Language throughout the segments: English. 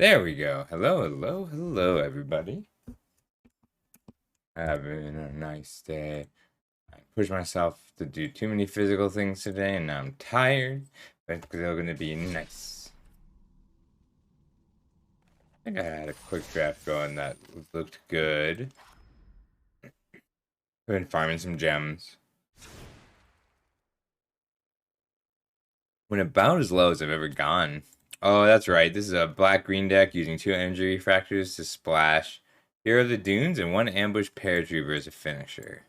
There we go. Hello, hello, hello, everybody. Having a nice day. I pushed myself to do too many physical things today, and now I'm tired, but they're going to be nice. I think I had a quick draft going that looked good. I've been farming some gems. Went about as low as I've ever gone. Oh, that's right. This is a black-green deck using 2 energy refractors to splash. Here are the dunes and 1 ambush paratrooper as a finisher.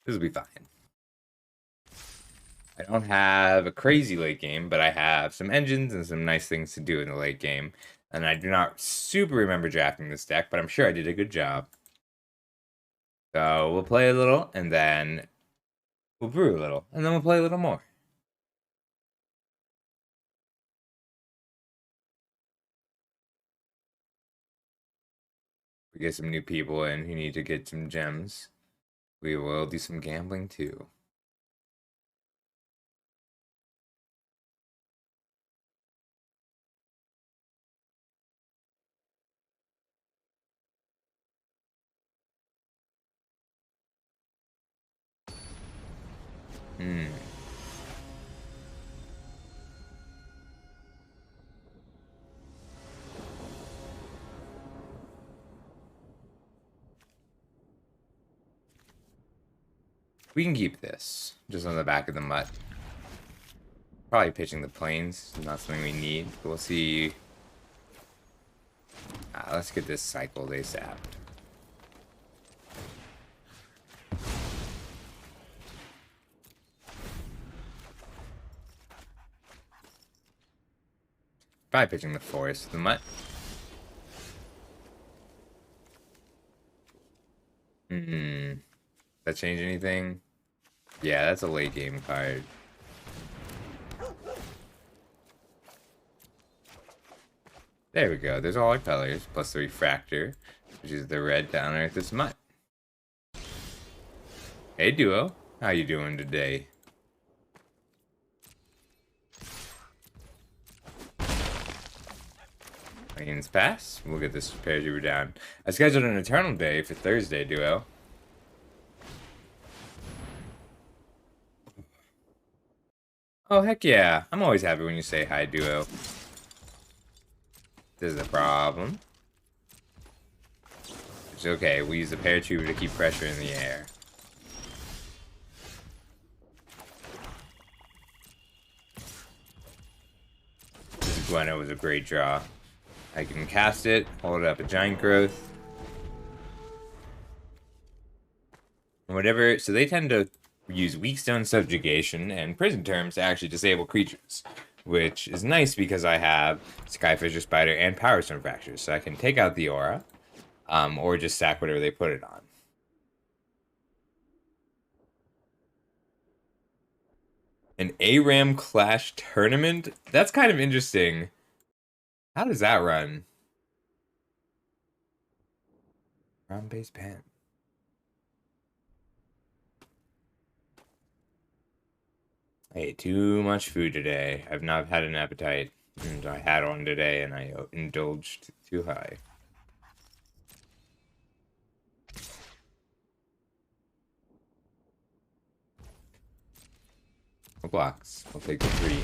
This will be fine. I don't have a crazy late game, but I have some engines and some nice things to do in the late game. And I do not super remember drafting this deck, but I'm sure I did a good job. So we'll play a little, and then we'll brew a little, and then we'll play a little more. We get some new people in who need to get some gems. We will do some gambling too. Hmm. We can keep this just on the back of the mutt. Probably pitching the planes, not something we need, but we'll see. Let's get this cycled ASAP. Probably pitching the forest, the mutt. That change anything? Yeah, that's a late game card. There we go. There's all our colors, plus the refractor, which is the red down there at this mutt. Hey, Duo. How you doing today? Lanes pass. We'll get this paratrooper down. I scheduled an Eternal Day for Thursday, Duo. Oh, heck yeah. I'm always happy when you say hi, Duo. This is a problem. It's okay. We use the paratrooper to keep pressure in the air. This Gwenna was a great draw. I can cast it, hold it up a giant growth. And whatever, so they tend to use weak stone subjugation and prison terms to actually disable creatures, which is nice because I have Skyfisher Spider and Power Stone Fractures, so I can take out the aura, or just stack whatever they put it on. An ARAM Clash tournament? That's kind of interesting. How does that run? Round-based pen. I ate too much food today. I've not had an appetite. And I had one today and I indulged too high. Blocks. I'll take the 3.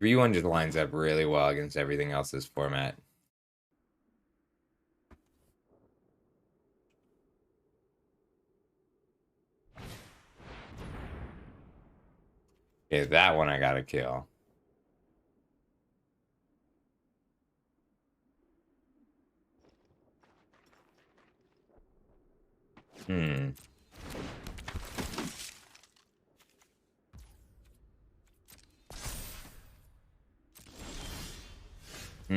3-1 just lines up really well against everything else this format. Okay, that one I gotta kill. Hmm. I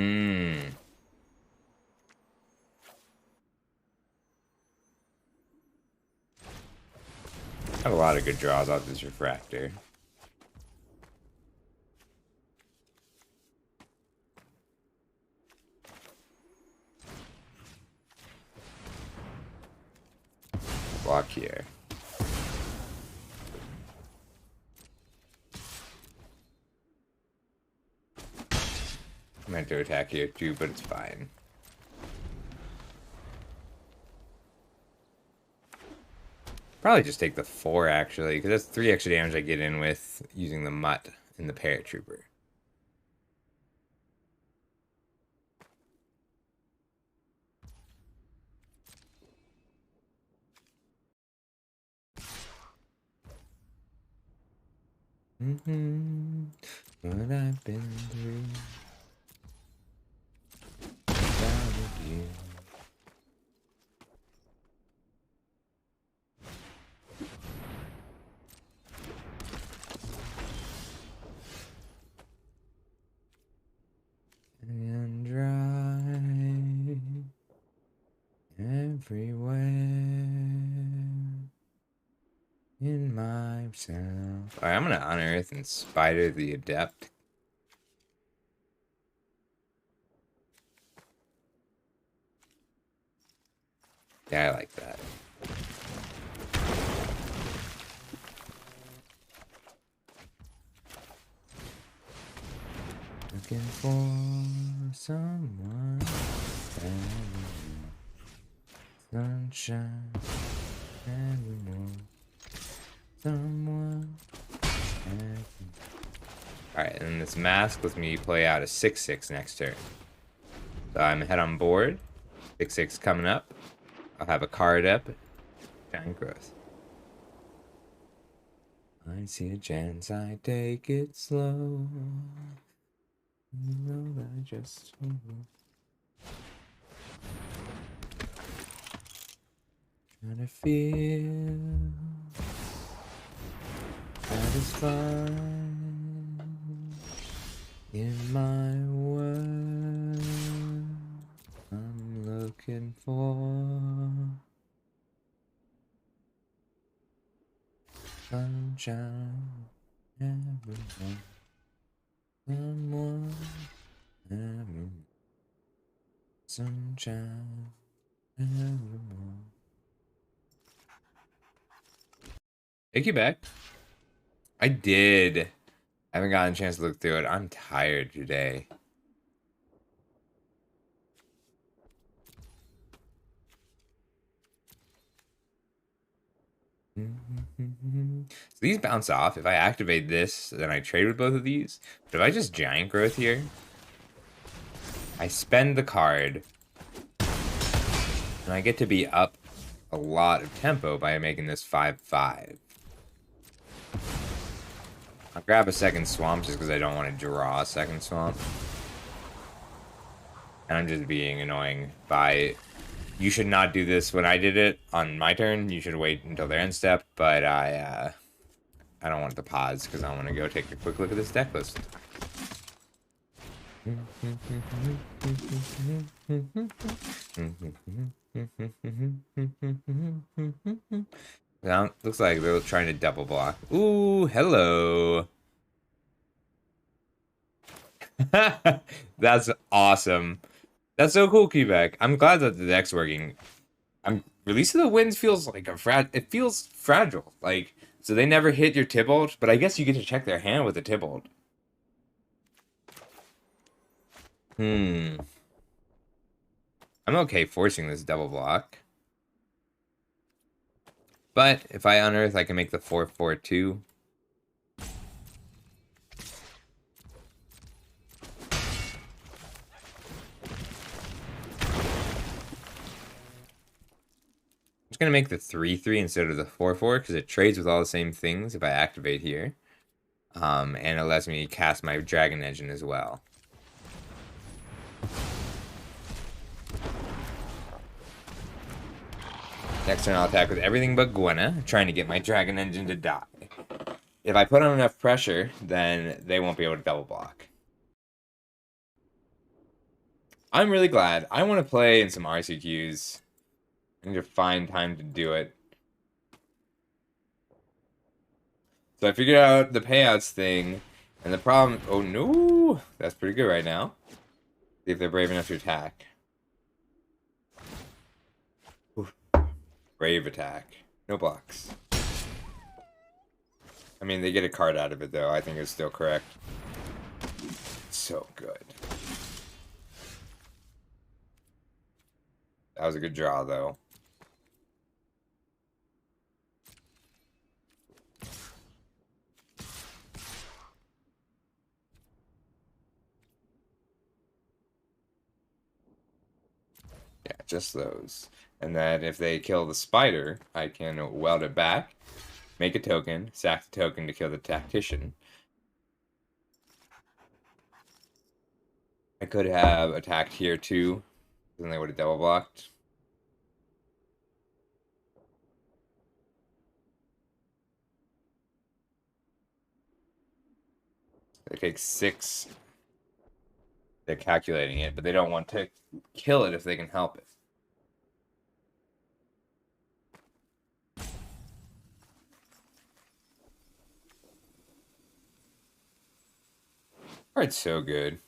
have a lot of good draws off this refractor. Block here. meant to attack here too, but it's fine. Probably just take the 4 actually, because that's 3 extra damage I get in with using the mutt in the paratrooper. What I've been through without you. And dry everywhere in myself. Alright, I'm gonna unearth and spider the adept. Yeah, I like that. Looking for someone sunshine evermore. Someone. Alright, and this mask lets me play out a 6/6 next turn. So I'm head on board. 6/6 coming up. I'll have a card up. Giant growth. I see a chance, I take it slow. You know that I just trying to feel satisfied in my world. I'm looking for sunshine everywhere. Someone everywhere. Sunshine everywhere. Take you back. I did. I haven't gotten a chance to look through it. I'm tired today. So these bounce off. If I activate this, then I trade with both of these. But if I just giant growth here, I spend the card, and I get to be up a lot of tempo by making this 5/5. I'll grab a second swamp just because I don't want to draw a second swamp. And I'm just being annoying by... You should not do this when I did it on my turn. You should wait until their end step, but I don't want to pause because I want to go take a quick look at this deck list. Now, looks like they're trying to double block. Ooh, hello. That's awesome. That's so cool, Quebec. I'm glad that the deck's working. Release of the Winds feels like it feels fragile. Like, so they never hit your Tybalt, but I guess you get to check their hand with a Tybalt. I'm okay forcing this double block. But if I unearth, I can make the 4/4/2. I'm just going to make the 3/3 instead of the 4/4 because it trades with all the same things if I activate here. And it lets me cast my Dragon Engine as well. Next turn I'll attack with everything but Gwenna, trying to get my Dragon Engine to die. If I put on enough pressure, then they won't be able to double block. I'm really glad. I want to play in some RCQs. I need to find time to do it. So I figured out the payouts thing, and the problem... Oh, no! That's pretty good right now. See if they're brave enough to attack. Oof. Brave attack. No blocks. I mean, they get a card out of it, though. I think it's still correct. So good. That was a good draw, though. Yeah, just those. And then if they kill the spider, I can weld it back, make a token, sack the token to kill the tactician. I could have attacked here too, then they would have double blocked. They take 6. They're calculating it, but they don't want to kill it if they can help it. Alright, so good.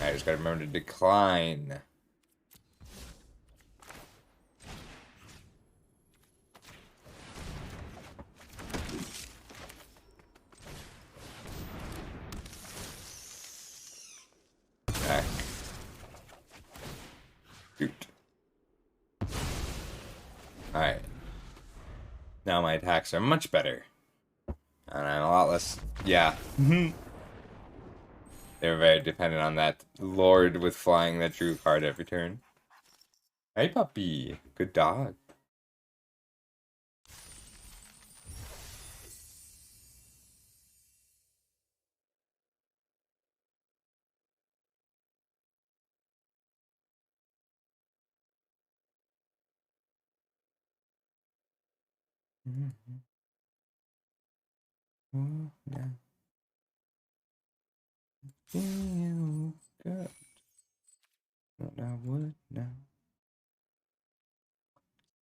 I just gotta remember to decline. Back. Shoot. Alright. Now my attacks are much better. And I'm a lot less... Yeah. They're very dependent on that Lord with flying that drew card every turn. Hey, puppy. Good dog. Yeah. Feel good. What I would now.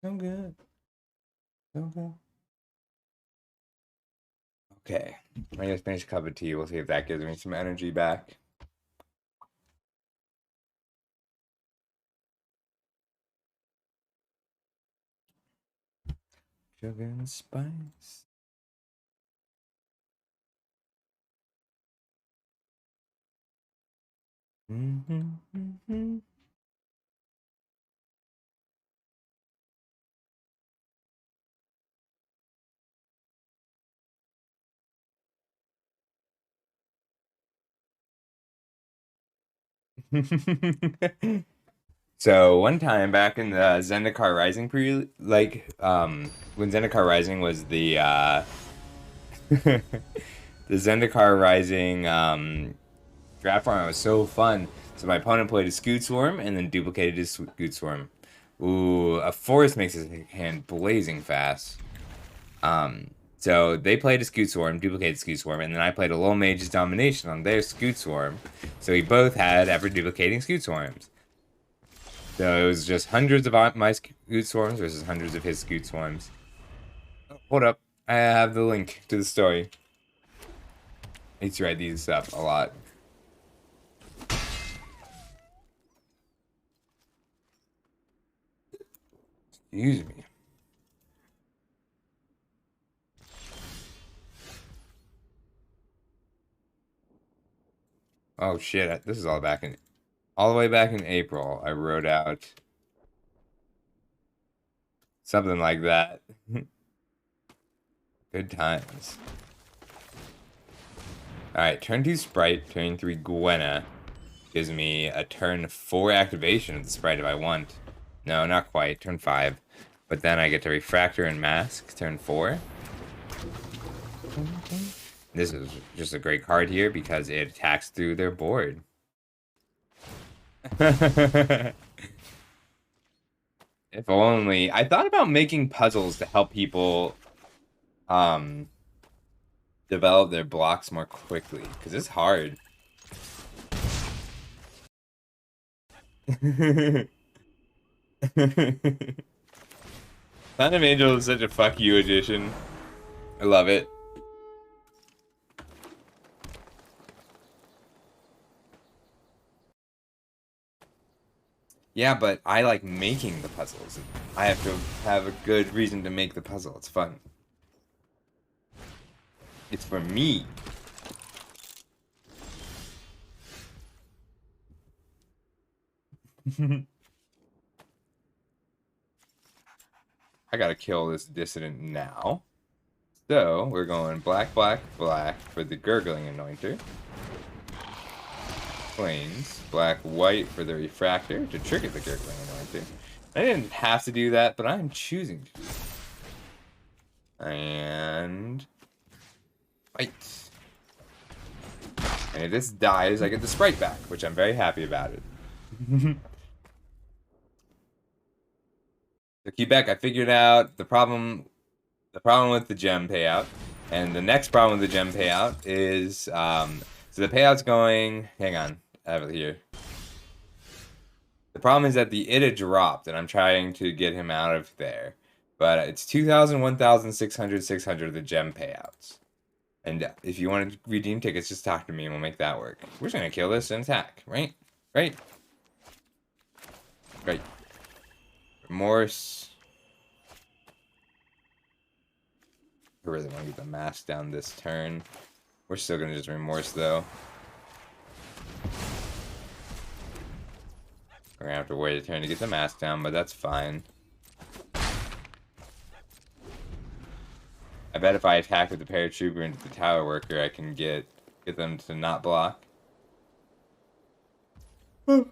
So good. So good. Okay. I just finished a cup of tea. We'll see if that gives me some energy back. Sugar and spice. So one time back in the Zendikar Rising when Zendikar Rising was the the Zendikar Rising draft format was so fun. So my opponent played a Scoot Swarm and then duplicated his Scoot Swarm. Ooh, a forest makes his hand blazing fast. So they played a Scoot Swarm, duplicated Scoot Swarm, and then I played a Little Mage's Domination on their Scoot Swarm. So we both had ever duplicating Scoot Swarms. So it was just hundreds of my Scoot Swarms versus hundreds of his Scoot Swarms. Oh, hold up. I have the link to the story. I used to write these up a lot. Excuse me. Oh shit, this is all the way back in April. I wrote out something like that. Good times. Alright, turn 2 Sprite, turn 3 Gwenna. Gives me a turn 4 activation of the Sprite if I want. No, not quite, turn 5. But then I get to Refractor and Mask, turn 4. This is just a great card here because it attacks through their board. If only. I thought about making puzzles to help people develop their blocks more quickly, because it's hard. Phantom Angel is such a fuck you edition. I love it. Yeah, but I like making the puzzles. I have to have a good reason to make the puzzle. It's fun. It's for me. I gotta kill this dissident now. So, we're going black, black, black for the Gurgling Anointer. Plains, black, white for the Refractor to trigger the Gurgling Anointer. I didn't have to do that, but I'm choosing to do it. And... white. And if this dies, I get the sprite back, which I'm very happy about it. So Quebec, I figured out the problem with the gem payout. And the next problem with the gem payout is, so the payout's going, hang on, I have it here. The problem is that the IDA dropped, and I'm trying to get him out of there. But it's 2,000, 1,000, 600, 600, the gem payouts. And if you want to redeem tickets, just talk to me and we'll make that work. We're just going to kill this and attack, right? Right? Right. Remorse. I really want to get the mask down this turn. We're still going to just remorse, though. We're going to have to wait a turn to get the mask down, but that's fine. I bet if I attack with the paratrooper into the tower worker, I can get them to not block. At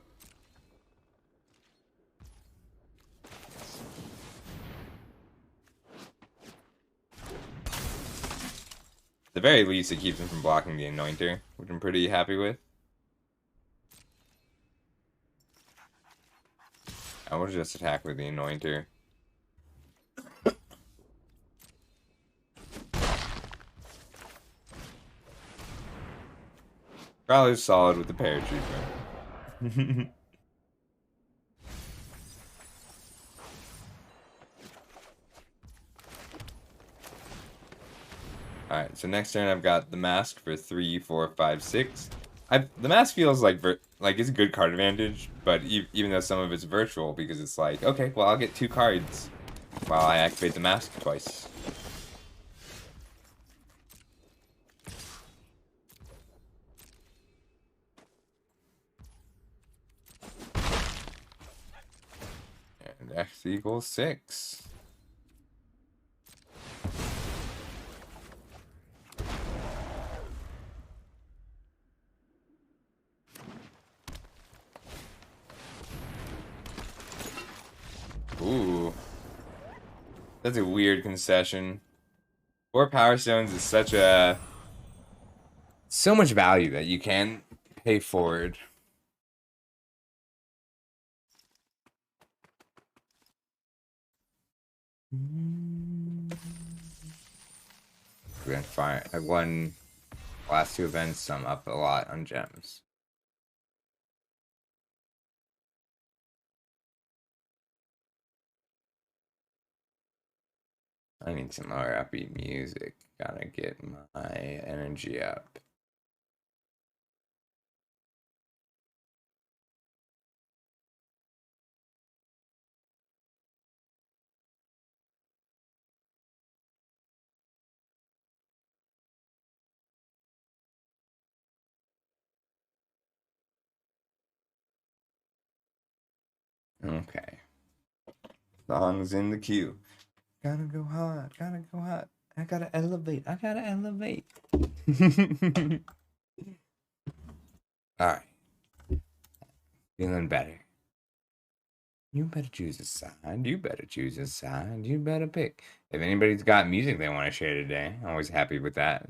the very least, it keeps them from blocking the Anointer, which I'm pretty happy with. I will just attack with the Anointer. Probably solid with the paratrooper. Alright, so next turn I've got the mask for 3, 4, 5, 6. The mask feels like it's a good card advantage, but even though some of it's virtual, because it's like, okay, well, I'll get 2 cards while I activate the mask twice. And X equals 6. Ooh. That's a weird concession. 4 Power Stones is so much value that you can pay forward. We're gonna fire. I won last 2 events, so I'm up a lot on gems. I need some more upbeat music. Gotta get my energy up. Okay. Songs in the queue. Gotta go hard, gotta go hard. I gotta elevate, I gotta elevate. Alright. Feeling better. You better choose a side. You better choose a side. You better pick. If anybody's got music they want to share today, I'm always happy with that.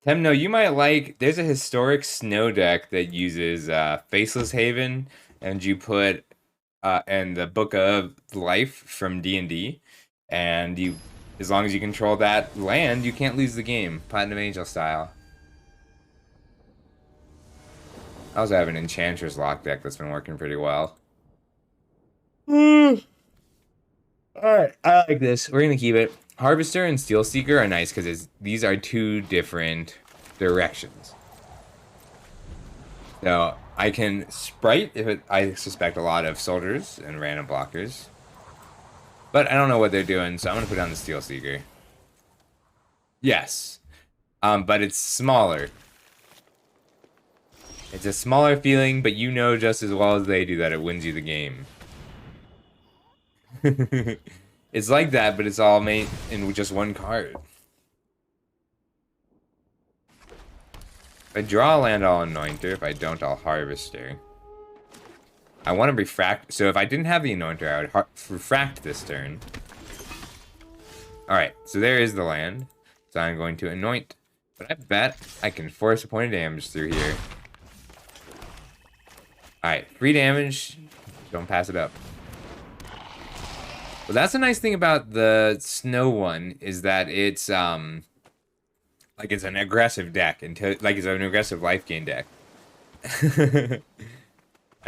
Temno, you might like, there's a historic snow deck that uses Faceless Haven, and you put and the Book of Life from D&D, and you, as long as you control that land, you can't lose the game, Platinum Angel style. I also have an Enchantress lock deck that's been working pretty well. Alright, I like this. We're gonna keep it. Harvester and Steel Seeker are nice because these are 2 different directions. So I can sprite if I suspect a lot of soldiers and random blockers. But I don't know what they're doing, so I'm gonna put down the Steel Seeker. Yes. But it's smaller. It's a smaller feeling, but you know just as well as they do that it wins you the game. It's like that, but it's all made in just one card. If I draw a land, I'll Anointer. If I don't, I'll Harvester. I want to refract. So if I didn't have the Anointer, I would refract this turn. Alright, so there is the land. So I'm going to Anoint. But I bet I can force a point of damage through here. Alright, 3 damage. Don't pass it up. Well, that's the nice thing about the snow one, is that it's like it's an aggressive deck until like it's an aggressive life gain deck. I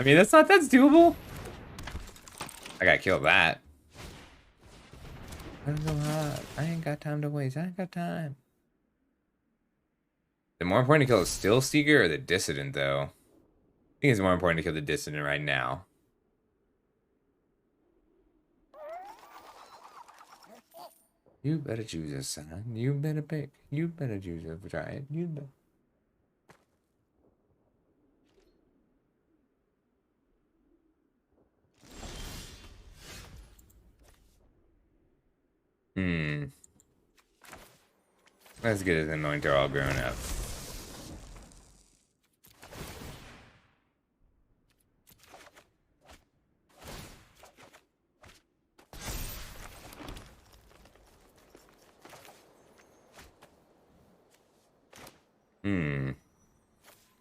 mean, that's doable. I gotta kill that. I ain't got time to waste. I ain't got time. The more important to kill the Still Seeker or the Dissident, though? I think it's more important to kill the Dissident right now. You better choose a sign. You better pick. You better choose a giant. You better. Let's get his Anointer all grown up.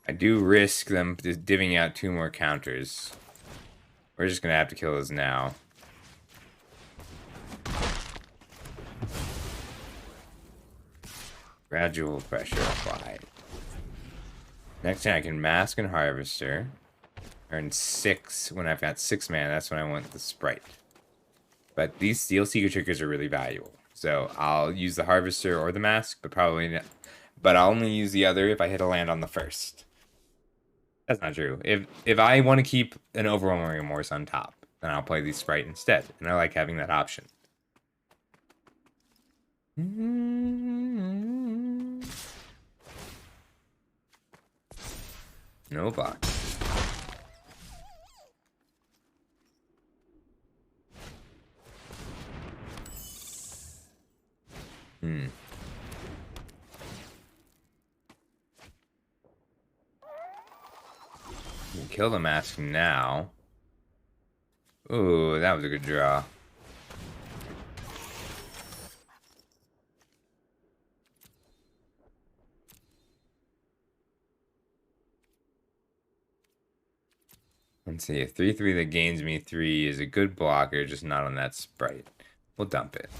I do risk them just divvying out 2 more counters. We're just gonna have to kill this now. Gradual pressure applied. Next thing I can Mask and Harvester. Earn 6 when I've got 6 mana. That's when I want the Sprite. But these Steel Seeker triggers are really valuable. So I'll use the Harvester or the Mask, but probably not. But I'll only use the other if I hit a land on the first. That's not true. If I want to keep an Overwhelming Remorse on top, then I'll play the Sprite instead. And I like having that option. No box. Kill the Mask now. Ooh, that was a good draw. Let's see, a 3/3 that gains me 3 is a good blocker, just not on that Sprite. We'll dump it.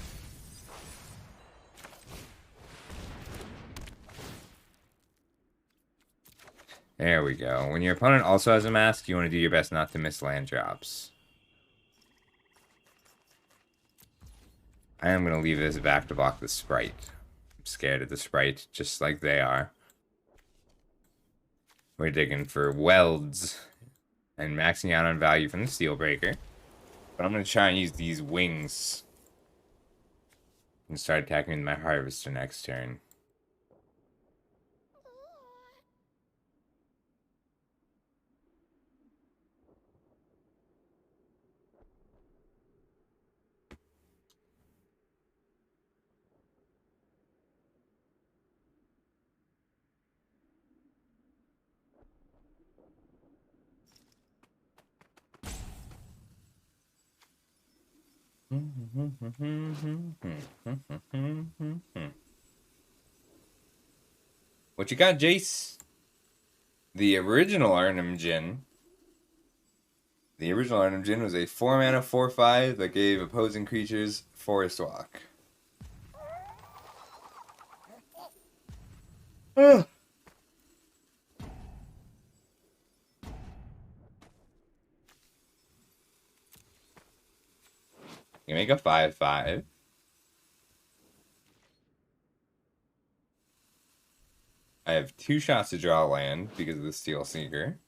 There we go. When your opponent also has a Mask, you want to do your best not to miss land drops. I am going to leave this back to block the Sprite. I'm scared of the Sprite, just like they are. We're digging for welds and maxing out on value from the Steelbreaker. But I'm going to try and use these wings and start attacking with my Harvester next turn. What you got, Jace? The original Arnhem Djinn. The original Arnhem Djinn was a 4-mana 4/5 that gave opposing creatures Forest Walk. Ugh. You make a 5/5. I have 2 shots to draw land because of the Steel Seeker.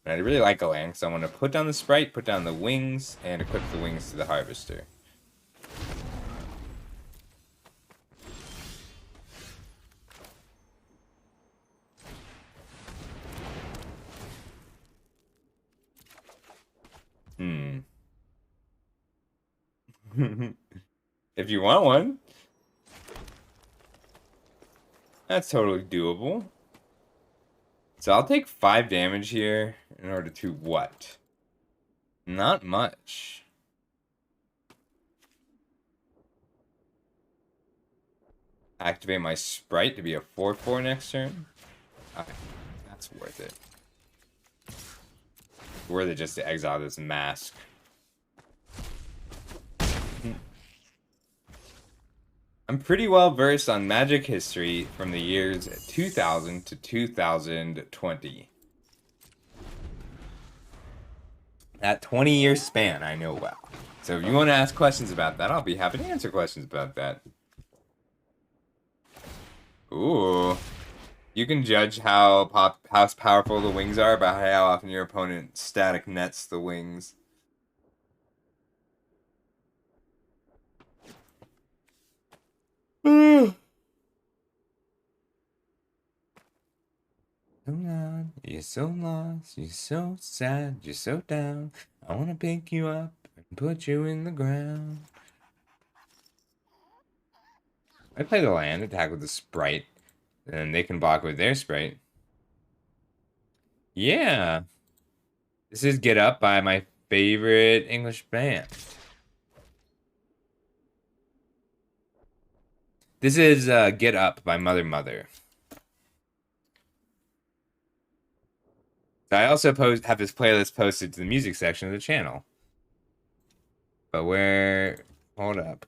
And I really like a land, so I want to put down the sprite, put down the wings, and equip the wings to the harvester. If you want one, that's totally doable. So I'll take 5 damage here in order to what? Not much. Activate my sprite to be a 4/4 next turn. That's worth it. Worth it just to exile this mask. I'm pretty well versed on Magic history from the years 2000 to 2020. That 20-year span I know well. So if you want to ask questions about that, I'll be happy to answer questions about that. Ooh. You can judge how powerful the wings are by how often your opponent static nets the wings. Come on, you're so lost, you're so sad, you're so down. I wanna pick you up and put you in the ground. I play the land, attack with the sprite, and they can block with their sprite. Yeah. This is Get Up by my favorite English band. This is Get Up by Mother Mother. I also have this playlist posted to the music section of the channel. But where... Hold up.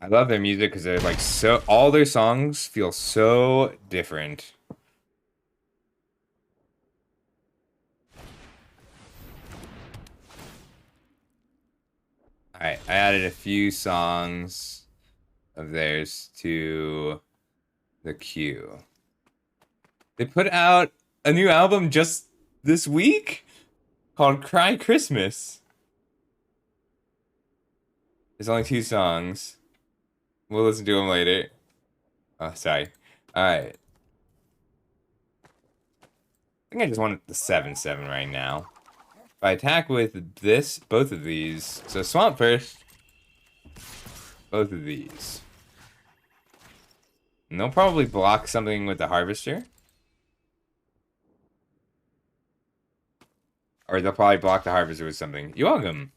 I love their music because they're like so... All their songs feel so different. Alright, I added a few songs of theirs to the queue. They put out a new album just this week called Cry Christmas. There's only 2 songs. We'll listen to them later. Oh, sorry. Alright. I think I just want the 7/7 right now. If I attack with this, both of these. So Swamp first. Both of these. And they'll probably block something with the Harvester. Or they'll probably block the Harvester with something. You're welcome.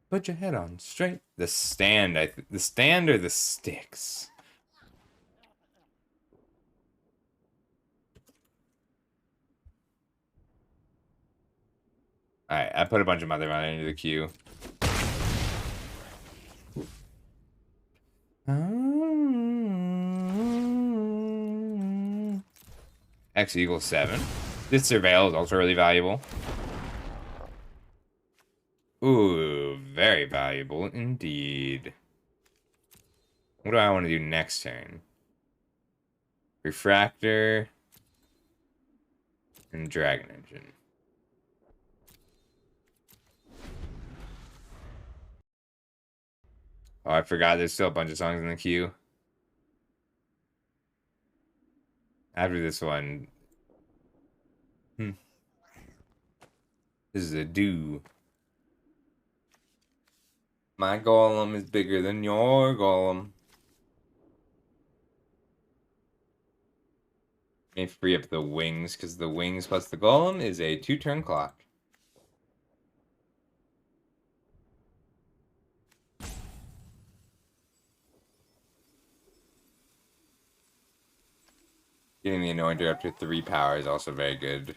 Put your head on straight. The stand, the stand or the sticks? Alright, I put a bunch of Mother Mother into the queue. X equals 7. This Surveil is also really valuable. Ooh, very valuable indeed. What do I want to do next turn? Refractor and Dragon Engine. Oh, I forgot there's still a bunch of songs in the queue. After this one. This is a do. My golem is bigger than your golem. May free up the wings, because the wings plus the golem is a 2-turn clock. Getting the Anointer up to 3 power is also very good.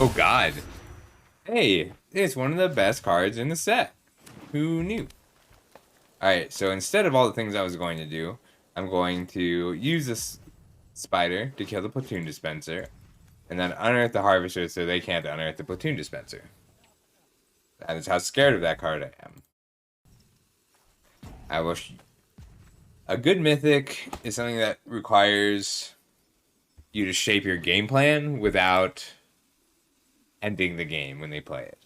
Oh God. Hey, it's one of the best cards in the set. Who knew? Alright, so instead of all the things I was going to do, I'm going to use this spider to kill the platoon dispenser, and then unearth the harvester so they can't unearth the platoon dispenser. That is how scared of that card I am. I wish a good mythic is something that requires you to shape your game plan without ending the game when they play it.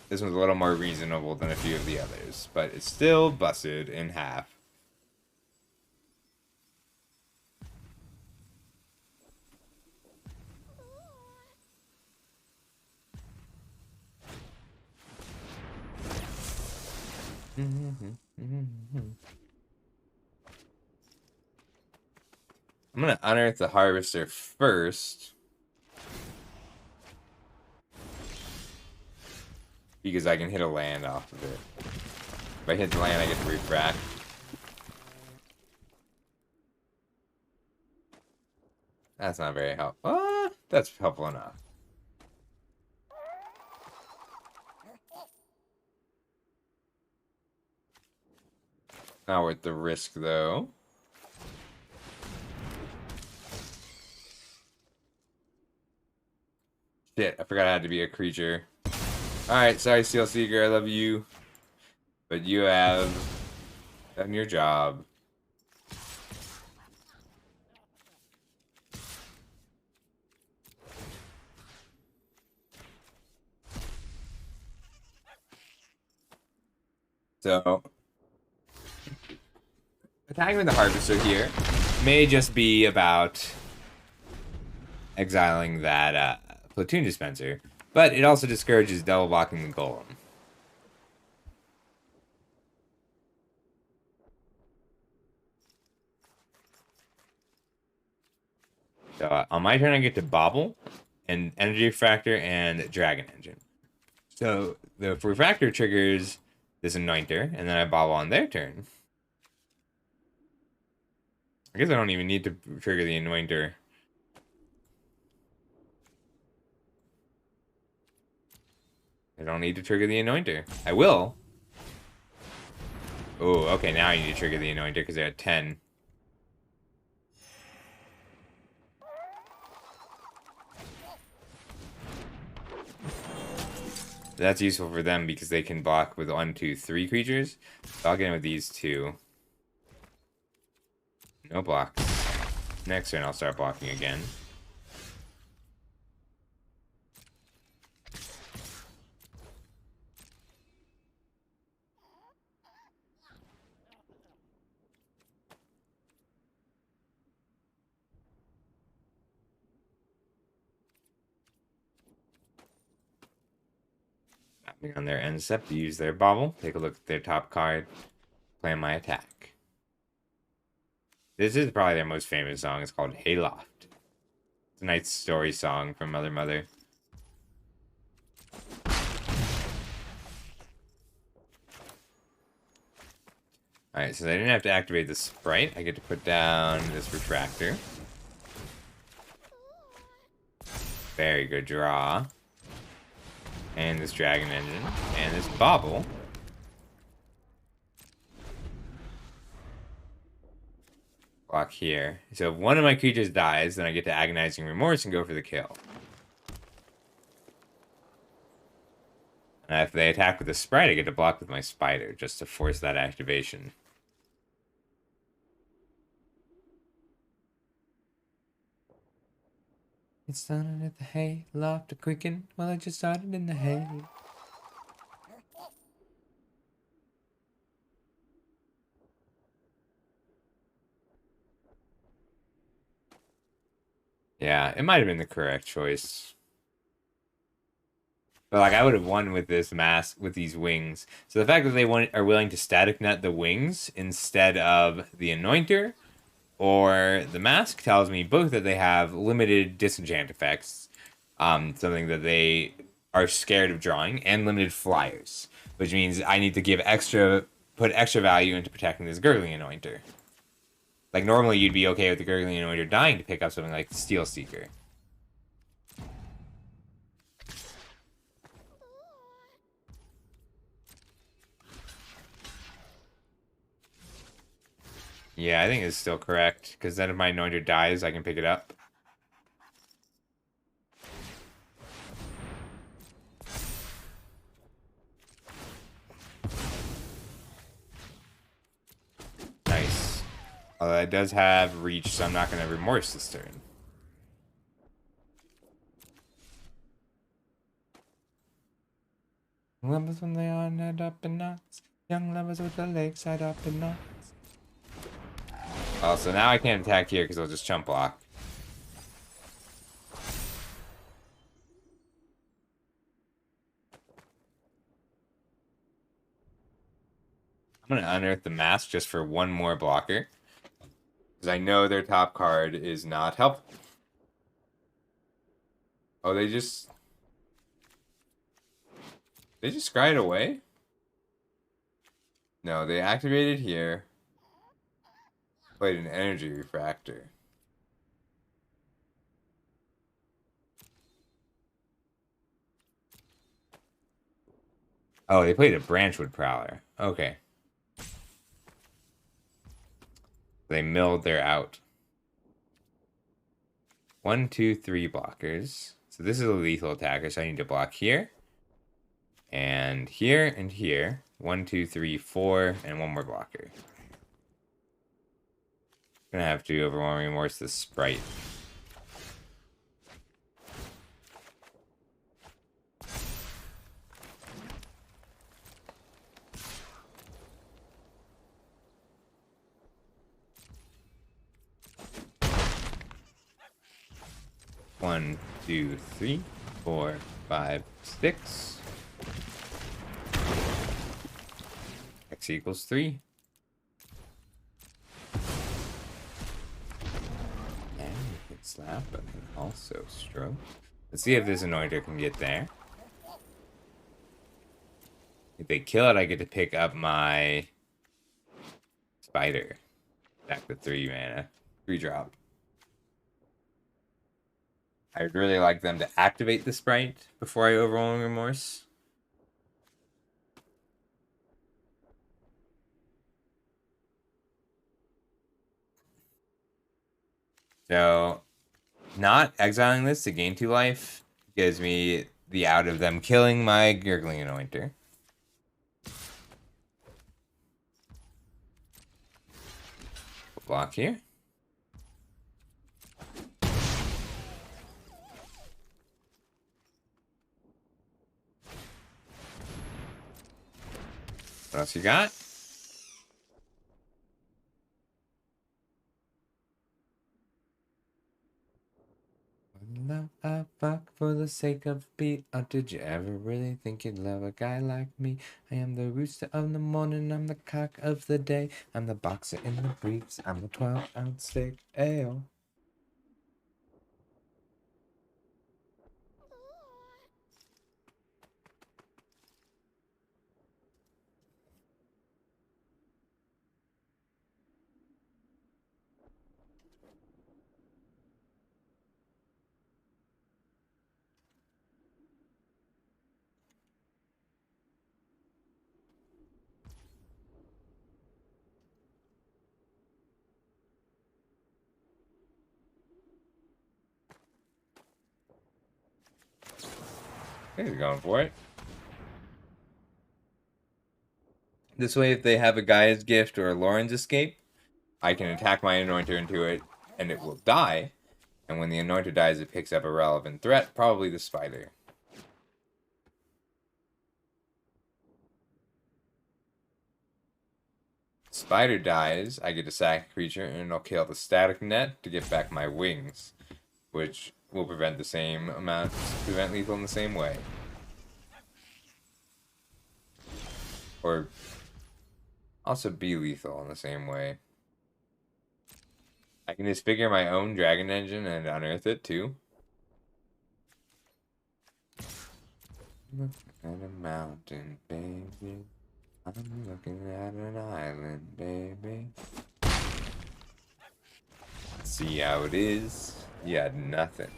This one's a little more reasonable than a few of the others, but it's still busted in half. I'm gonna unearth the harvester first, because I can hit a land off of it. If I hit the land, I get to refract. That's not very helpful. That's helpful enough. Not worth the risk, though. Shit, I forgot I had to be a creature. Alright, sorry, Steel Seeker, I love you. But you have done your job. So, attacking with the Harvester here may just be about exiling that platoon dispenser, but it also discourages double blocking the golem. So on my turn, I get to Bobble, and Energy Refractor, and Dragon Engine. So the Refractor triggers this Anointer, and then I Bobble on their turn. I guess I don't even need to trigger the Anointer. I don't need to trigger the Anointer. I will. Oh, okay, now I need to trigger the Anointer because they're at 10. That's useful for them because they can block with 1, 2, 3 creatures. So I'll get in with these two. No blocks. Next turn I'll start blocking again. On their end step to use their Bobble. Take a look at their top card. Plan my attack. This is probably their most famous song. It's called Hayloft. It's a nice story song from Mother Mother. Alright, so I didn't have to activate the Sprite. I get to put down this Refractor. Very good draw. And this Dragon Engine. And this Bobble. Block here. So if one of my creatures dies, then I get to Agonizing Remorse and go for the kill. If they attack with the Sprite, I get to block with my Spider, just to force that activation. It started at the hay, loft a quicken. Well, I just started in the hay. Yeah, it might have been the correct choice. But like, I would have won with this mask, with these wings. So the fact that they are willing to static net the wings instead of the Anointer or the mask tells me both that they have limited disenchant effects, something that they are scared of drawing, and limited flyers, which means I need to put extra value into protecting this Gurgling Anointer. Like, normally you'd be okay with the Gurgling Anointer dying to pick up something like the Steel Seeker. Yeah, I think it's still correct, because then if my anointer dies, I can pick it up. Nice. Although it does have reach, so I'm not going to remorse this turn. Lovers when they are head up in knots. Young lovers with the legs side up in knots. Oh, so now I can't attack here because I'll just chump block. I'm going to unearth the mask just for one more blocker. Because I know their top card is not helpful. Oh, they just scryed away? No, they activated here. Played an energy refractor. Oh, they played a branchwood prowler. Okay. They milled their out. 1, 2, 3 blockers. So this is a lethal attacker, so I need to block here. And here and here. 1, 2, 3, 4, and one more blocker. Gonna have to overwhelming remorse this sprite. One, 2, 3, 4, 5, 6. X equals 3. And we can slap, but can also stroke. Let's see if this anointer can get there. If they kill it, I get to pick up my spider. Back to 3 mana. 3 drop. I'd really like them to activate the sprite before I overwhelm remorse. So, not exiling this to gain 2 life gives me the out of them killing my Gurgling Anointer. Block here. What else you got? Love I fuck for the sake of beat. Oh, did you ever really think you'd love a guy like me? I am the rooster of the morning, I'm the cock of the day. I'm the boxer in the briefs, I'm the 12-ounce steak ale. He's going for it. This way, if they have a Gaia's Gift or a Lauren's Escape, I can attack my Anointer into it, and it will die. And when the Anointer dies, it picks up a relevant threat, probably the Spider. Spider dies, I get to sack a creature, and it'll kill the static net to get back my wings, which will prevent the same amount, prevent lethal in the same way. Or also be lethal in the same way. I can disfigure my own dragon engine and unearth it too. Look at a mountain, baby. I'm looking at an island, baby. See how it is. You had nothing.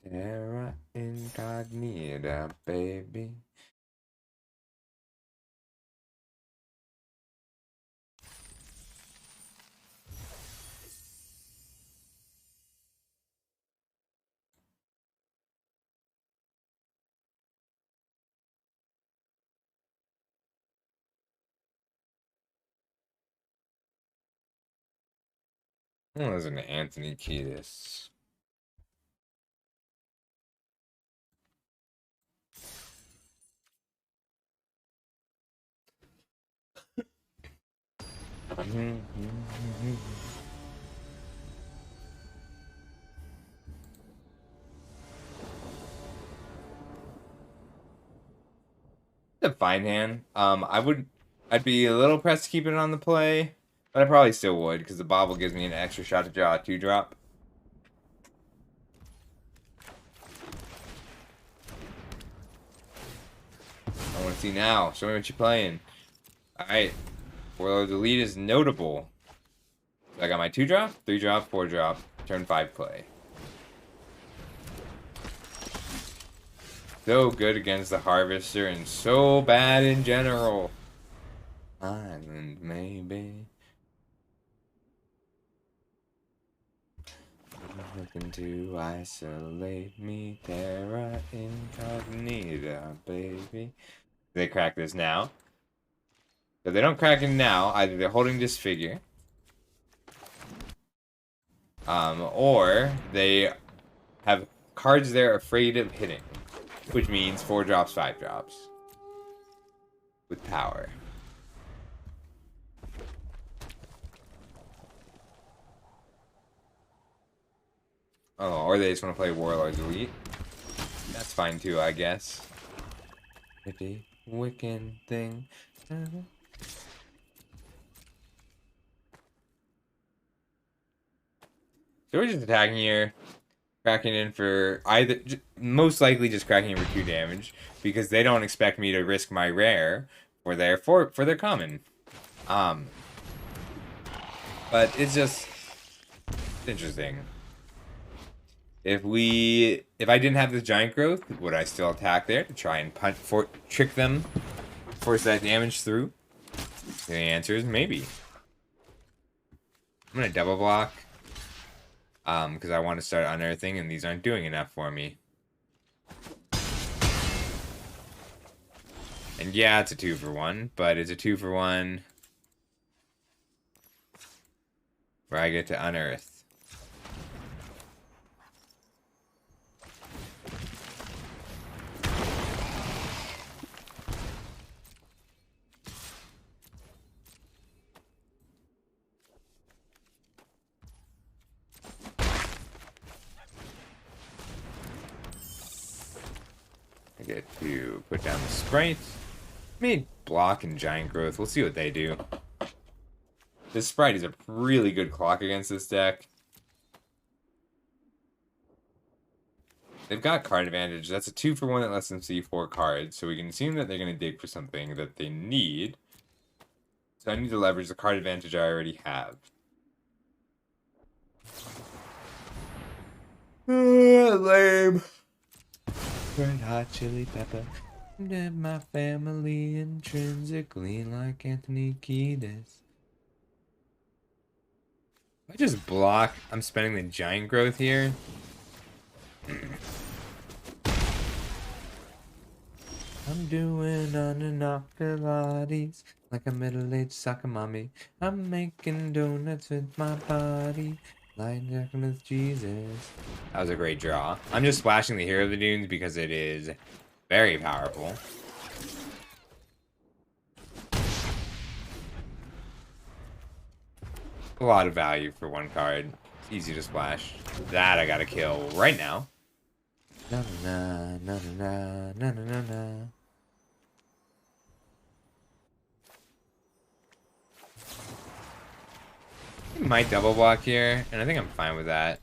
Terra incognita, baby. Oh, there's an Anthony Kiedis. A fine hand. I'd be a little pressed to keep it on the play, but I probably still would because the bobble gives me an extra shot to draw a 2-drop. I want to see now. Show me what you're playing. All right, Warlord's Elite is notable. I got my 2-drop, 3-drop, 4-drop, turn 5 play. So good against the Harvester and so bad in general. Island, maybe. Looking to isolate me, terra incognita, baby. They crack this now. If they don't crack it now, either they're holding this figure, or they have cards they're afraid of hitting, which means 4 drops, 5 drops with power. Oh, or they just want to play Warlord's Elite. That's fine too, I guess. Pretty wicked thing. So we're just attacking here, cracking in for either, most likely just cracking in for 2 damage because they don't expect me to risk my rare for their common. But it's just interesting. If I didn't have this giant growth, would I still attack there to try and trick them, force that damage through? The answer is maybe. I'm gonna double block, because I want to start unearthing, and these aren't doing enough for me. And yeah, it's a 2-for-1, but it's a 2-for-1 where I get to unearth. I get to put down the Sprite. Maybe block and giant growth. We'll see what they do. This Sprite is a really good clock against this deck. They've got card advantage. That's a 2-for-1 that lets them see 4 cards. So we can assume that they're going to dig for something that they need. So I need to leverage the card advantage I already have. Lame. Red hot chili pepper. Did my family intrinsically like Anthony Kiedis. If I just block, I'm spending the giant growth here. I'm doing on and off Pilates like a middle-aged soccer mommy. I'm making donuts with my body. Lying down with Jesus. That was a great draw. I'm just splashing the Hero of the Dunes because it is very powerful. A lot of value for 1 card. It's easy to splash. That I gotta kill right now. Na na na na na na na na. I might double block here, and I think I'm fine with that.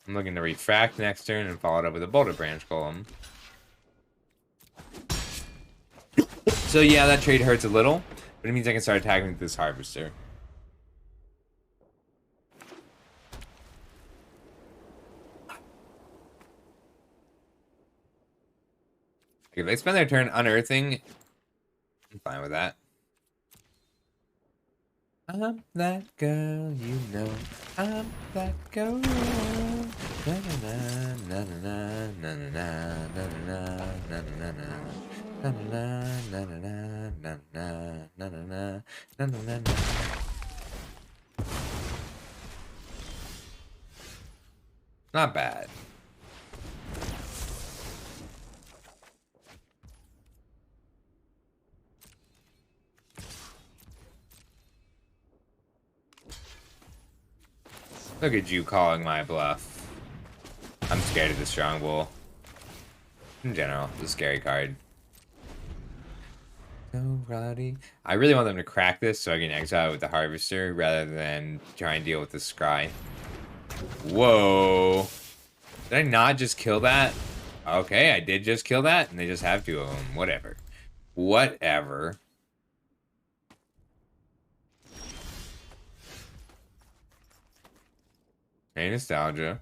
I'm looking to refract next turn and follow it up with a Boulder Branch Golem. So yeah, that trade hurts a little, but it means I can start attacking with this Harvester. If they spend their turn unearthing, I'm fine with that. I'm that girl, you know. I'm that girl. Na na na na na na na na na na na na Not bad. Look at you calling my bluff. I'm scared of the Strong Bull. In general, it's a scary card. So Roddy. I really want them to crack this so I can exile with the Harvester rather than try and deal with the Scry. Whoa. Did I not just kill that? Okay, I did just kill that, and they just have two of them. Whatever. Whatever. Hey, nostalgia.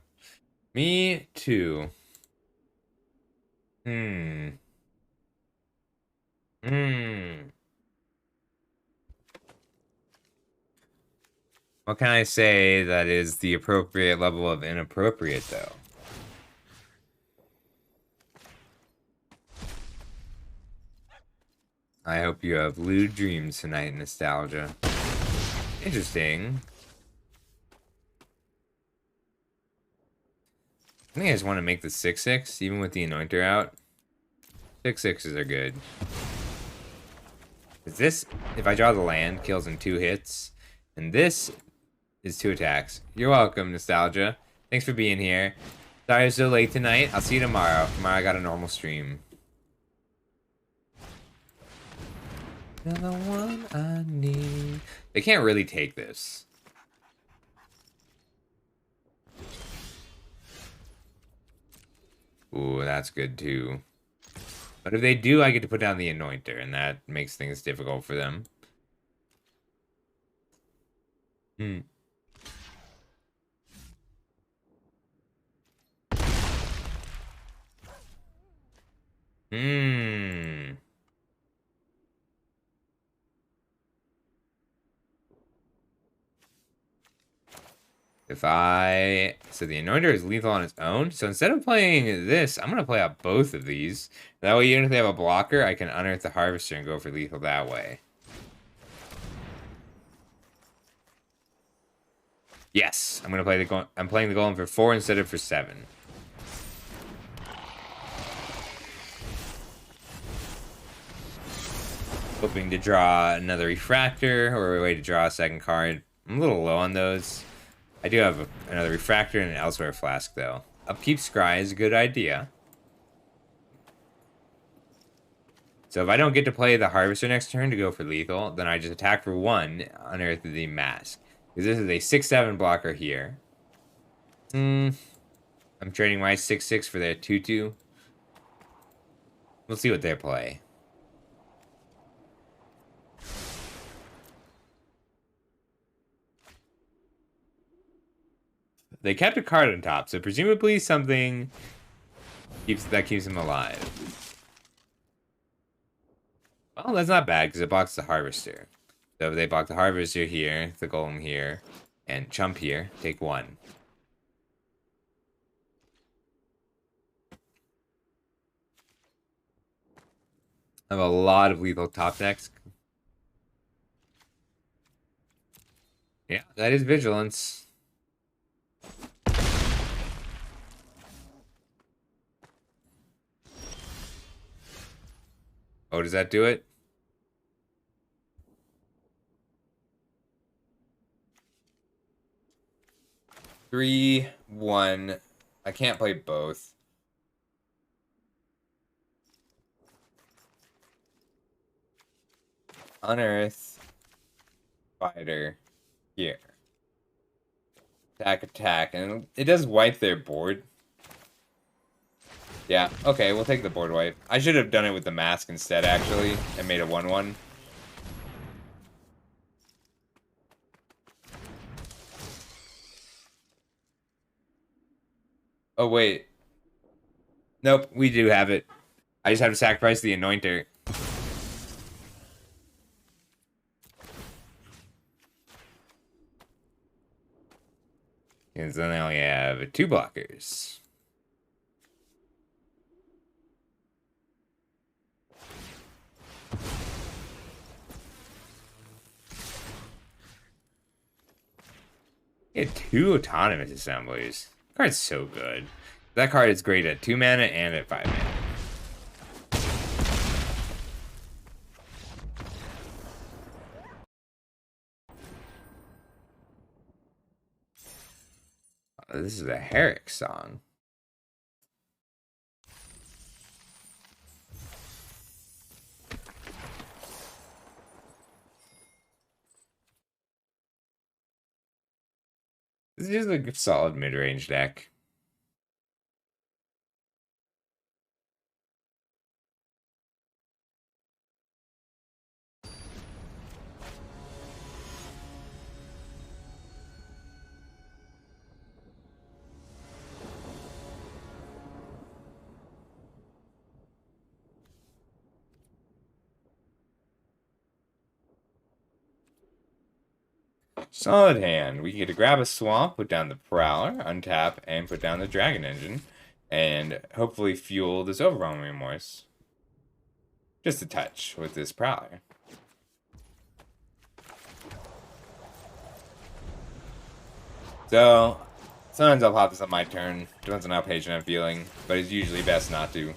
Me too. Hmm. What can I say that is the appropriate level of inappropriate, though? I hope you have lewd dreams tonight, nostalgia. Interesting. I think I just want to make the 6/6, even with the Anointer out. 6/6s are good. Is this, if I draw the land, kills in 2 hits, and this is 2 attacks. You're welcome, nostalgia. Thanks for being here. Sorry it's so late tonight. I'll see you tomorrow. Tomorrow I got a normal stream. You're the one I need. They can't really take this. Ooh, that's good too. But if they do, I get to put down the Anointer, and that makes things difficult for them. Hmm. Hmm. So the Anointer is lethal on its own. So instead of playing this, I'm going to play out both of these. That way, even if they have a blocker, I can unearth the Harvester and go for lethal that way. Yes, I'm going to play I'm playing the Golem for 4 instead of for 7. Hoping to draw another Refractor or a way to draw a second card. I'm a little low on those. I do have another Refractor and an Elsewhere Flask, though. Upkeep Scry is a good idea. So if I don't get to play the Harvester next turn to go for lethal, then I just attack for 1, unearth the Mask. Because this is a 6/7 blocker here. I'm trading my 6/6 for their 2/2. We'll see what they play. They kept a card on top, so presumably something keeps him alive. Well, that's not bad because it blocks the Harvester. So if they block the Harvester here, the Golem here, and Chump here, take 1. I have a lot of lethal top decks. Yeah, that is Vigilance. Oh, does that do it? Three, 1. I can't play both. Unearth. Fighter. Here. Attack. And it does wipe their board. Yeah, okay, we'll take the board wipe. I should have done it with the mask instead, actually, and made a 1/1. Oh, wait. Nope, we do have it. I just have to sacrifice the Anointer. And so now we have 2 blockers. Get 2 autonomous assemblies. That card's so good. That card is great at 2 mana and at 5 mana. Oh, this is a Herrick song. This is just a solid mid-range deck. Solid hand. We get to grab a swamp, put down the Prowler, untap, and put down the Dragon Engine, and hopefully fuel this Overwhelming Remorse. Just a touch with this Prowler. So, sometimes I'll pop this on my turn. Depends on how patient I'm feeling, but it's usually best not to.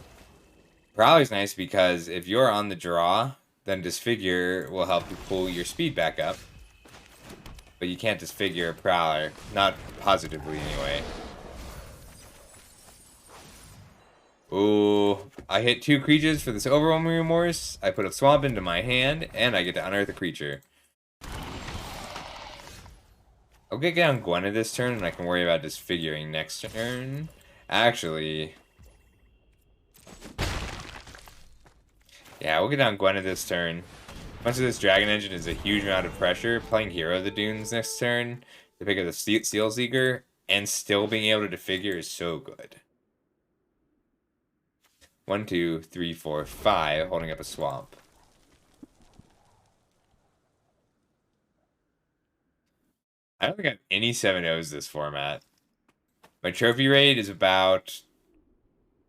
Prowler's nice because if you're on the draw, then Disfigure will help you pull your speed back up. But you can't disfigure a Prowler. Not positively, anyway. Ooh. I hit 2 creatures for this Overwhelming Remorse. I put a swamp into my hand, and I get to unearth a creature. I'll get down Gwenna this turn, and I can worry about disfiguring next turn. Actually... yeah, we'll get down Gwenna this turn. Once this Dragon Engine is a huge amount of pressure, playing Hero of the Dunes next turn to pick up the Seal Seeker and still being able to disfigure is so good. 1, 2, 3, 4, 5, holding up a swamp. I don't think I have any 7-0s this format. My trophy rate is about...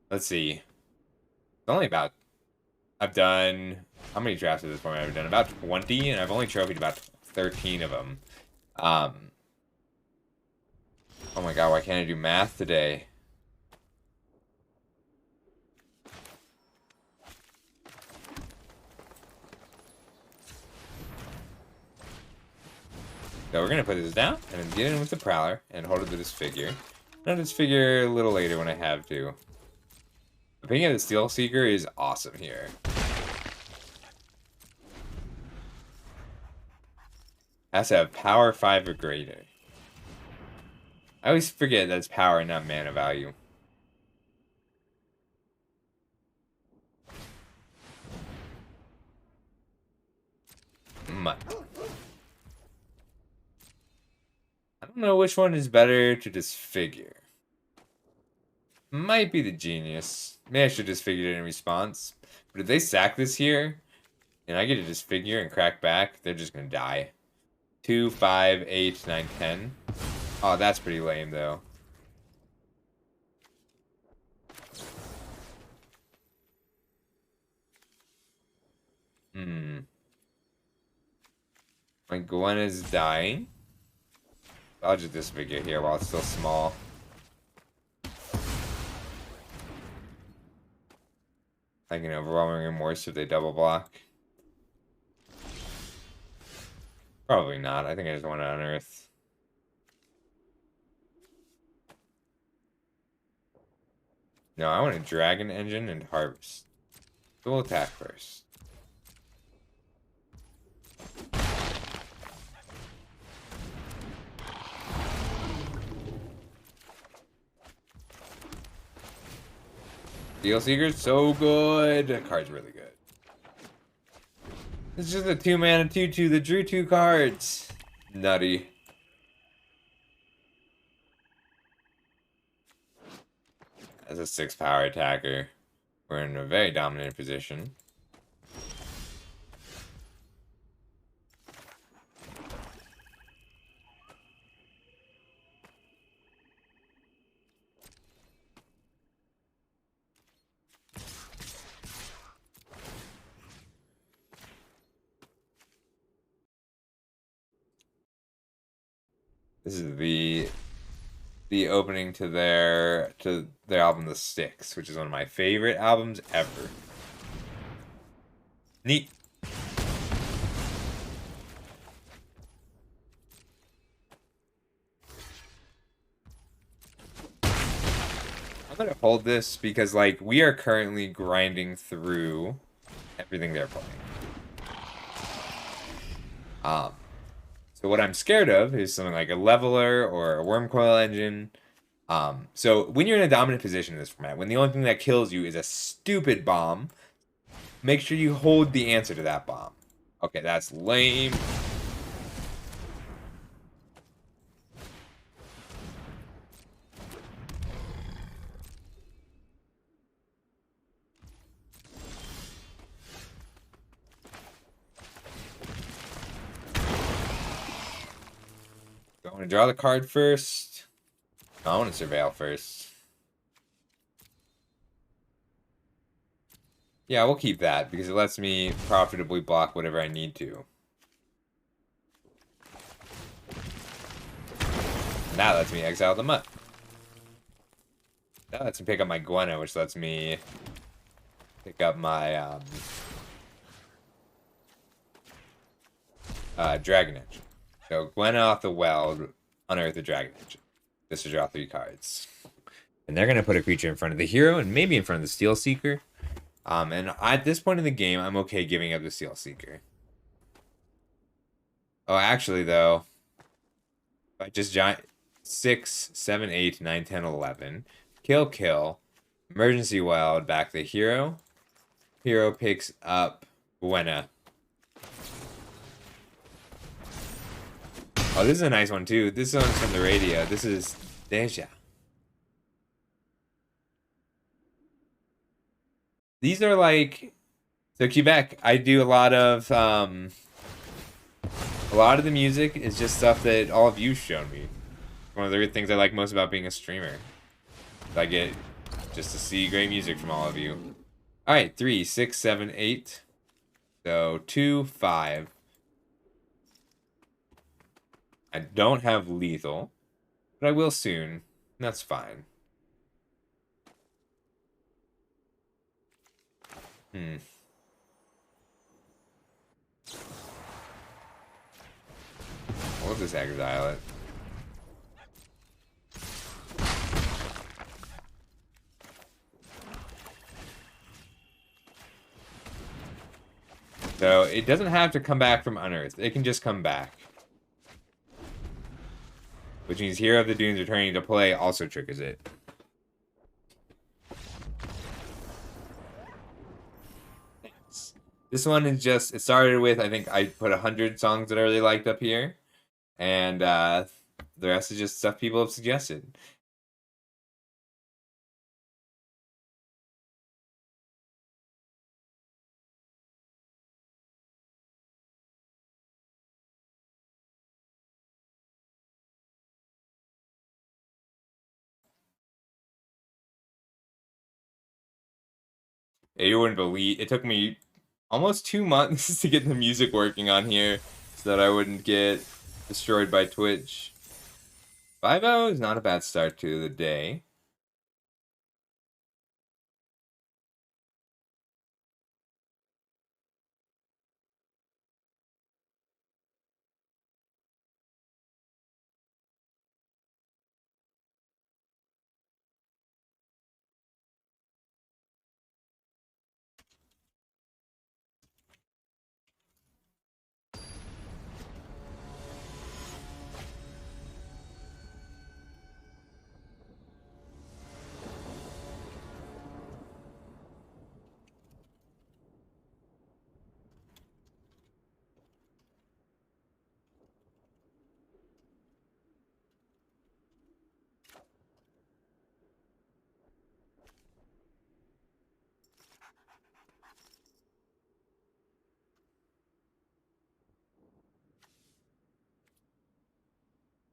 let's see. It's only about... I've done... how many drafts of this format have I done? About 20, and I've only trophied about 13 of them. Oh my god, why can't I do math today? So we're going to put this down, and then get in with the Prowler, and hold it to Disfigure. I'll Disfigure a little later when I have to. The picking of the Steel Seeker is awesome here. Has to have power 5 or greater. I always forget that's power, not mana value. Mutt. I don't know which one is better to disfigure. Might be the Genius. Maybe I should disfigure it in response. But if they sack this here, and I get to disfigure and crack back, they're just gonna die. 2, 5, 8, 9, 10. Oh, that's pretty lame, though. My Gwen is dying. I'll just disfigure here while it's still small. I can Overwhelming Remorse if they double block. Probably not. I think I just want to unearth. No, I want a Dragon Engine and Harvest. We'll attack first. Steel Seeker's so good. That card's really good. It's just a 2-mana 2/2 that drew 2 cards. Nutty. As a 6-power attacker, we're in a very dominant position. This is the opening to their album The Sticks, which is one of my favorite albums ever. Neat. I'm gonna hold this because like we are currently grinding through everything they're playing. So what I'm scared of is something like a leveler or a worm coil engine. So when you're in a dominant position in this format, when the only thing that kills you is a stupid bomb, make sure you hold the answer to that bomb. Okay, that's lame. Do I want to draw the card first? No, I want to surveil first. Yeah, we'll keep that because it lets me profitably block whatever I need to. And that lets me exile the Mutt. That lets me pick up my Gwenna, which lets me pick up my Dragon Edge. So Gwenna off the well, unearth the Dragon Edge. Just to draw 3 cards. And they're going to put a creature in front of the hero and maybe in front of the Steel Seeker. And at this point in the game, I'm okay giving up the Steel Seeker. Oh, actually, though, if I just giant 6, 7, 8, 9, 10, 11, kill, emergency wild, back the hero. Hero picks up Gwenna. Oh, this is a nice one, too. This one's from the radio. This is Deja. These are like... So Quebec, I do a lot of the music is just stuff that all of you've shown me. One of the things I like most about being a streamer. I get just to see great music from all of you. Alright, 3, 6, 7, 8. So 2, 5. I don't have lethal, but I will soon. That's fine. We'll just exile it. So it doesn't have to come back from unearthed. It can just come back. Which means Hero of the Dunes returning to play also triggers it. This one is just, it started with, I think I put 100 songs that I really liked up here. And the rest is just stuff people have suggested. You wouldn't believe, it took me almost 2 months to get the music working on here so that I wouldn't get destroyed by Twitch. 5-0 is not a bad start to the day.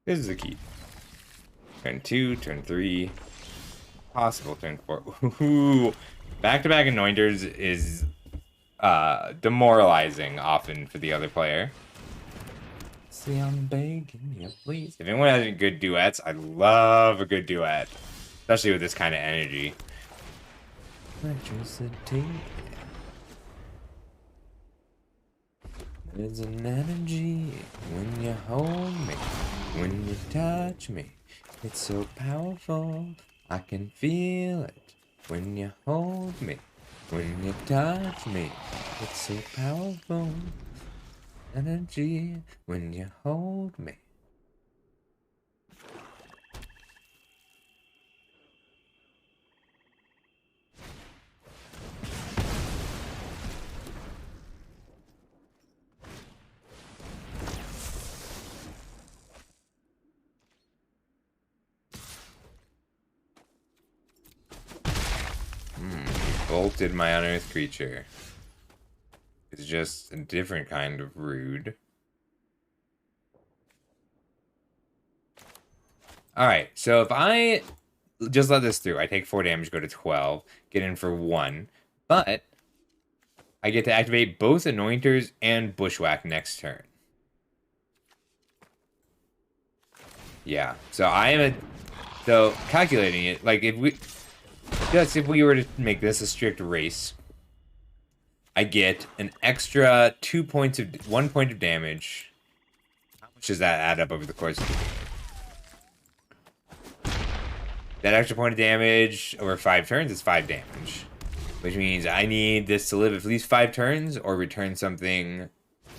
This is the key. Turn 2, turn 3, possible turn 4. Ooh, back-to-back anointers is demoralizing often for the other player. See, I'm begging you, please. If anyone has any good duets, I love a good duet. Especially with this kind of energy. Electricity. There's an energy when you hold me, when you touch me. It's so powerful, I can feel it. When you hold me, when you touch me. It's so powerful. Energy when you hold me. Bolted my unearthed creature. It's just a different kind of rude. Alright, so if I just let this through, I take 4 damage, go to 12, get in for 1, but I get to activate both Anointers and Bushwhack next turn. Yeah, so so calculating it, like if we were to make this a strict race, I get an extra 1 point of damage. How much does that add up over the course of the game? That extra point of damage over 5 turns is 5 damage. Which means I need this to live at least 5 turns or return something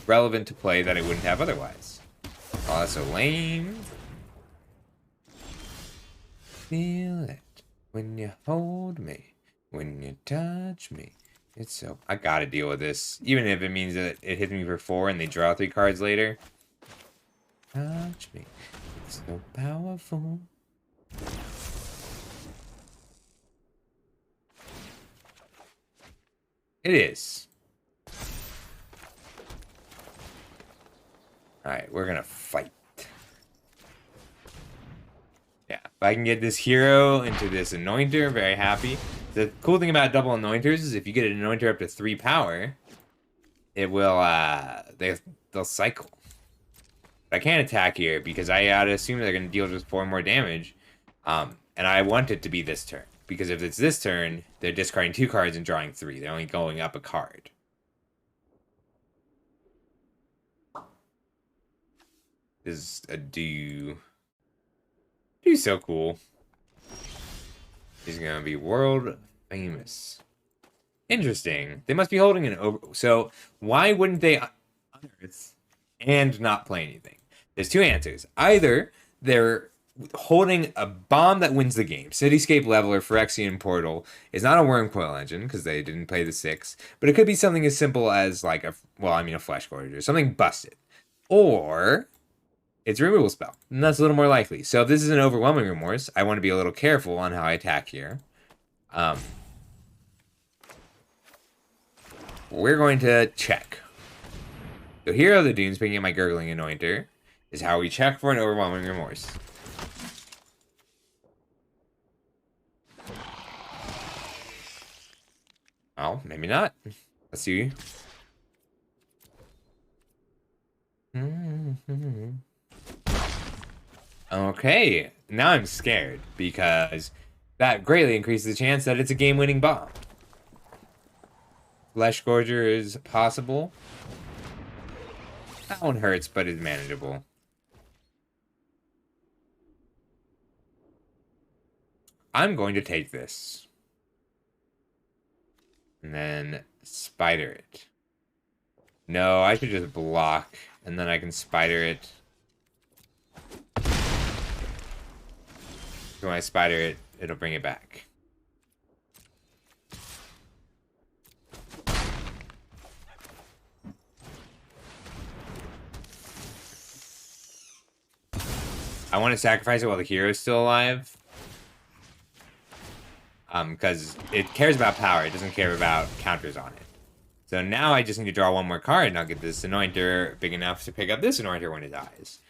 relevant to play that it wouldn't have otherwise. Oh, that's so lame. Feel it when you hold me, when you touch me. It's so... I gotta deal with this. Even if it means that it hits me for 4 and they draw 3 cards later. Touch me. It's so powerful. It is. Alright, we're gonna fight. Yeah, if I can get this hero into this Anointer, very happy. The cool thing about double Anointers is if you get an Anointer up to 3 power, it will, they'll cycle. But I can't attack here because I gotta assume they're gonna deal just 4 more damage. And I want it to be this turn. Because if it's this turn, they're discarding 2 cards and drawing 3. They're only going up a card. This is a do. He's so cool. He's gonna be world famous. Interesting. They must be holding an over. So why wouldn't they unearth and not play anything? There's 2 answers. Either they're holding a bomb that wins the game. Cityscape Leveler, Phyrexian Portal is not a Wormcoil engine because they didn't play the 6, but it could be something as simple as like a Flesh Gorger, something busted, or it's a removal spell, and that's a little more likely. So if this is an Overwhelming Remorse, I want to be a little careful on how I attack here. We're going to check. So Hero of the Dunes, picking up my Gurgling Anointer, is how we check for an Overwhelming Remorse. Oh, maybe not. Let's see. Okay, now I'm scared because that greatly increases the chance that it's a game-winning bomb. Flesh Gorger is possible. That one hurts, but is manageable. I'm going to take this. And then spider it. No, I should just block, and then I can spider it. When I spider it, it'll bring it back. I want to sacrifice it while the hero is still alive. Because it cares about power, it doesn't care about counters on it. So now I just need to draw 1 more card, and I'll get this Anointer big enough to pick up this Anointer when it dies.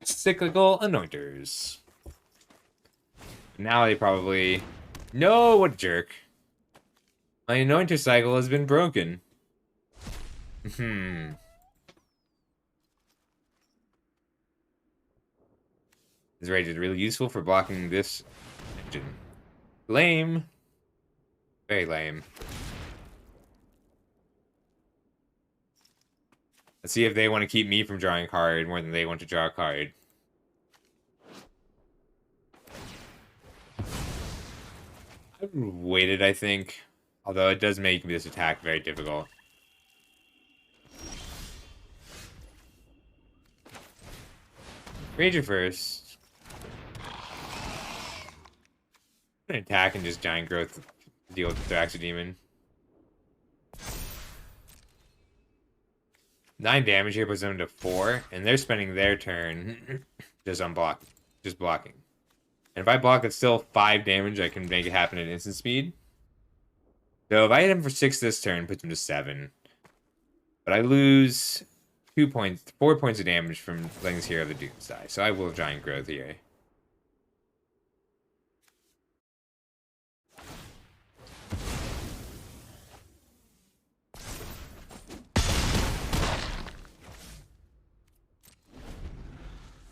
Cyclical Anointers. Now they probably... No, what a jerk. My Anointer cycle has been broken. This rage is really useful for blocking this engine. Lame. Very lame. Let's see if they want to keep me from drawing a card more than they want to draw a card. I've waited, I think. Although it does make this attack very difficult. Ranger first. I'm gonna attack and just giant growth to deal with the Thraxodemon. 9 damage here puts them to 4, and they're spending their turn just blocking. And if I block, it's still 5 damage. I can make it happen at instant speed. So if I hit him for 6 this turn, puts him to 7. But I lose 4 points of damage from letting this hero of the Dunes die. So I will giant growth here.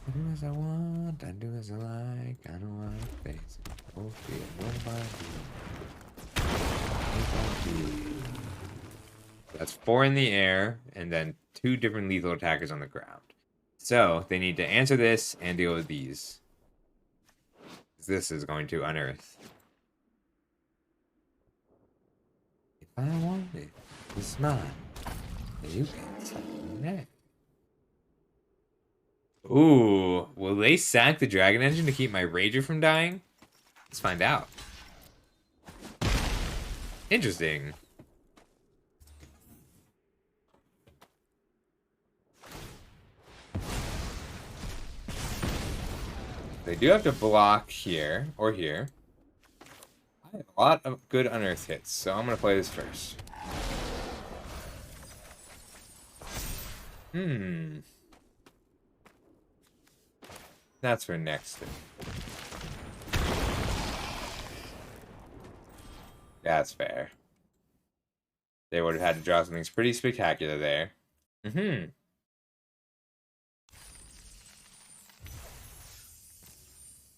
I do as I want, I do as I like, I don't want to face it. Oh, fear, what about you? That's 4 in the air, and then 2 different lethal attackers on the ground. So, they need to answer this and deal with these. This is going to unearth. If I want it, it's mine. You can take it. Ooh, will they sack the Dragon Engine to keep my Rager from dying? Let's find out. Interesting. They do have to block here, or here. I have a lot of good unearth hits, so I'm going to play this first. That's for next thing. That's fair. They would have had to draw something pretty spectacular there.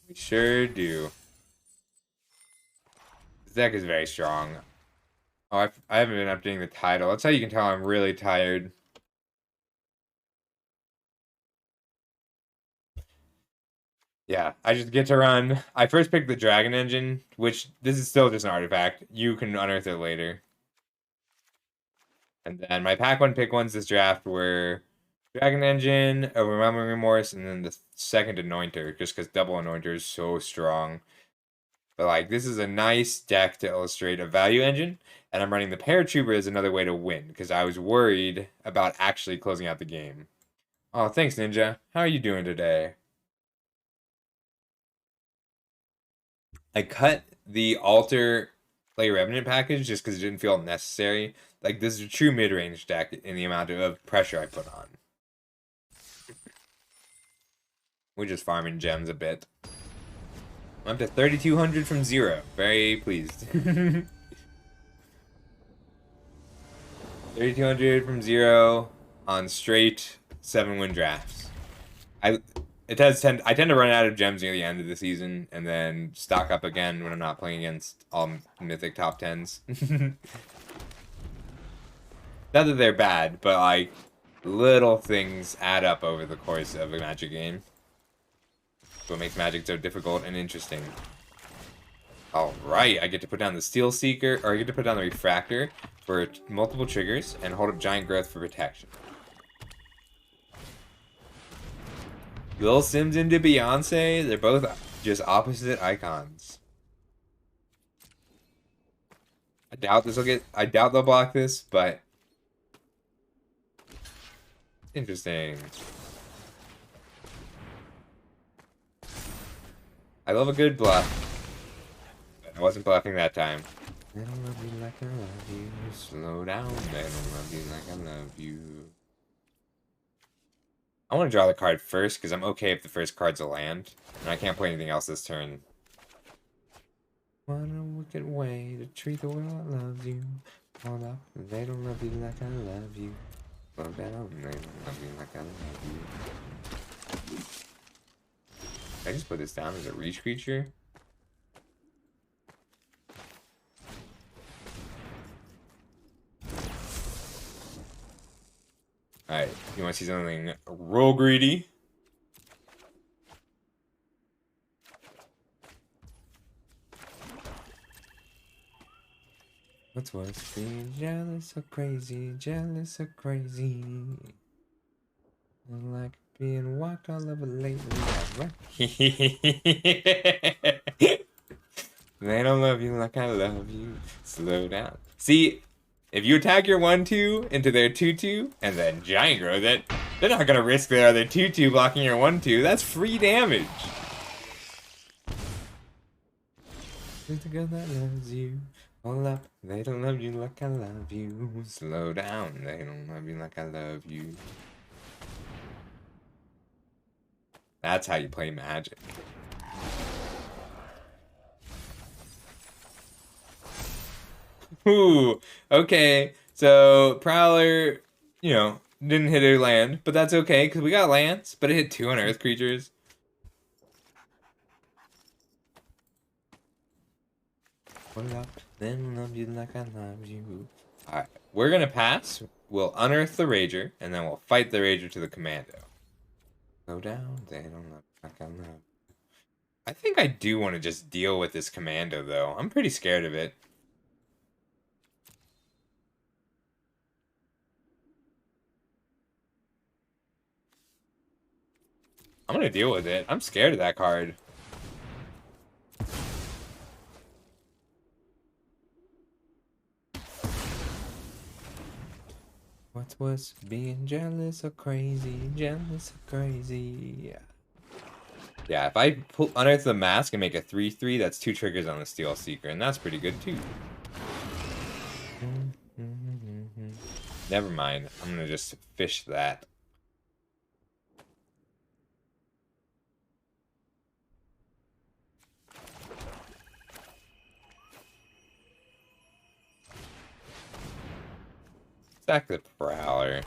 We sure do. This deck is very strong. Oh, I haven't been updating the title. That's how you can tell I'm really tired. Yeah, I just get to run. I first picked the Dragon Engine, which this is still just an artifact. You can unearth it later. And then my pack 1 pick ones this draft were Dragon Engine, Overwhelming Remorse, and then the second Anointer, just because double Anointer is so strong. But like, this is a nice deck to illustrate a value engine, and I'm running the Paratrooper as another way to win, because I was worried about actually closing out the game. Oh, thanks, Ninja. How are you doing today? I cut the Alter Play Revenant package just because it didn't feel necessary. Like, this is a true mid-range deck in the amount of pressure I put on. We're just farming gems a bit. I'm up to 3,200 from 0. Very pleased. 3,200 from 0 on straight 7-win drafts. I tend to run out of gems near the end of the season and then stock up again when I'm not playing against all mythic top 10s. Not that they're bad, but like little things add up over the course of a Magic game. That's what makes Magic so difficult and interesting. Alright, I get to put down the Steel Seeker, or I get to put down the Refractor for multiple triggers and hold up Giant Growth for protection. Lil Sims into Beyonce, they're both just opposite icons. I doubt they'll block this, but interesting. I love a good bluff. But I wasn't bluffing that time. I don't love you like I love you. Slow down. I don't love you like I love you. I want to draw the card first, because I'm okay if the first card's a land. And I can't play anything else this turn. What a wicked way to treat the world that loves you. Hold up, they don't love you like I love you. Slow down, they don't love you like I love you. I just put this down as a reach creature. Alright, you want to see something real greedy? What's worse, being jealous or crazy, jealous or crazy? Like being walked all over lately. They don't love you like I love you. Slow down. See, if you attack your 1/2 into their 2/2 and then giant growth it, they're not gonna risk their other 2/2 blocking your 1/2. That's free damage. Just a girl that loves you. Hold up, they don't love you like I love you. Slow down, they don't love you like I love you. That's how you play Magic. Ooh, okay. So Prowler, you know, didn't hit her land, but that's okay because we got lands, but it hit 2 on Earth creatures. Hold up, they don't love you like I love you. Alright, we're gonna pass. We'll unearth the Rager, and then we'll fight the Rager to the Commando. Slow down, they don't love you like I love. I think I do want to just deal with this Commando, though. I'm pretty scared of it. I'm gonna deal with it. I'm scared of that card. What's worse, being jealous or crazy, jealous or crazy? Yeah, if I unearth the mask and make a 3/3, that's 2 triggers on the Steel Seeker, and that's pretty good too. Never mind. I'm gonna just fish that. Stack the Prowler.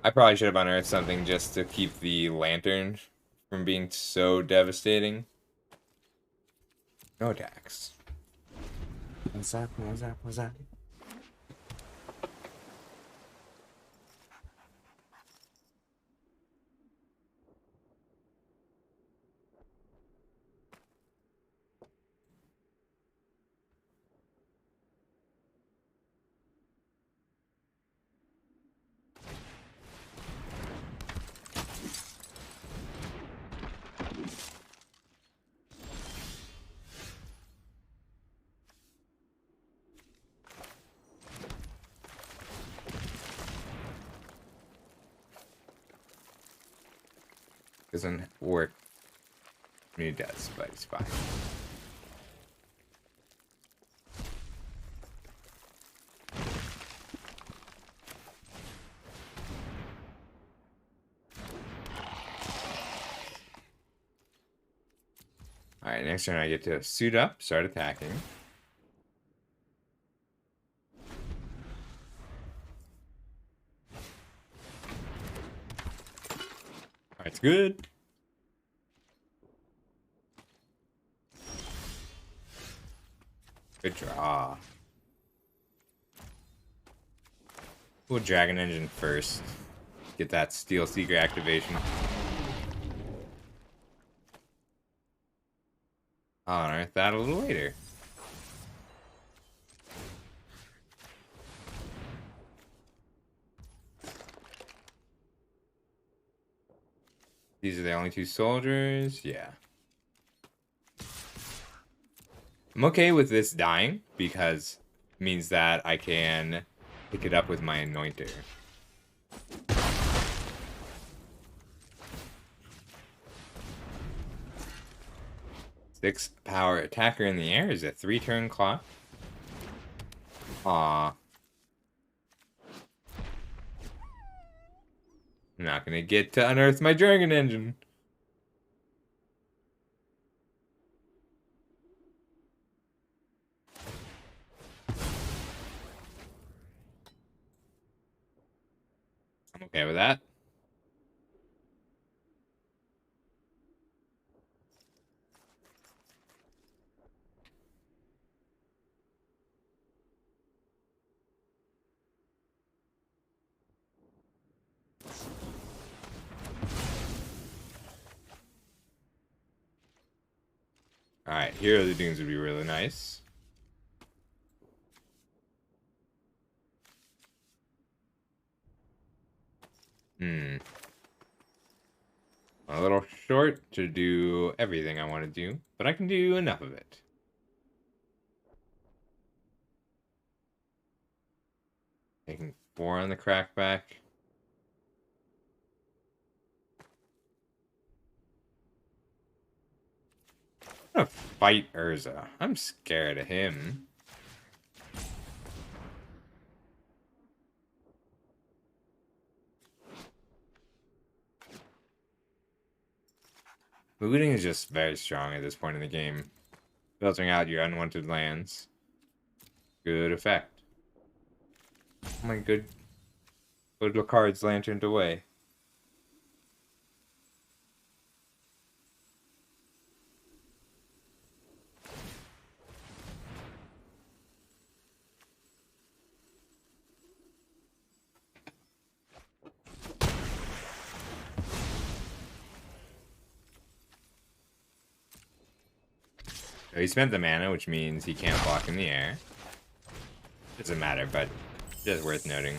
I probably should have unearthed something just to keep the Lantern from being so devastating. No attacks. What's up? What's up? What's up? Doesn't work. I mean, it does, but it's fine. Alright, next turn I get to suit up, start attacking. Alright, it's good. Good draw. We'll Dragon Engine first. Get that Steel Seeker activation. I'll unearth that a little later. These are the only 2 soldiers. Yeah. I'm okay with this dying because it means that I can pick it up with my Anointer. Six power attacker in the air is a 3-turn clock. Aw. I'm not gonna get to unearth my Dragon Engine. Okay with that? Alright, here the dunes would be really nice. Hmm. A little short to do everything I want to do, but I can do enough of it. Taking 4 on the crackback. I'm gonna fight Urza. I'm scared of him. Looting is just very strong at this point in the game. Filtering out your unwanted lands. Good effect. Oh my good. Little cards lanterned away. So he spent the mana, which means he can't block in the air. Doesn't matter, but just worth noting.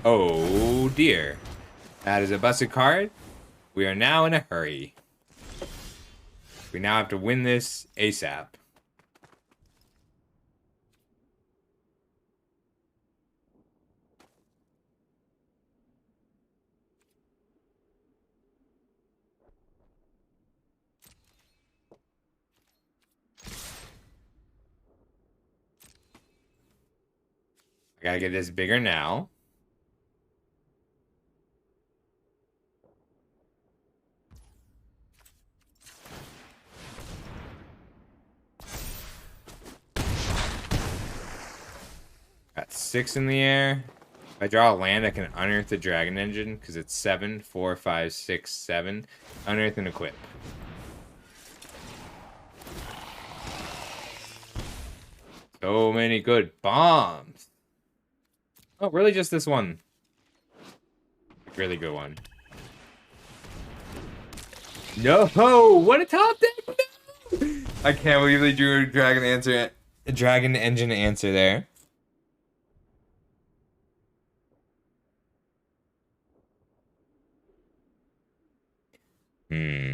Oh dear. That is a busted card. We are now in a hurry. We now have to win this ASAP. I gotta get this bigger now. Got 6 in the air. If I draw a land, I can unearth the Dragon Engine because it's 7, 4, 5, 6, 7. Unearth and equip. So many good bombs. Oh, really just this one. Really good one. No! What a top deck! No! I can't believe they drew a Dragon Engine answer there. Hmm.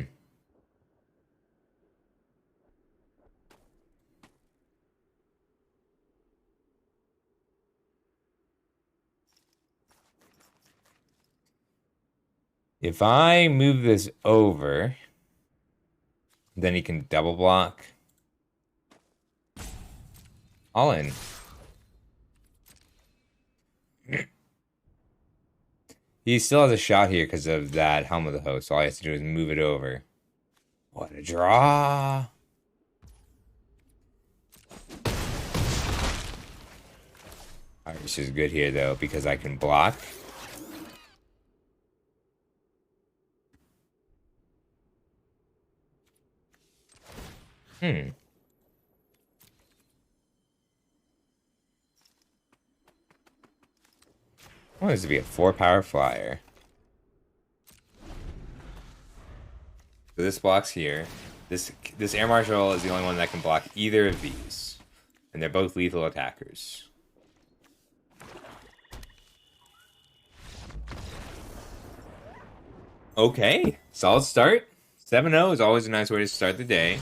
If I move this over, then he can double block. All in. He still has a shot here because of that Helm of the Host. All he has to do is move it over. What a draw! Irish is good here, though, because I can block. Hmm. I want this to be a 4-power flyer. So this blocks here. This Air Marshal is the only one that can block either of these. And they're both lethal attackers. Okay, solid start. 7-0 is always a nice way to start the day.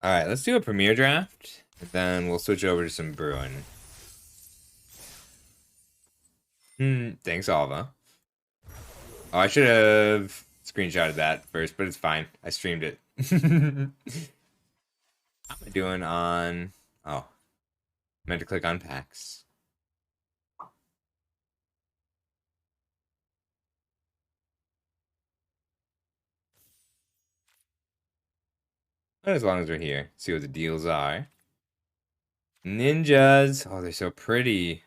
Alright, let's do a Premier Draft. And then we'll switch over to some Brewing. Thanks, Alva. Oh, I should have screenshotted that first, but it's fine. I streamed it. How am I doing on... Oh. I meant to click on packs. As long as we're here. See what the deals are. Ninjas. Oh, they're so pretty.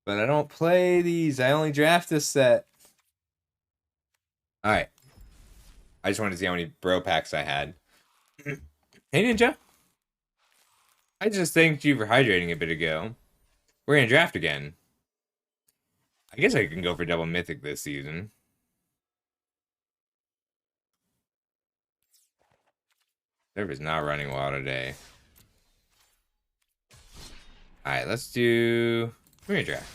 But I don't play these. I only draft this set. Alright. I just wanted to see how many bro packs I had. Hey, Ninja. I just thanked you for hydrating a bit ago. We're gonna draft again. I guess I can go for double mythic this season. Server's not running well today. Alright, let's do... We're gonna draft.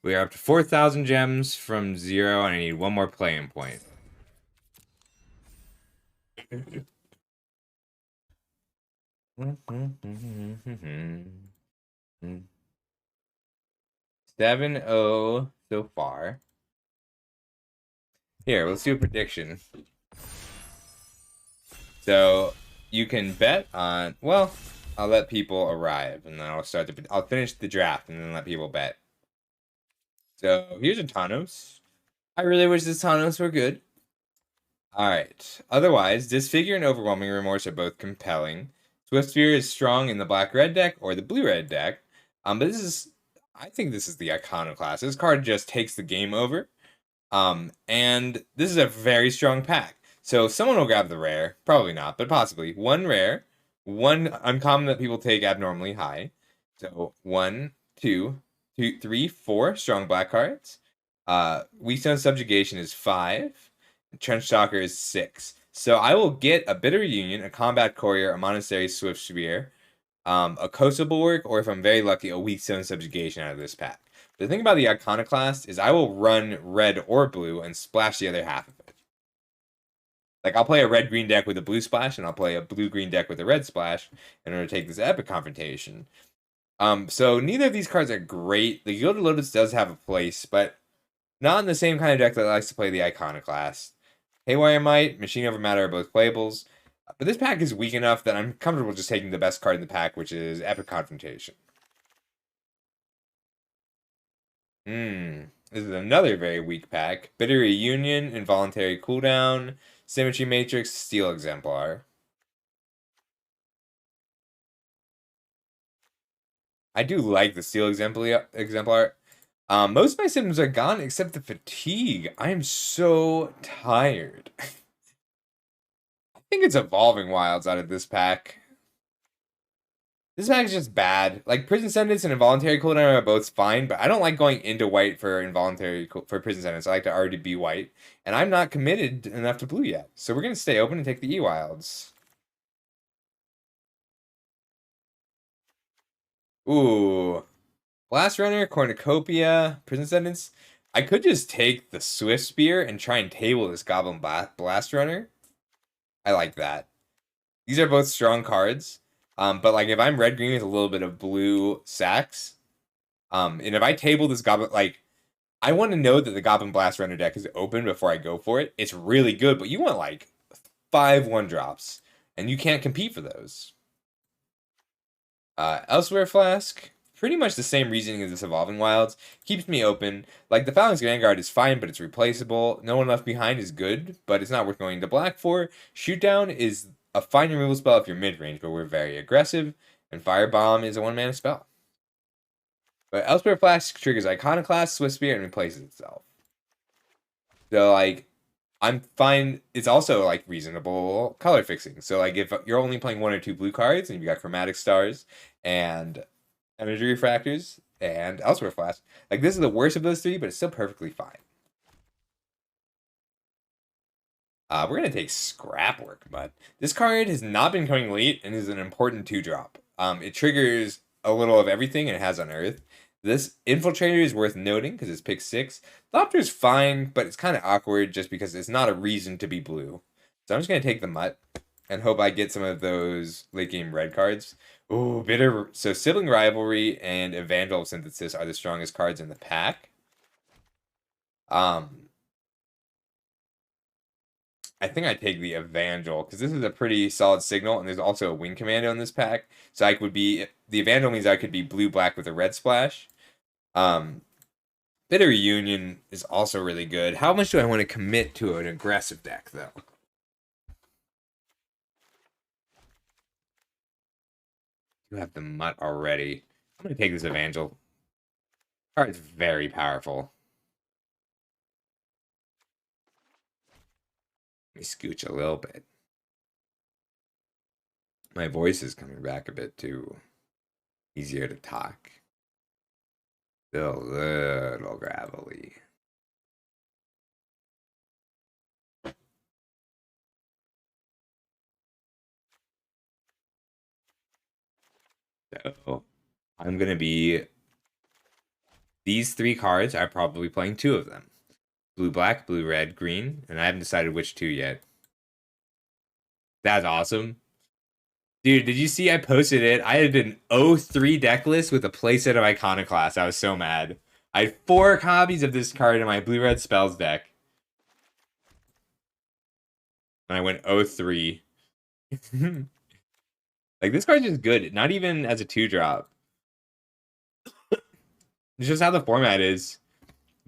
We are up to 4,000 gems from 0, and I need one more playing point. Seven oh so far. Here, let's do a prediction. So you can bet on. Well, I'll let people arrive, and then I'll finish the draft, and then let people bet. So here's a Thanos. I really wish this Thanos were good. Alright. Otherwise, Disfigure and Overwhelming Remorse are both compelling. Swift Spear is strong in the black-red deck or the blue-red deck. But I think this is the Iconoclast. This card just takes the game over. And this is a very strong pack. So someone will grab the rare. Probably not, but possibly. One rare. One uncommon that people take abnormally high. So 1, 2, 3, 4 strong black cards. Weakstone Subjugation is 5. Trench Stalker is 6. So I will get a Bitter Reunion, a Combat Courier, a Monastery Swift Spear, a Coastal Bulwark, or if I'm very lucky, a Weakstone Subjugation out of this pack. The thing about the Iconoclast is I will run red or blue and splash the other half of it. Like, I'll play a red-green deck with a blue splash, and I'll play a blue-green deck with a red splash in order to take this epic confrontation. So neither of these cards are great. The Gilded Lotus does have a place, but not in the same kind of deck that likes to play the Iconoclast. Haywire Might, Machine Over Matter are both playables, but this pack is weak enough that I'm comfortable just taking the best card in the pack, which is Epic Confrontation. This is another very weak pack. Bitter Reunion, Involuntary Cooldown, Symmetry Matrix, Steel Exemplar. I do like the Steel Exemplar. Most of my symptoms are gone except the fatigue. I am so tired. I think it's Evolving Wilds out of this pack. This pack is just bad. Like, Prison Sentence and Involuntary Cooldown are both fine, but I don't like going into white for Prison Sentence. I like to already be white, and I'm not committed enough to blue yet. So we're going to stay open and take the E-Wilds. Ooh. Blast Runner, Cornucopia, Prison Sentence. I could just take the Swift Spear and try and table this Goblin Blast Runner. I like that. These are both strong cards. But like if I'm red-green with a little bit of blue sacks, and if I table this Goblin, like, I want to know that the Goblin Blast Runner deck is open before I go for it. It's really good, but you want like 5 1-drops, and you can't compete for those. Elsewhere Flask. Pretty much the same reasoning as this Evolving Wilds. Keeps me open. Like, the Phalanx Vanguard is fine, but it's replaceable. No One Left Behind is good, but it's not worth going to black for. Shootdown is a fine removal spell if you're mid-range, but we're very aggressive. And Firebomb is a 1-mana spell. But Elsewhere Flask triggers Iconoclast, Swift Spear, and replaces itself. So, like, I'm fine. It's also, like, reasonable color fixing. So, like, if you're only playing 1 or 2 blue cards, and you've got Chromatic Stars, and Energy Refractors, and Elsewhere Flask. Like, this is the worst of those 3, but it's still perfectly fine. We're going to take Scrapwork Mud. This card has not been coming late and is an important 2-drop. It triggers a little of everything and it has Unearth. This Infiltrator is worth noting because it's pick 6. Thopter is fine, but it's kind of awkward just because it's not a reason to be blue. So I'm just going to take the Mutt and hope I get some of those late game red cards. Ooh, bitter. So Sibling Rivalry and Evangel Synthesis are the strongest cards in the pack. I think I take the Evangel because this is a pretty solid signal, and there's also a Wing Commando in this pack. So I could be the Evangel means I could be blue black with a red splash. Bitter Reunion is also really good. How much do I want to commit to an aggressive deck, though? You have the Mutt already. I'm going to take this Evangel. Card's very powerful. Let me scooch a little bit. My voice is coming back a bit, too. Easier to talk. Still a little gravelly. So, I'm going to be... These 3 cards, I'm probably playing 2 of them. Blue, black, blue, red, green, and I haven't decided which 2 yet. That's awesome. Dude, did you see I posted it? I had an 03 deck list with a playset of Iconoclast. I was so mad. I had 4 copies of this card in my blue-red spells deck. And I went 03. Like, this card's just good. Not even as a 2-drop. It's just how the format is.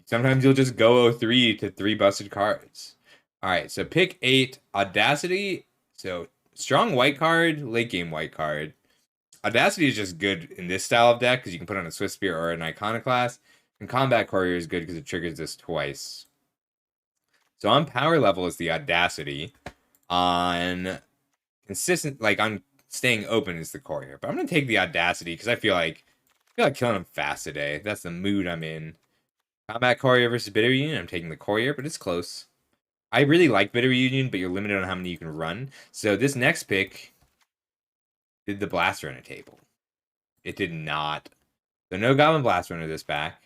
Sometimes you'll just go 03 to 3 busted cards. Alright, so pick 8. Audacity. So, strong white card, late game white card. Audacity is just good in this style of deck because you can put on a Swift Spear or an Iconoclast. And Combat Courier is good because it triggers this twice. So on power level is the Audacity. On consistent, like on staying open is the Courier. But I'm going to take the Audacity because I feel like killing him fast today. That's the mood I'm in. Combat Courier versus Bitter Reunion. I'm taking the Courier, but it's close. I really like Bitter Reunion, but you're limited on how many you can run. So this next pick... Did the Blast Runner table? It did not. So no Goblin Blast Runner this pack.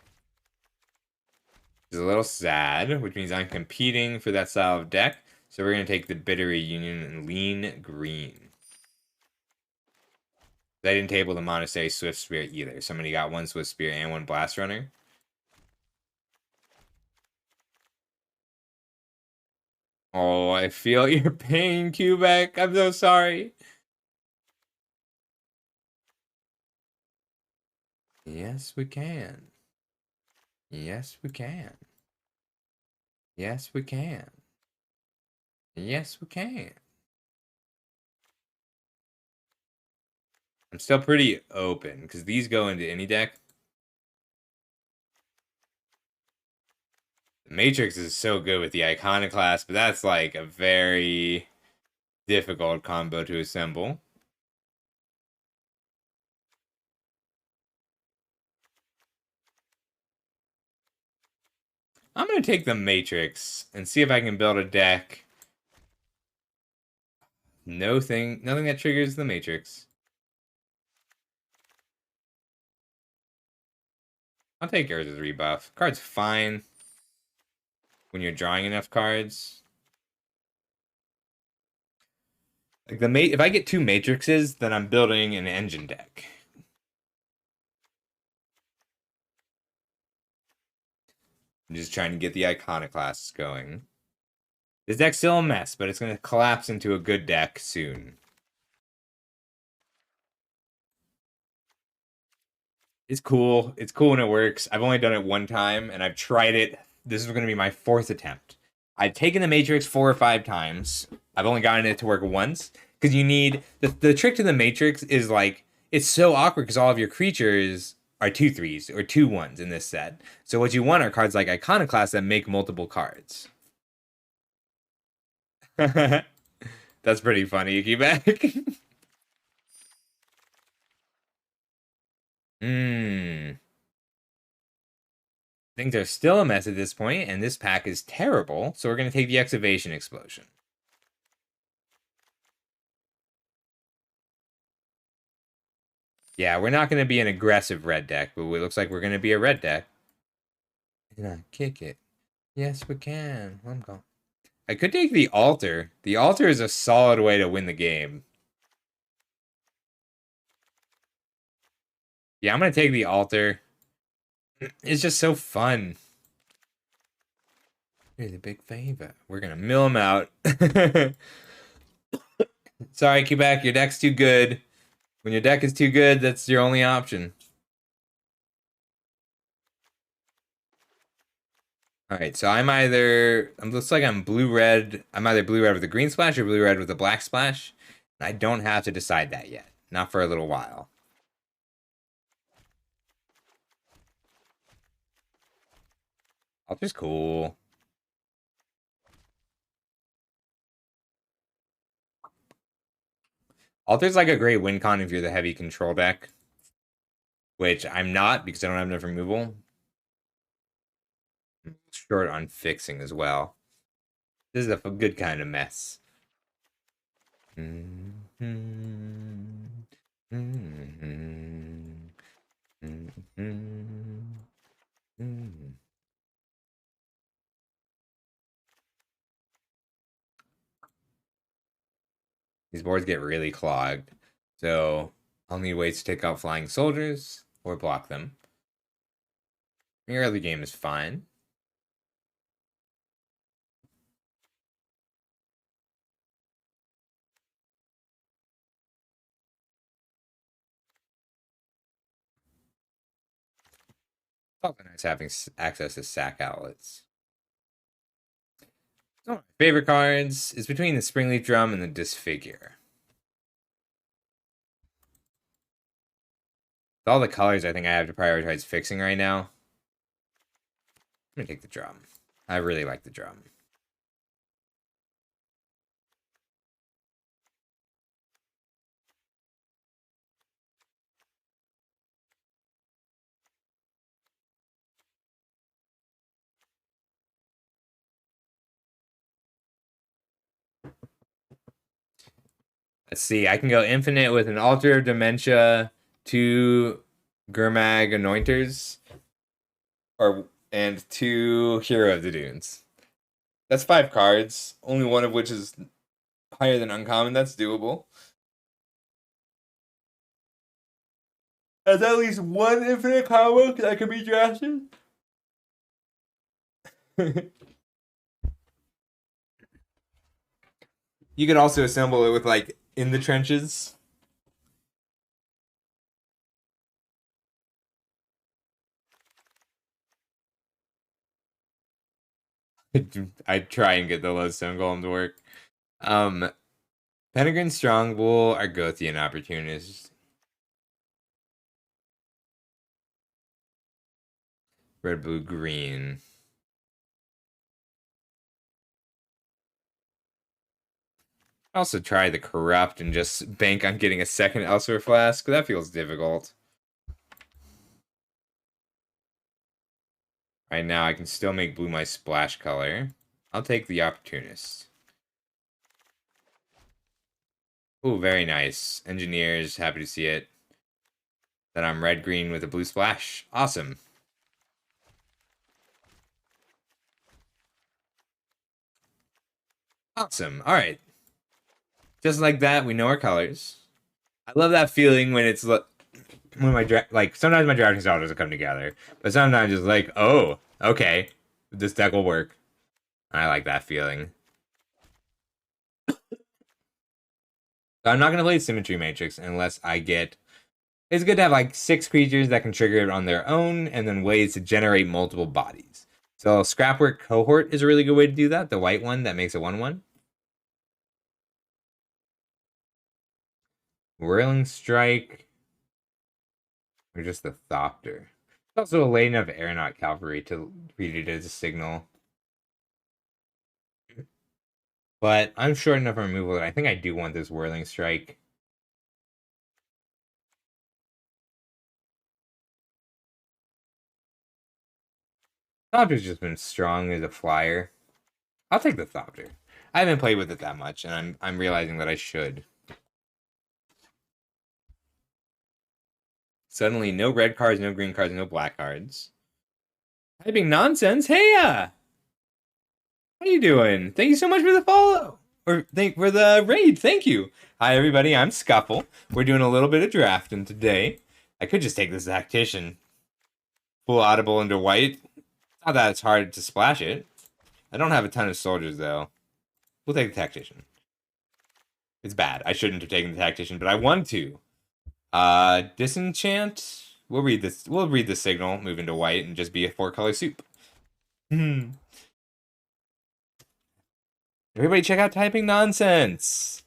It's a little sad, which means I'm competing for that style of deck. So we're going to take the Bitter Reunion and lean green. I didn't table the Monastery Swift Spear either. Somebody got 1 Swift Spear and 1 Blast Runner. Oh, I feel your pain, Quebec. I'm so sorry. Yes, we can. Yes, we can. Yes, we can. Yes, we can. I'm still pretty open, because these go into any deck. The Matrix is so good with the Iconoclast, but that's like a very difficult combo to assemble. I'm going to take the Matrix and see if I can build a deck. Nothing that triggers the Matrix. I'll take Urza's rebuff. Card's fine when you're drawing enough cards. Like if I get 2 Matrixes, then I'm building an engine deck. I'm just trying to get the Iconoclasts going. This deck's still a mess, but it's going to collapse into a good deck soon. It's cool. It's cool when it works. I've only done it 1 time, and I've tried it. This is going to be my 4th attempt. I've taken the Matrix 4 or 5 times. I've only gotten it to work once. Because you need... The trick to the Matrix is, like... It's so awkward because all of your creatures are 2/3s or 2/1s in this set. So what you want are cards like Iconoclast that make multiple cards. That's pretty funny, Quebec. Things are still a mess at this point, and this pack is terrible, so we're going to take the Excavation Explosion. Yeah, we're not going to be an aggressive red deck, but it looks like we're going to be a red deck. Can I kick it? Yes, we can. I'm gone. I could take the Altar. The Altar is a solid way to win the game. Yeah, I'm going to take the Altar. It's just so fun. Really big favor. We're going to mill him out. Sorry, Quebec, your deck's too good. When your deck is too good, that's your only option. All right, so looks like I'm blue-red. I'm either blue-red with a green splash or blue-red with a black splash. I don't have to decide that yet. Not for a little while. Altar's cool. Altar's like a great win con if you're the heavy control deck, which I'm not because I don't have enough removal. I'm short on fixing as well. This is a good kind of mess. These boards get really clogged, so I'll need ways to take out flying soldiers or block them. The early game is fine. It's also nice having access to sack outlets. So my favorite cards is between the Springleaf Drum and the Disfigure. With all the colors, I think I have to prioritize fixing right now. I'm gonna take the drum. I really like the drum. Let's see. I can go infinite with an Altar of Dementia, 2 Gurmag Anointers, and 2 Hero of the Dunes. That's 5 cards, only one of which is higher than uncommon. That's doable. That's at least one infinite combo that could be drafted. You could also assemble it with like in the trenches. I try and get the Lodestone Golem to work. Penegrin Strongbull, Argothian Opportunist. Red, blue, green. Also try the Corrupt and just bank on getting a second Elsewhere Flask. That feels difficult. Right now I can still make blue my splash color. I'll take the Opportunist. Ooh, very nice. Engineers, happy to see it. Then I'm red-green with a blue splash. Awesome. Awesome. All right. Just like that, we know our colors. I love that feeling when it's when like sometimes my drafting style doesn't come together, but sometimes it's like, oh, okay, this deck will work. I like that feeling. So I'm not gonna play Symmetry Matrix unless I get. It's good to have like 6 creatures that can trigger it on their own, and then ways to generate multiple bodies. So Scrapwork Cohort is a really good way to do that. The white one that makes a 1/1. Whirling Strike, or just the Thopter. It's also a lane of Aeronaut Cavalry to read it as a signal. But I'm short enough on removal that I think I do want this Whirling Strike. Thopter's just been strong as a flyer. I'll take the Thopter. I haven't played with it that much, and I'm realizing that I should. Suddenly, no red cards, no green cards, no black cards. Typing nonsense. Hey, how you doing? Thank you so much for the follow. Or for the raid. Thank you. Hi, everybody. I'm Scuffle. We're doing a little bit of drafting today. I could just take this Tactician. Full audible into white. Not that it's hard to splash it. I don't have a ton of soldiers, though. We'll take the Tactician. It's bad. I shouldn't have taken the Tactician, but I want to. Disenchant. We'll read this. We'll read the signal, move into white, and just be a 4-color soup. Everybody check out Typing Nonsense.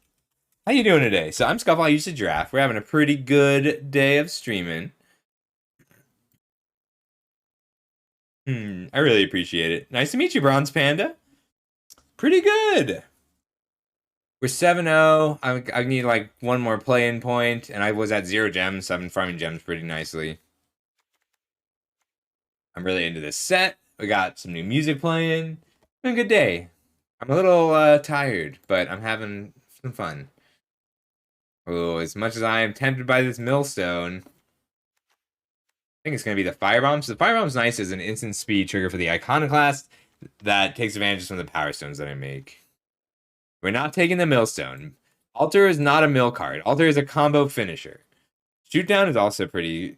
How you doing today? So I'm Scuffle, I used to draft. We're having a pretty good day of streaming. I really appreciate it. Nice to meet you, Bronze Panda. Pretty good. We're 7-0. I need like one more play-in point, and I was at 0 gems, so I've been farming gems pretty nicely. I'm really into this set. We got some new music playing. Been a good day. I'm a little tired, but I'm having some fun. Oh, as much as I am tempted by this millstone, I think it's going to be the firebomb. So the firebomb's nice as an instant speed trigger for the iconoclast that takes advantage of some of the power stones that I make. We're not taking the millstone. Altar is not a mill card. Altar is a combo finisher. Shoot down is also pretty.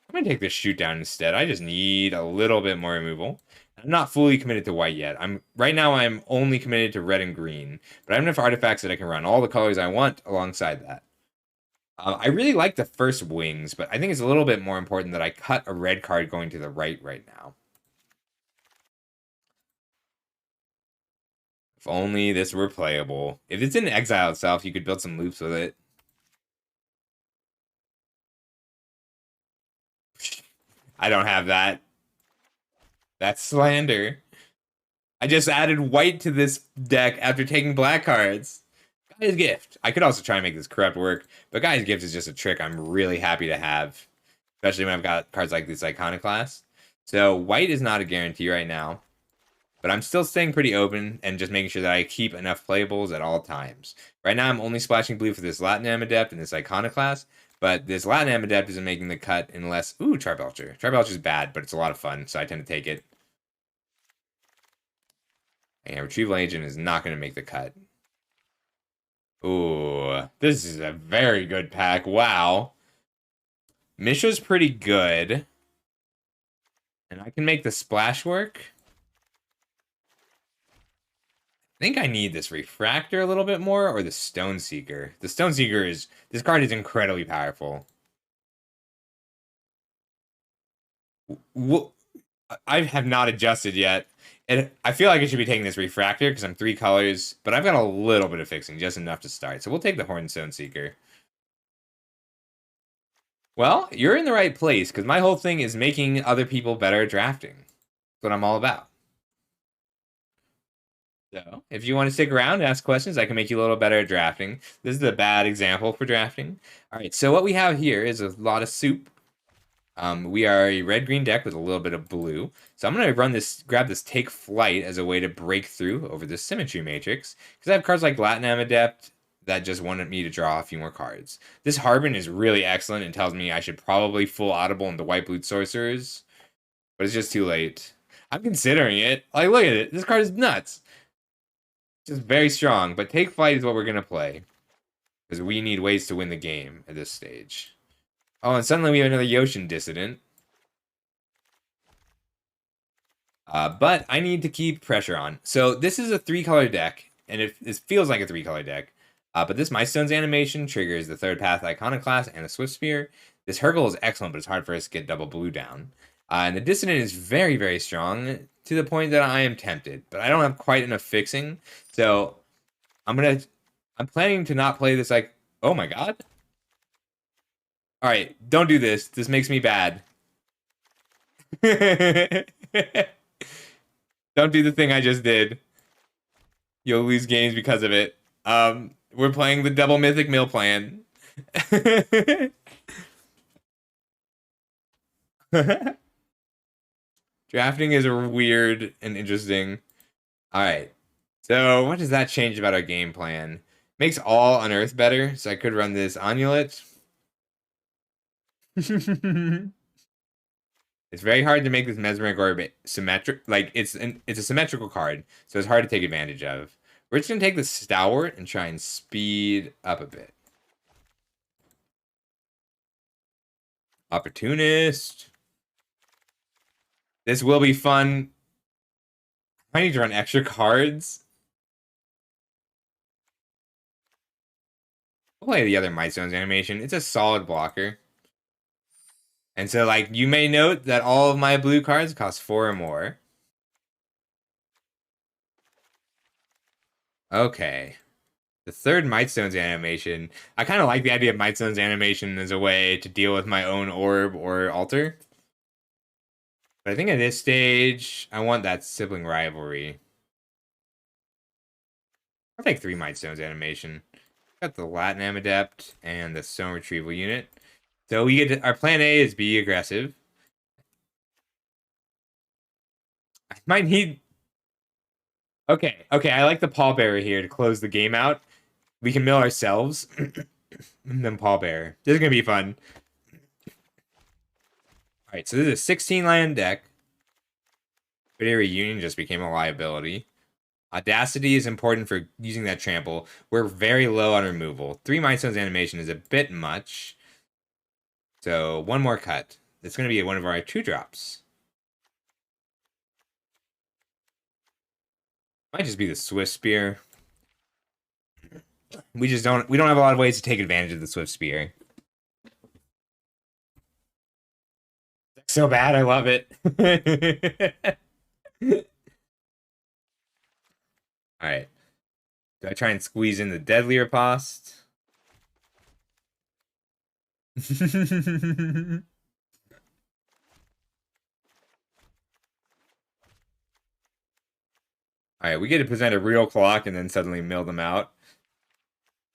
I'm going to take the shoot down instead. I just need a little bit more removal. I'm not fully committed to white yet. Right now I'm only committed to red and green, but I have enough artifacts that I can run all the colors I want alongside that. I really like the first wings, but I think it's a little bit more important that I cut a red card going to the right now. If only this were playable. If it's in exile itself, you could build some loops with it. I don't have that. That's slander. I just added white to this deck after taking black cards. Guy's Gift. I could also try and make this corrupt work, but Guy's Gift is just a trick I'm really happy to have, especially when I've got cards like this Iconoclast. So white is not a guarantee right now, but I'm still staying pretty open and just making sure that I keep enough playables at all times. Right now I'm only splashing blue for this Latinam Adept and this Iconoclast, but this Latinam Adept isn't making the cut unless... Ooh, Charbelcher. Charbelcher's bad, but it's a lot of fun, so I tend to take it. And Retrieval Agent is not going to make the cut. Ooh, this is a very good pack. Wow. Mishra's pretty good. And I can make the splash work. I think I need this Refractor a little bit more, or the Stone Seeker. The Stone Seeker is... This card is incredibly powerful. I have not adjusted yet. And I feel like I should be taking this Refractor because I'm 3 colors, but I've got a little bit of fixing, just enough to start. So we'll take the Horned Stone Seeker. Well, you're in the right place because my whole thing is making other people better at drafting. That's what I'm all about. So if you want to stick around and ask questions, I can make you a little better at drafting. This is a bad example for drafting. All right, so what we have here is a lot of soup. We are a red-green deck with a little bit of blue. So I'm going to grab this Take Flight as a way to break through over this Symmetry Matrix. Because I have cards like Latinam Adept that just wanted me to draw a few more cards. This Harbin is really excellent and tells me I should probably full Audible into White-Blue Sorcerers. But it's just too late. I'm considering it. Like, look at it. This card is nuts. Just very strong. But Take Flight is what we're going to play. Because we need ways to win the game at this stage. Oh, and suddenly we have another Yoshin Dissident. But I need to keep pressure on. So this is a 3-color deck, and it feels like a 3-color deck. But this Milestone's animation triggers the Third Path Iconoclast and the Swift Spear. This Hurgle is excellent, but it's hard for us to get double blue down. And the Dissident is very, very strong to the point that I am tempted, but I don't have quite enough fixing. So I'm planning to not play this like, oh my god. All right, don't do this. This makes me bad. Don't do the thing I just did. You'll lose games because of it. We're playing the double mythic mill plan. Drafting is weird and interesting. All right. So what does that change about our game plan? Makes all unearth better. So I could run this Amulet. It's very hard to make this Mesmeric Orb symmetric. Like, it's a symmetrical card, so it's hard to take advantage of. We're just going to take the Stalwart and try and speed up a bit. Opportunist. This will be fun. I need to run extra cards. I'll play the other Milestone's animation. It's a solid blocker. And so, like, you may note that all of my blue cards cost 4 or more. Okay. The third Mightstone's animation. I kind of like the idea of Mightstone's animation as a way to deal with my own orb or altar. But I think at this stage, I want that sibling rivalry. I'll take three Mightstone's animation. Got the Latinam Adept and the Stone Retrieval unit. So we get our plan A is be aggressive. I might need. Okay. I like the pallbearer here to close the game out. We can mill ourselves, and then pallbearer. This is gonna be fun. All right, so this is a 16 land deck. Video Reunion just became a liability. Audacity is important for using that trample. We're very low on removal. 3 Mindstone's animation is a bit much. So one more cut. It's going to be one of our 2-drops. Might just be the Swift Spear. We don't have a lot of ways to take advantage of the Swift Spear. So bad, I love it. Alright. Do I try and squeeze in the Deadly Riposte? Alright, we get to present a real clock and then suddenly mill them out.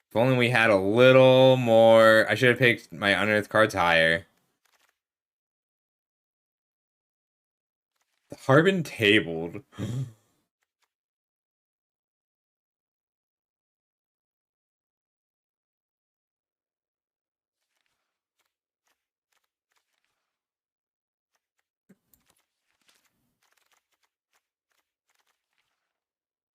If only we had a little more... I should have picked my Unearthed cards higher. The Harbin tabled.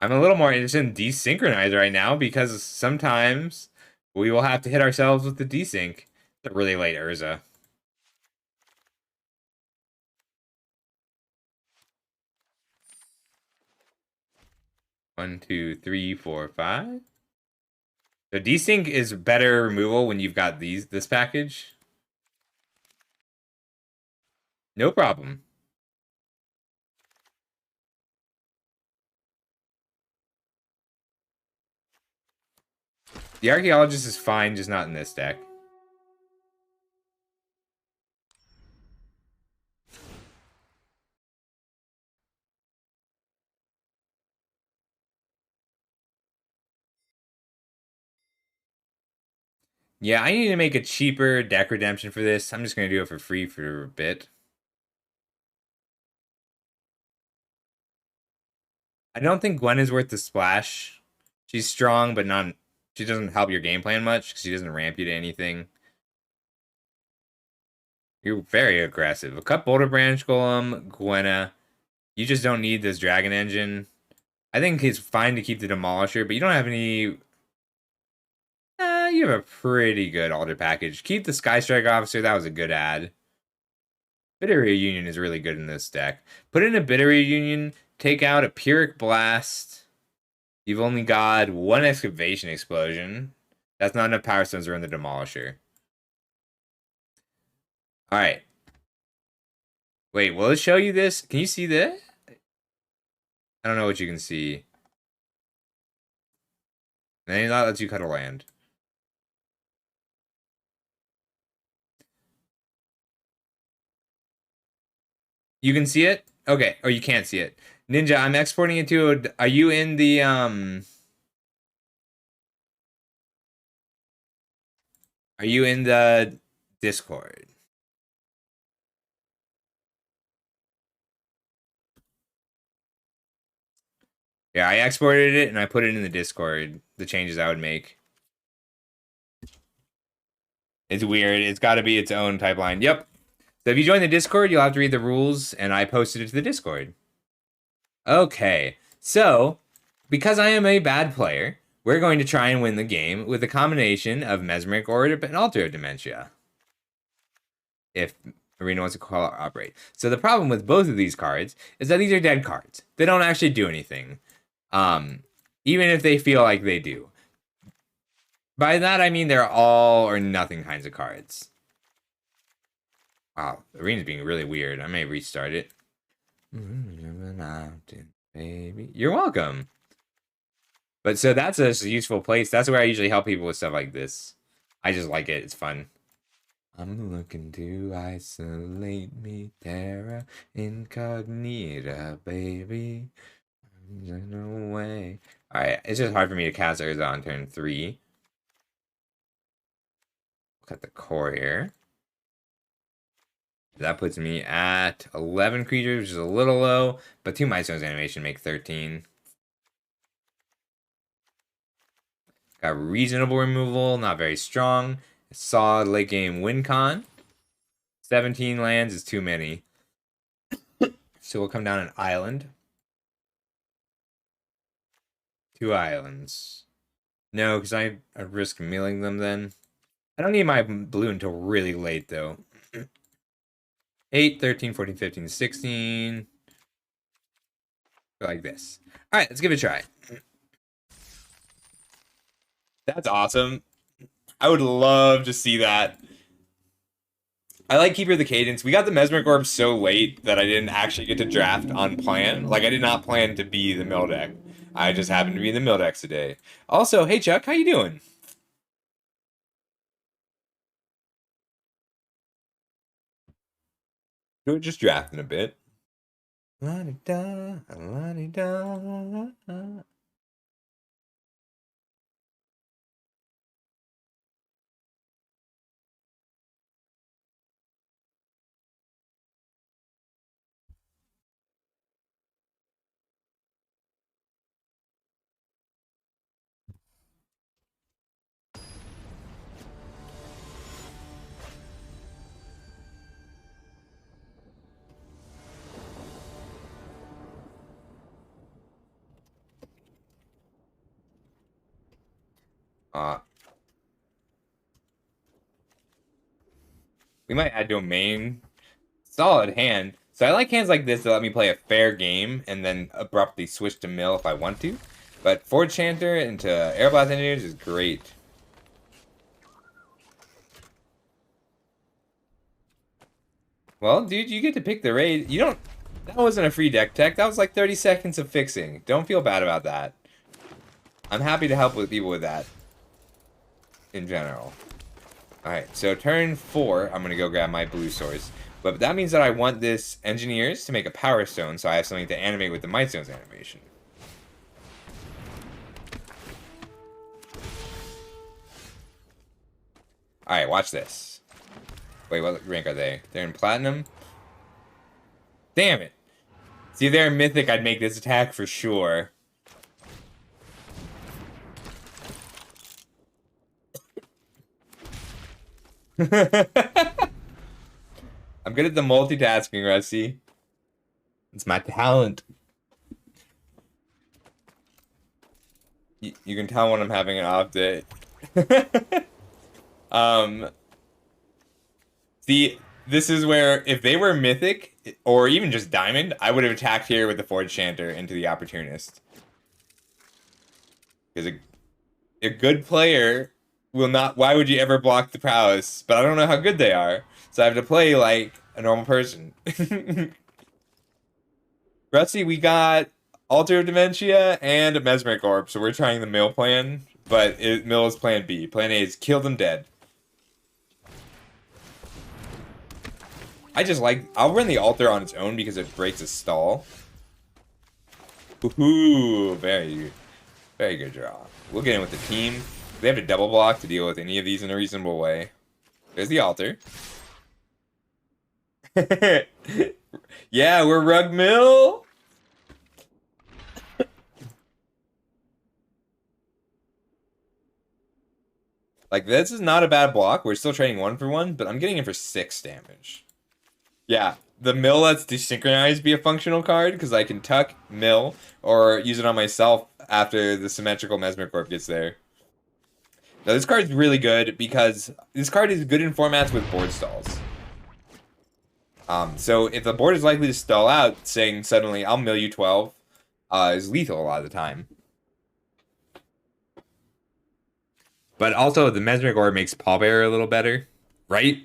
I'm a little more interested in desynchronize right now because sometimes we will have to hit ourselves with the desync. The really late Urza. One, two, three, four, five. So desync is better removal when you've got this package. No problem. The Archaeologist is fine, just not in this deck. Yeah, I need to make a cheaper deck redemption for this. I'm just going to do it for free for a bit. I don't think Gwen is worth the splash. She's strong, but not... She doesn't help your game plan much because she doesn't ramp you to anything. You're very aggressive. A Cut Boulder Branch Golem, Gwenna. You just don't need this Dragon Engine. I think it's fine to keep the Demolisher, but you don't have any... you have a pretty good altar package. Keep the Sky Strike Officer. That was a good ad. Bitter Reunion is really good in this deck. Put in a Bitter Reunion. Take out a Pyrrhic Blast. You've only got one Excavation Explosion. That's not enough Power Stones to run the Demolisher. Alright. Wait, will it show you this? Can you see this? I don't know what you can see. And that lets you cut a land. You can see it? Okay. Oh, you can't see it. Ninja, I'm exporting it to... Are you in the, Are you in the Discord? Yeah, I exported it and I put it in the Discord. The changes I would make. It's weird. It's got to be its own pipeline. Yep. So if you join the Discord, you'll have to read the rules, and I posted it to the Discord. Okay. So, because I am a bad player, we're going to try and win the game with a combination of Mesmeric or an Altar of Dementia. If Arena wants to cooperate. So the problem with both of these cards is that these are dead cards. They don't actually do anything. Even if they feel like they do. By that, I mean they're all or nothing kinds of cards. Wow, Arena's being really weird. I may restart it. Baby. You're welcome. But so that's a useful place. That's where I usually help people with stuff like this. I just like it. It's fun. I'm looking to isolate me, terra incognita, baby. No way. All right, it's just hard for me to cast Urza on turn 3. Cut the core here. That puts me at 11 creatures, which is a little low, but 2 Milestones animation make 13. Got reasonable removal, not very strong. Saw late game win con. 17 lands is too many. So we'll come down an island. 2 islands. No, because I risk milling them then. I don't need my blue until really late, though. 8, 13, 14, 15, 16. Like this. All right, let's give it a try. That's awesome. I would love to see that. I like Keeper of the Cadence. We got the Mesmeric Orb so late that I didn't actually get to draft on plan. Like, I did not plan to be the mill deck. I just happened to be in the mill decks today. Also, hey Chuck, how you doing? We're just drafting a bit. La-di-da, la-di-da. We might add Domain. Solid hand. So I like hands like this that let me play a fair game and then abruptly switch to mill if I want to. But Forge Chanter into Airblast Engineers is great. Well, dude, you get to pick the raid. You don't... That wasn't a free deck tech. That was like 30 seconds of fixing. Don't feel bad about that. I'm happy to help with people with that. In general. Alright, so turn 4, I'm going to go grab my blue source. But that means that I want this Engineers to make a Power Stone, so I have something to animate with the Might Stones animation. Alright, watch this. Wait, what rank are they? They're in Platinum? Damn it! See, if they're in Mythic, I'd make this attack for sure. I'm good at the multitasking, Rusty. It's my talent. You can tell when I'm having an off day. See, this is where if they were Mythic or even just Diamond, I would have attacked here with the Forge Chanter into the Opportunist. Because a good player will not... Why would you ever block the prowess? But I don't know how good they are. So I have to play like a normal person. Rusty, we got Altar of Dementia and a Mesmeric Orb. So we're trying the mill plan. But mill is plan B. Plan A is kill them dead. I just like... I'll run the altar on its own because it breaks a stall. Ooh, very good draw. We'll get in with the team. They have to double block to deal with any of these in a reasonable way. There's the altar. Yeah, we're Rug Mill. Like, this is not a bad block. We're still trading 1 for 1, but I'm getting it for 6 damage. Yeah, the mill lets Desynchronized be a functional card because I can tuck, mill, or use it on myself after the Symmetrical Mesmeric Orb gets there. Now, this card is really good because this card is good in formats with board stalls. So if the board is likely to stall out, saying suddenly, I'll mill you 12, is lethal a lot of the time. But also, the Mesmeric Orb makes Pallbearer a little better, right?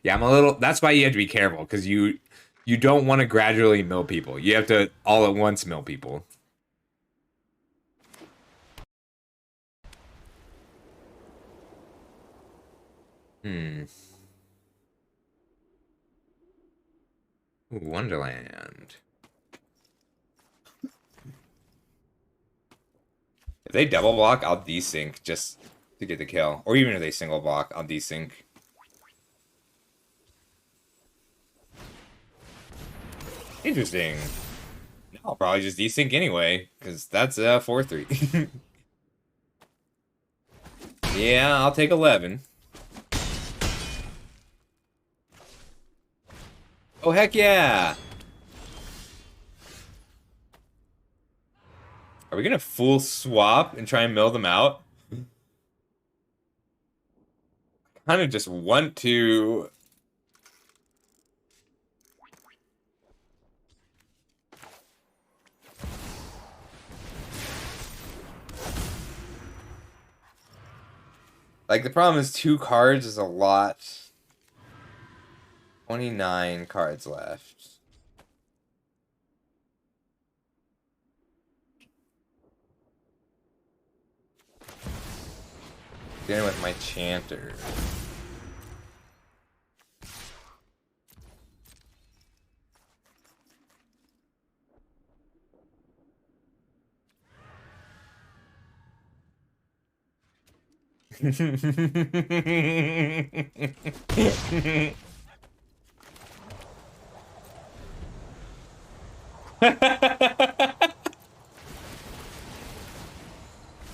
Yeah, I'm a little... That's why you have to be careful, because you don't want to gradually mill people. You have to all at once mill people. Hmm. Ooh, Wonderland. If they double block, I'll desync just to get the kill. Or even if they single block, I'll desync. Interesting. No, I'll probably just desync anyway, because that's 4-3. Yeah, I'll take 11. Oh, heck yeah! Are we gonna full swap and try and mill them out? Kind of just want to. Like, the problem is 2 cards is a lot. 29 cards left. Dealing with my Chanter.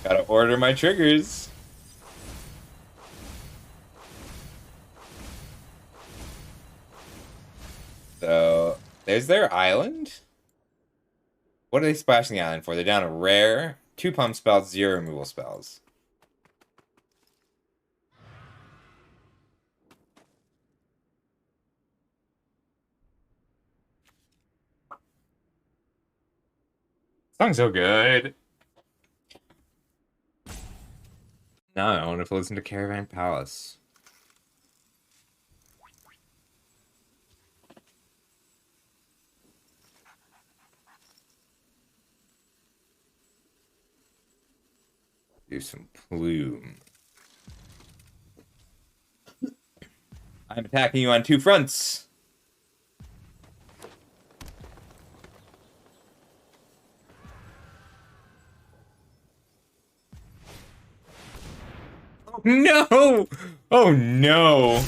Gotta order my triggers. So, there's their island. What are they splashing the island for? They're down a rare, 2 pump spells, 0 removal spells. Song's so good. No, I want to listen to Caravan Palace. Do some plume. I'm attacking you on 2 fronts. No! Oh no!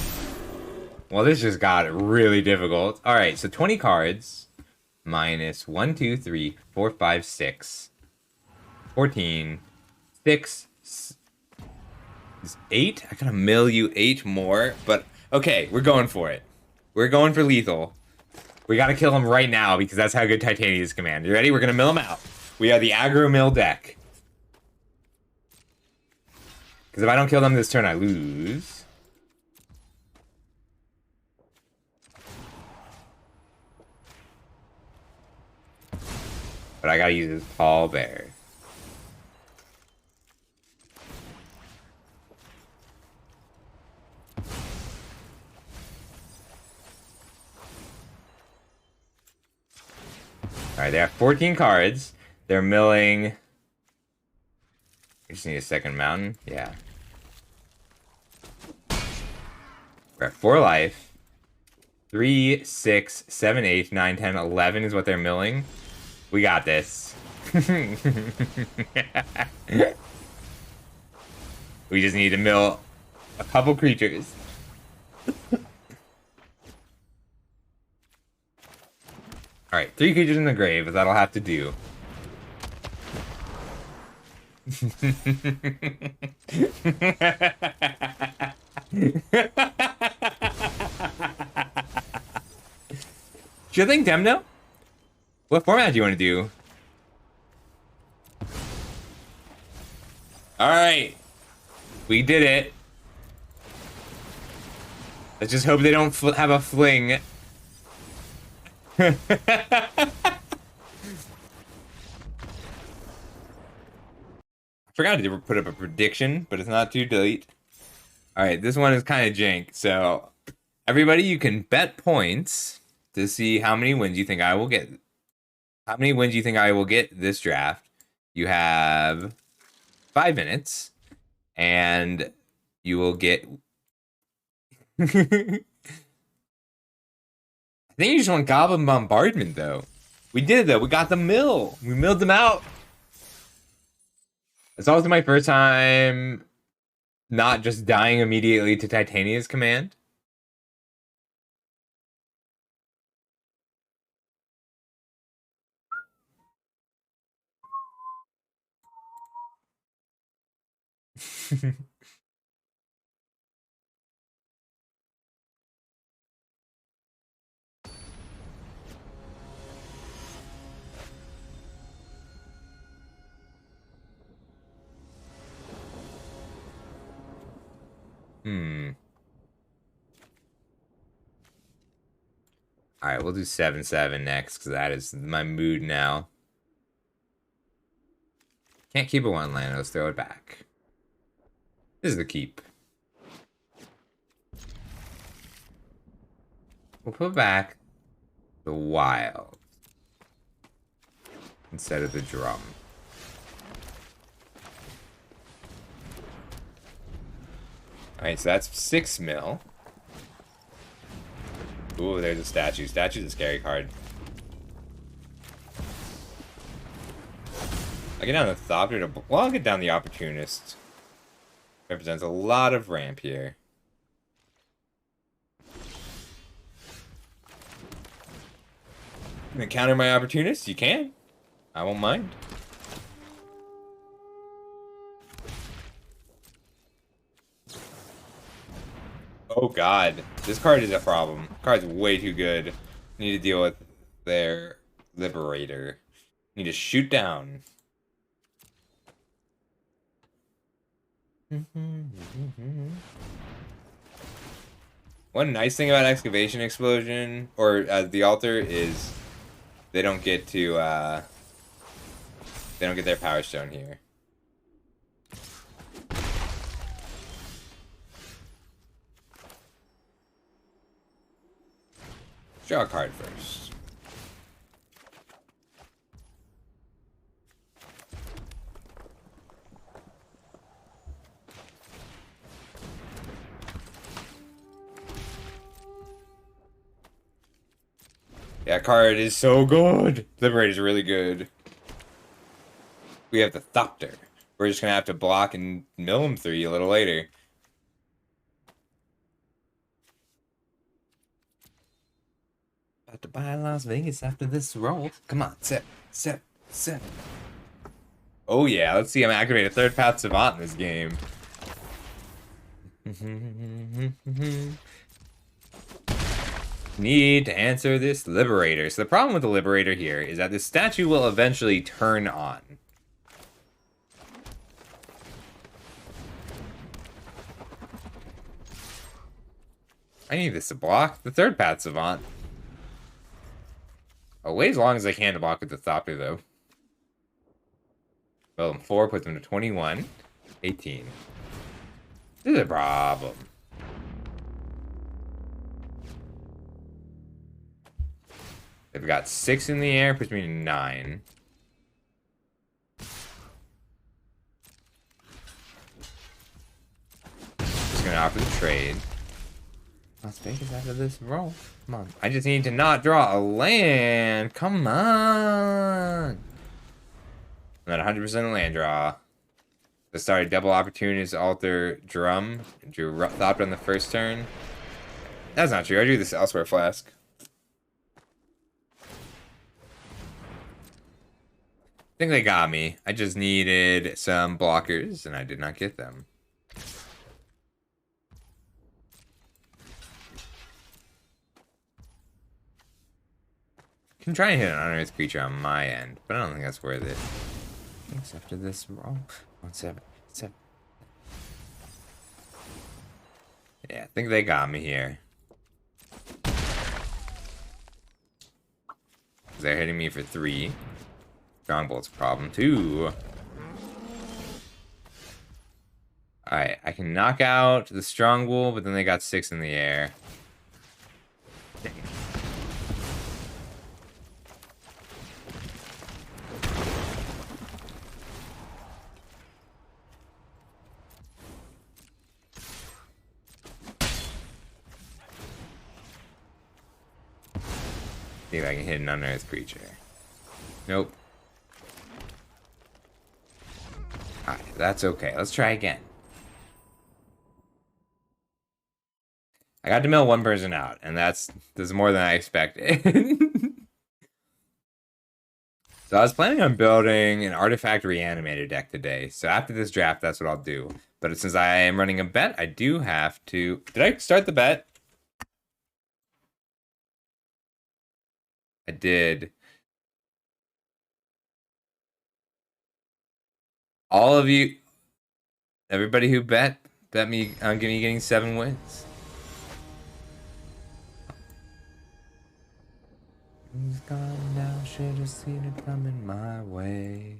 Well, this just got really difficult. Alright, so 20 cards. Minus 1, 2, 3, 4, 5, 6. 14. 6. 8? I gotta mill you 8 more. But, okay, we're going for it. We're going for lethal. We gotta kill him right now because that's how good Titania is command. You ready? We're gonna mill him out. We are the aggro mill deck. Because if I don't kill them this turn, I lose. But I gotta use this Paul Bear. Alright, they have 14 cards. They're milling. I just need a second mountain. Yeah. We're at 4 life. 3, 6, 7, 8, 9, 10, 11 is what they're milling. We got this. We just need to mill a couple creatures. Alright, 3 creatures in the grave. That'll have to do. Should I think Demno? What format do you want to do? Alright. We did it. Let's just hope they don't have a fling. I forgot to put up a prediction, but it's not too late. Alright, this one is kind of jank. So, everybody, you can bet points to see how many wins you think I will get. How many wins you think I will get this draft. You have 5 minutes, and you will get I think you just want Goblin Bombardment, though. We did, though. We got the mill. We milled them out. It's also my first time not just dying immediately to Titania's command. Hmm. All right, we'll do 7/7 next because that is my mood now. Can't keep it one land. Let's throw it back. This is the keep. We'll put back the wild instead of the drum. All right, so that's 6 mil. Ooh, there's a statue. Statue's a scary card. I get down the Thopter to... Well, I'll get down the Opportunist. Represents a lot of ramp here. You can counter my Opportunist? You can. I won't mind. Oh god. This card is a problem. Card's way too good. Need to deal with their Liberator. Need to shoot down. One nice thing about Excavation Explosion, or the Altar, is they don't get to, they don't get their Power Stone here. Draw a card first. Yeah, card is so good. Liberator is really good. We have the Thopter. We're just gonna have to block and mill him 3 a little later. About to buy Las Vegas after this roll. Come on, set. Oh yeah, let's see him activate a 3rd Path Savant in this game. Need to answer this Liberator. So the problem with the Liberator here is that this statue will eventually turn on. I need this to block the 3rd Path Savant. I'll wait as long as I can to block with the Thopter, though. Well, 4 puts them to 21. 18. This is a problem. They've got 6 in the air, puts me to 9. Just gonna offer the trade. Las Vegas after this roll. Come on. I just need to not draw a land. Come on. I'm at 100% land draw. So sorry, double Opportunist, Altar, Drum. Drew Thopter on the first turn. That's not true. I drew this Elsewhere Flask. I think they got me. I just needed some blockers, and I did not get them. Can try and hit an unearthed creature on my end, but I don't think that's worth it. Thanks after this roll. 1/7. Yeah, I think they got me here. They're hitting me for 3. Strongbolt's problem 2. Alright, I can knock out the Strongbolt, but then they got 6 in the air. Dang it. See if I can hit an unearthed creature. Nope. Alright, that's okay. Let's try again. I got to mill one person out, and that's more than I expected. So I was planning on building an artifact reanimator deck today. So after this draft, that's what I'll do. But since I am running a bet, I do have to... Did I start the bet? I did. All of you, everybody who bet me on getting 7 wins. He's gone now, should have seen it coming my way.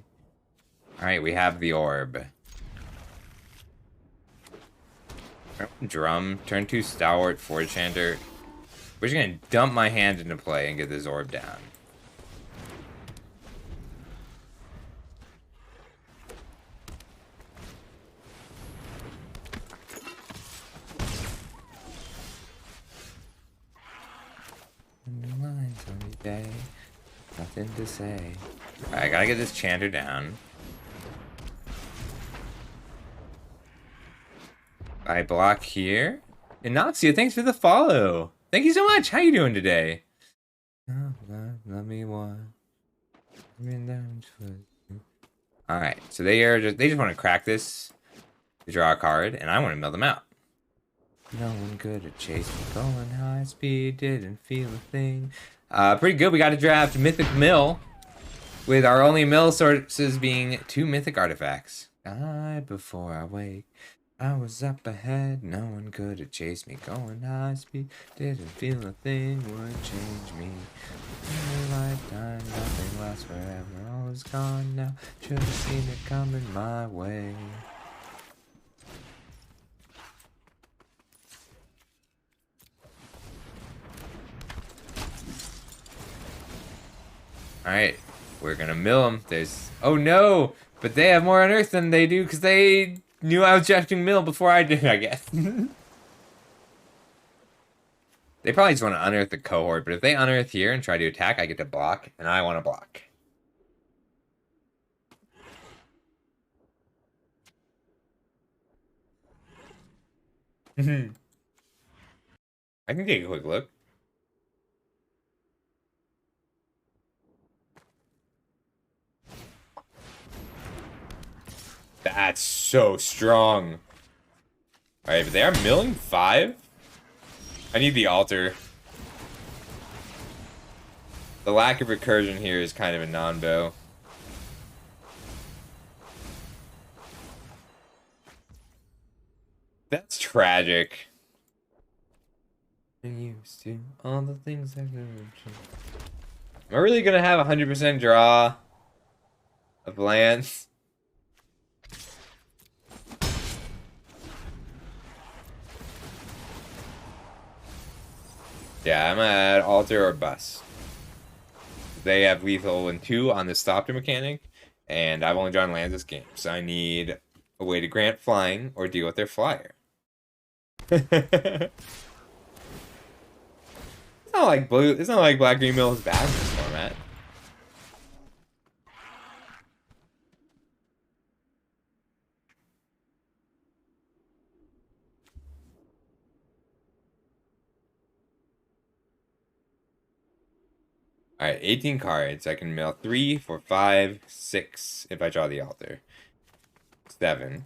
Alright, we have the orb. Drum, turn 2 Stalwart, Forge Chanter. We're just gonna dump my hand into play and get this orb down. Lines every day, nothing to say. Alright, I gotta get this Chanter down. I block here. Inaxia, thanks for the follow. Thank you so much. How you doing today? Let me one. Alright, so they just want to crack this to draw a card, and I want to mill them out. No one could have chased me going high speed, didn't feel a thing. Pretty good. We got to draft Mythic Mill, with our only mill sources being 2 mythic artifacts. Die before I wake. I was up ahead, no one could have chased me going high speed, didn't feel a thing would change me. In a lifetime, nothing lasts forever, all is gone now, should have seen it coming my way. Alright, we're gonna mill them. There's... Oh no! But they have more unearth than they do because they knew I was drafting mill before I did, I guess. They probably just want to unearth the cohort, but if they unearth here and try to attack, I get to block, and I want to block. I can take a quick look. That's so strong. Alright, but they are milling 5? I need the altar. The lack of recursion here is kind of a non-bow. That's tragic. I'm used to all the things I've never changed. Am I really gonna have 100% draw of lands? Yeah, I'm at altar or bust. They have lethal and 2 on the stopper mechanic, and I've only drawn lands this game, so I need a way to grant flying or deal with their flyer. It's not like blue. It's not like black green mill is bad in this format. Alright, 18 cards. I can mill 3, 4, 5, 6 if I draw the altar. 7.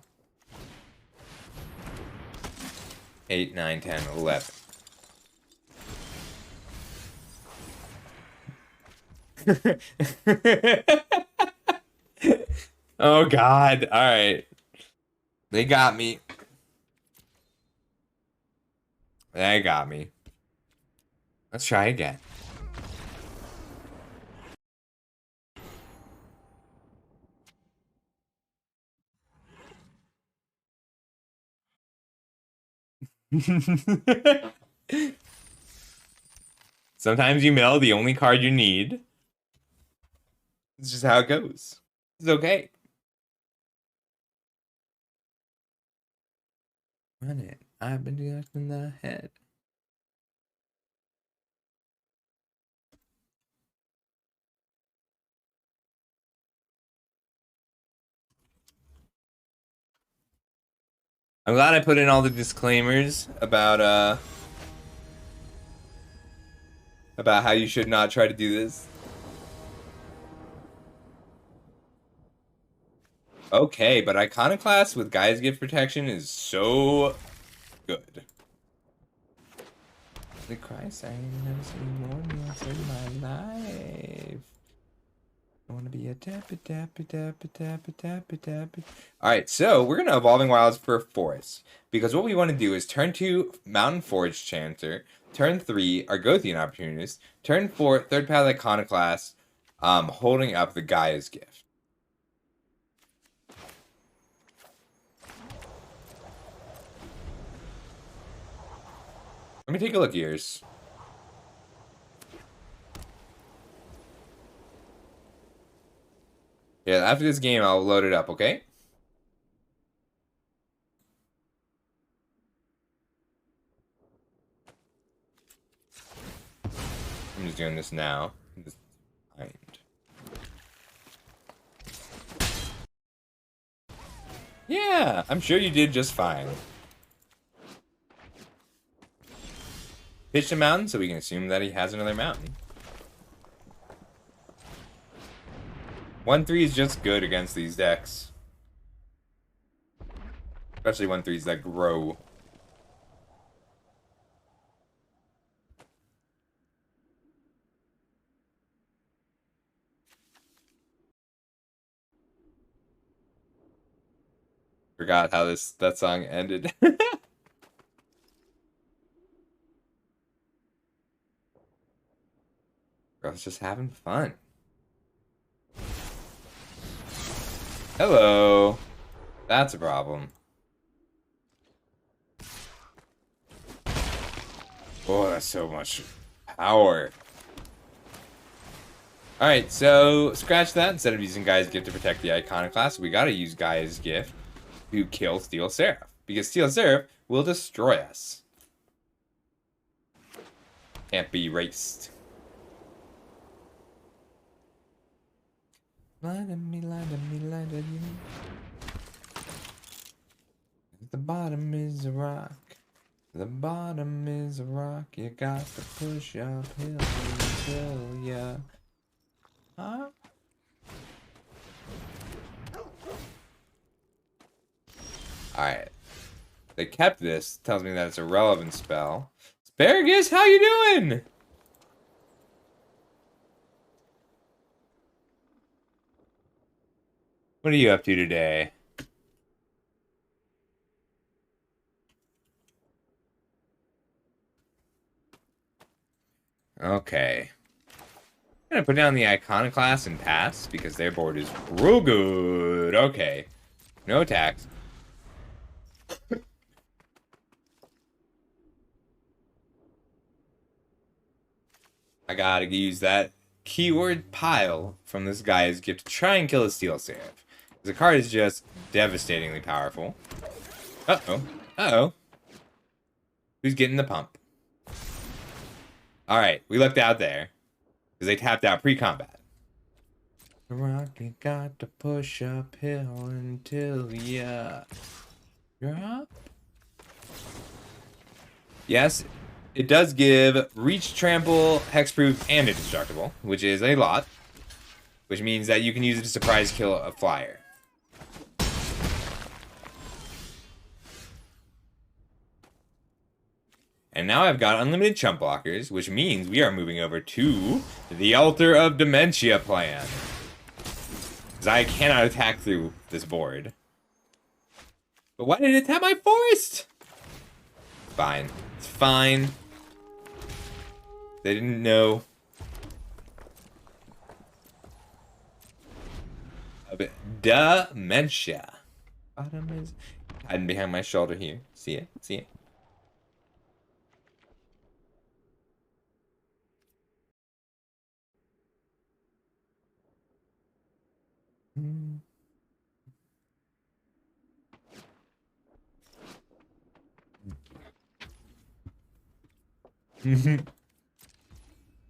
8, 9, 10, 11. Oh god. Alright. They got me. They got me. Let's try again. Sometimes you mill the only card you need. It's just how it goes. It's okay. Run it. I've been ducked in the head. I'm glad I put in all the disclaimers about how you should not try to do this. Okay, but Iconoclast with Gaia's Gift Protection is so good. The Christ, I ain't never seen more meals in my life. I want to be a tappy tappy tappy tappy tappy tappy. Alright, so we're going to Evolving Wilds for Forest. Because what we want to do is turn 2 Mountain Forge Chanter, turn 3 Argothian Opportunist, turn 4 Third Path Iconoclast, holding up the Gaia's Gift. Let me take a look, yours. Yeah, after this game, I'll load it up, okay? I'm just doing this now. Yeah, I'm sure you did just fine. Pitch a mountain, so we can assume that he has another mountain. 1-3 is just good against these decks. Especially 1-3s that grow. Forgot how that song ended. Girl's just having fun. Hello. That's a problem. Oh, that's so much power. Alright, so scratch that. Instead of using Gaia's Gift to protect the Iconoclast, we gotta use Gaia's Gift to kill Steel Seraph. Because Steel Seraph will destroy us. Can't be erased. Blinded me, blinded me, blinded me. The bottom is a rock. The bottom is a rock. You got to push uphill until ya. Huh? Alright. They kept this. Tells me that it's a relevant spell. Asparagus, how you doing? What are you up to today? Okay. I'm gonna put down the Iconoclast and pass because their board is real good. Okay. No attacks. I gotta use that keyword pile from this Gaia's Gift to try and kill a Steel Seraph. The card is just devastatingly powerful. Uh-oh. Uh-oh. Who's getting the pump? Alright, we looked out there. Because they tapped out pre-combat. The rocket got to push uphill until ya drop. Yes, it does give Reach, Trample, Hexproof, and Indestructible, which is a lot. Which means that you can use it to surprise kill a flyer. And now I've got unlimited chump blockers, which means we are moving over to the Altar of Dementia plan. Because I cannot attack through this board. But why did it tap my forest? Fine. It's fine. They didn't know. Dementia. Bottom is hiding behind my shoulder here. See it? See it?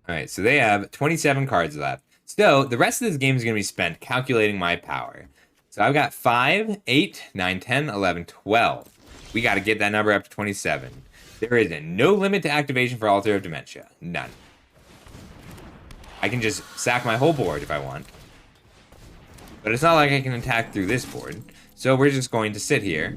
Alright, so they have 27 cards left. So, the rest of this game is going to be spent calculating my power. So, I've got 5, 8, 9, 10, 11, 12. We got to get that number up to 27. There is no limit to activation for Altar of Dementia. None. I can just sack my whole board if I want. But it's not like I can attack through this board. So we're just going to sit here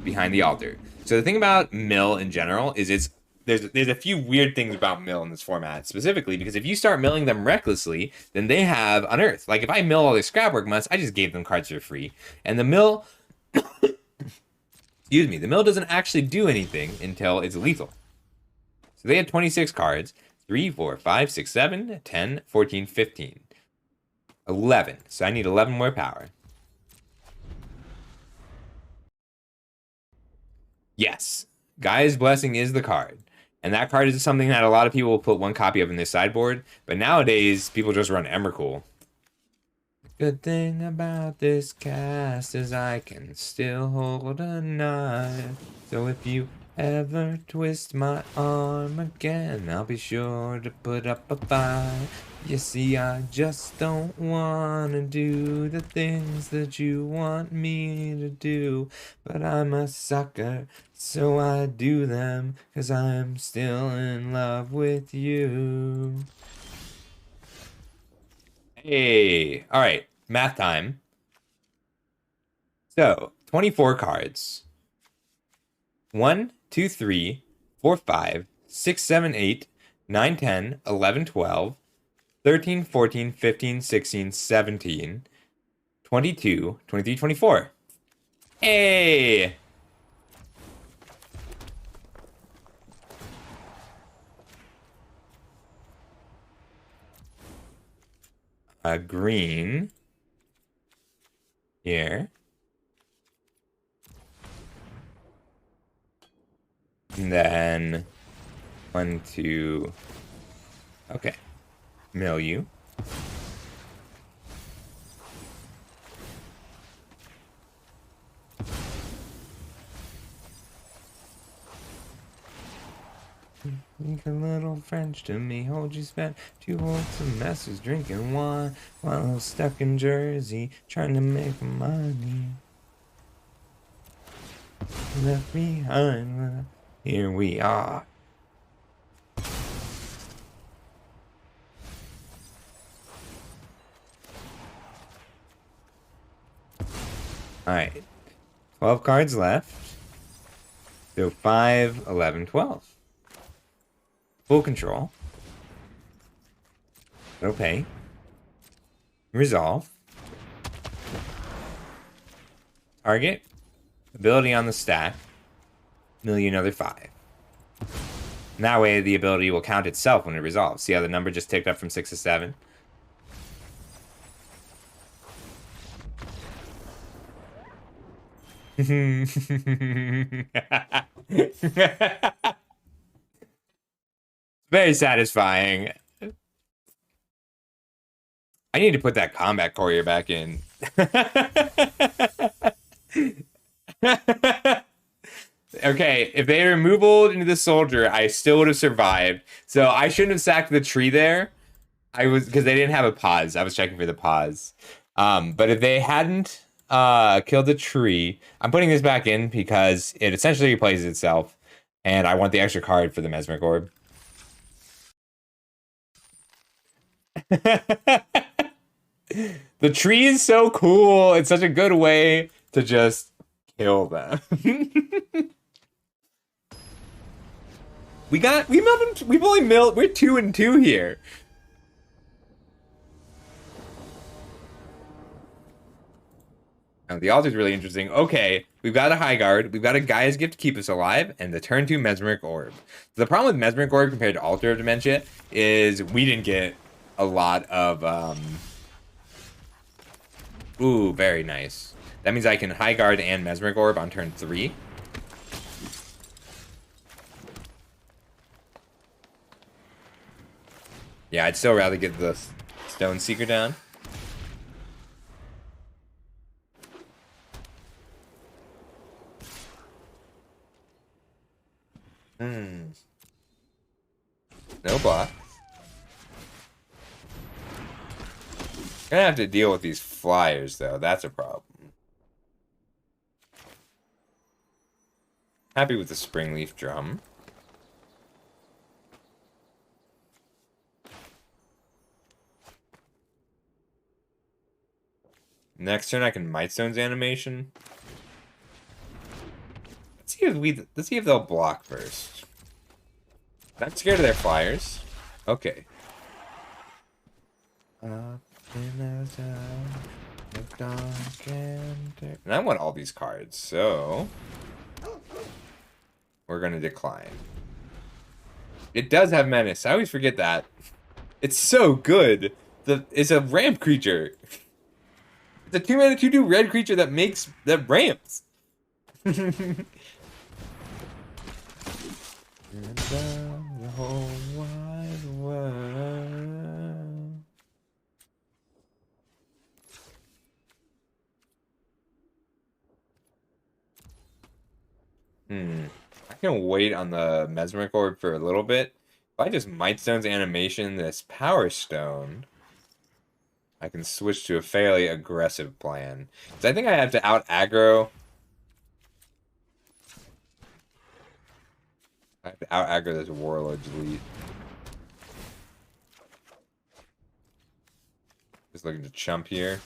behind the altar. So the thing about mill in general is there's a few weird things about mill in this format specifically, because if you start milling them recklessly, then they have unearth. Like if I mill all their scrapwork months, I just gave them cards for free. And the mill, excuse me, the mill doesn't actually do anything until it's lethal. So they had 26 cards, 3, 4, 5, 6, 7, 10, 14, 15. 11. So I need 11 more power. Yes. Gaia's Blessing is the card. And that card is something that a lot of people will put one copy of in their sideboard. But nowadays, people just run Emrakul. Good thing about this cast is I can still hold a knife. So if you ever twist my arm again, I'll be sure to put up a fight. You see, I just don't want to do the things that you want me to do. But I'm a sucker, so I do them, 'cause I'm still in love with you. Hey, all right, math time. So, 24 cards. 1, 2, 3, 4, 5, 6, 7, 8, 9, 10, 11, 12, 13, 14, 15, 16, 17, 22, 23, 24. Hey! A green here. And then 1, 2. Okay. Mill you. Make a little French to me. Hold you spent 2 whole semesters drinking wine while I was stuck in Jersey trying to make money. Left behind. Here we are. Alright. 12 cards left. So 5, 11, 12. Full control. No pay. Resolve. Target. Ability on the stack. Mill you another 5. And that way the ability will count itself when it resolves. See how the number just ticked up from 6 to 7? Very satisfying. I need to put that combat courier back in. Okay, if they removal into the soldier, I still would have survived. So I shouldn't have sacked the tree there. Because they didn't have a pause. I was checking for the pause. But if they hadn't killed the tree, I'm putting this back in because it essentially replaces itself. And I want the extra card for the Mesmeric Orb. The tree is so cool. It's such a good way to just kill them. We've only milled, we're 2 and 2 here. Now, the altar's really interesting. Okay, we've got a High Guard, we've got a Gaia's Gift to keep us alive, and the turn 2 Mesmeric Orb. So the problem with Mesmeric Orb compared to Altar of Dementia is we didn't get a lot of, ooh, very nice. That means I can High Guard and Mesmeric Orb on turn 3. Yeah, I'd still rather get the Stone Seeker down. No block. Gonna have to deal with these flyers, though. That's a problem. Happy with the springleaf drum. Next turn I can Mightstone's animation. Let's see if they'll block first. I'm scared of their flyers. Okay. Up in the dark and I want all these cards, so we're gonna decline. It does have menace. I always forget that. It's so good. It's a ramp creature. It's a 2-mana 2/2 red creature that ramps. And the whole wide world. I can wait on the Mesmeric Orb for a little bit. If I just Mightstone's animation this Power Stone, I can switch to a fairly aggressive plan. So I think I have to out aggro. I have to out aggro this Warlord's Elite. Just looking to chump here.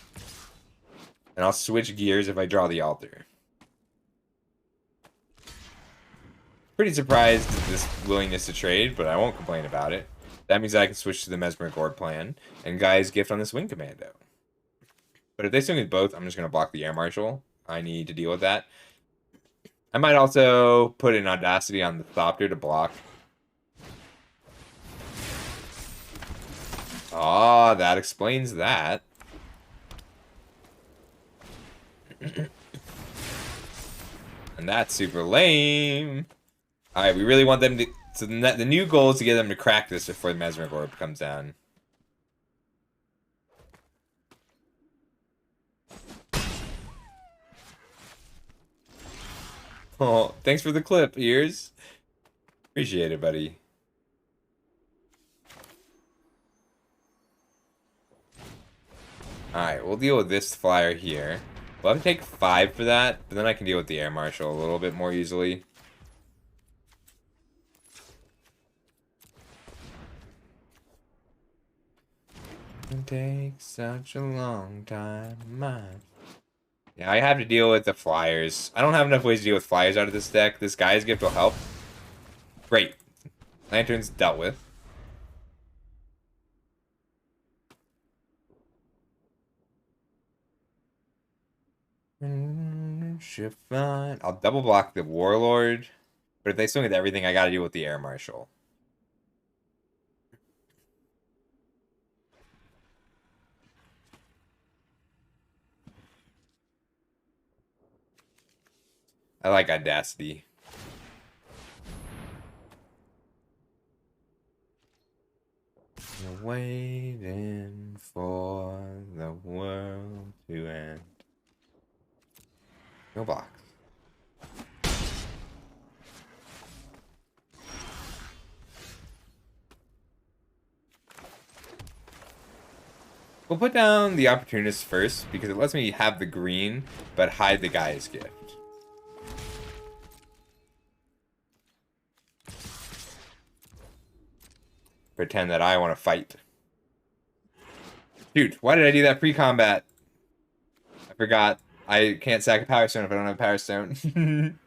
And I'll switch gears if I draw the altar. Pretty surprised at this willingness to trade, but I won't complain about it. That means I can switch to the Mesmeric Orb plan and Gaia's Gift on this Wing Commando. But if they swing with both, I'm just going to block the Air Marshal. I need to deal with that. I might also put an Audacity on the Thopter to block. Ah, that explains that. And that's super lame. Alright, we really want them to... So the new goal is to get them to crack this before the Mesmeric Orb comes down. Oh, thanks for the clip, Ears. Appreciate it, buddy. Alright, we'll deal with this flyer here. We'll have to take 5 for that, but then I can deal with the Air Marshal a little bit more easily. It takes such a long time, man. Yeah, I have to deal with the flyers. I don't have enough ways to deal with flyers out of this deck. This Gaia's Gift will help. Great. Lantern's dealt with. Fine. I'll double block the Warlord. But if they swing with everything, I gotta deal with the Air Marshal. I like Audacity. You're waiting for the world to end. No box. We'll put down the Opportunist first, because it lets me have the green, but hide the Gaia's Gift. Pretend that I want to fight. Dude, why did I do that pre-combat? I forgot. I can't sack a Power Stone if I don't have a Power Stone.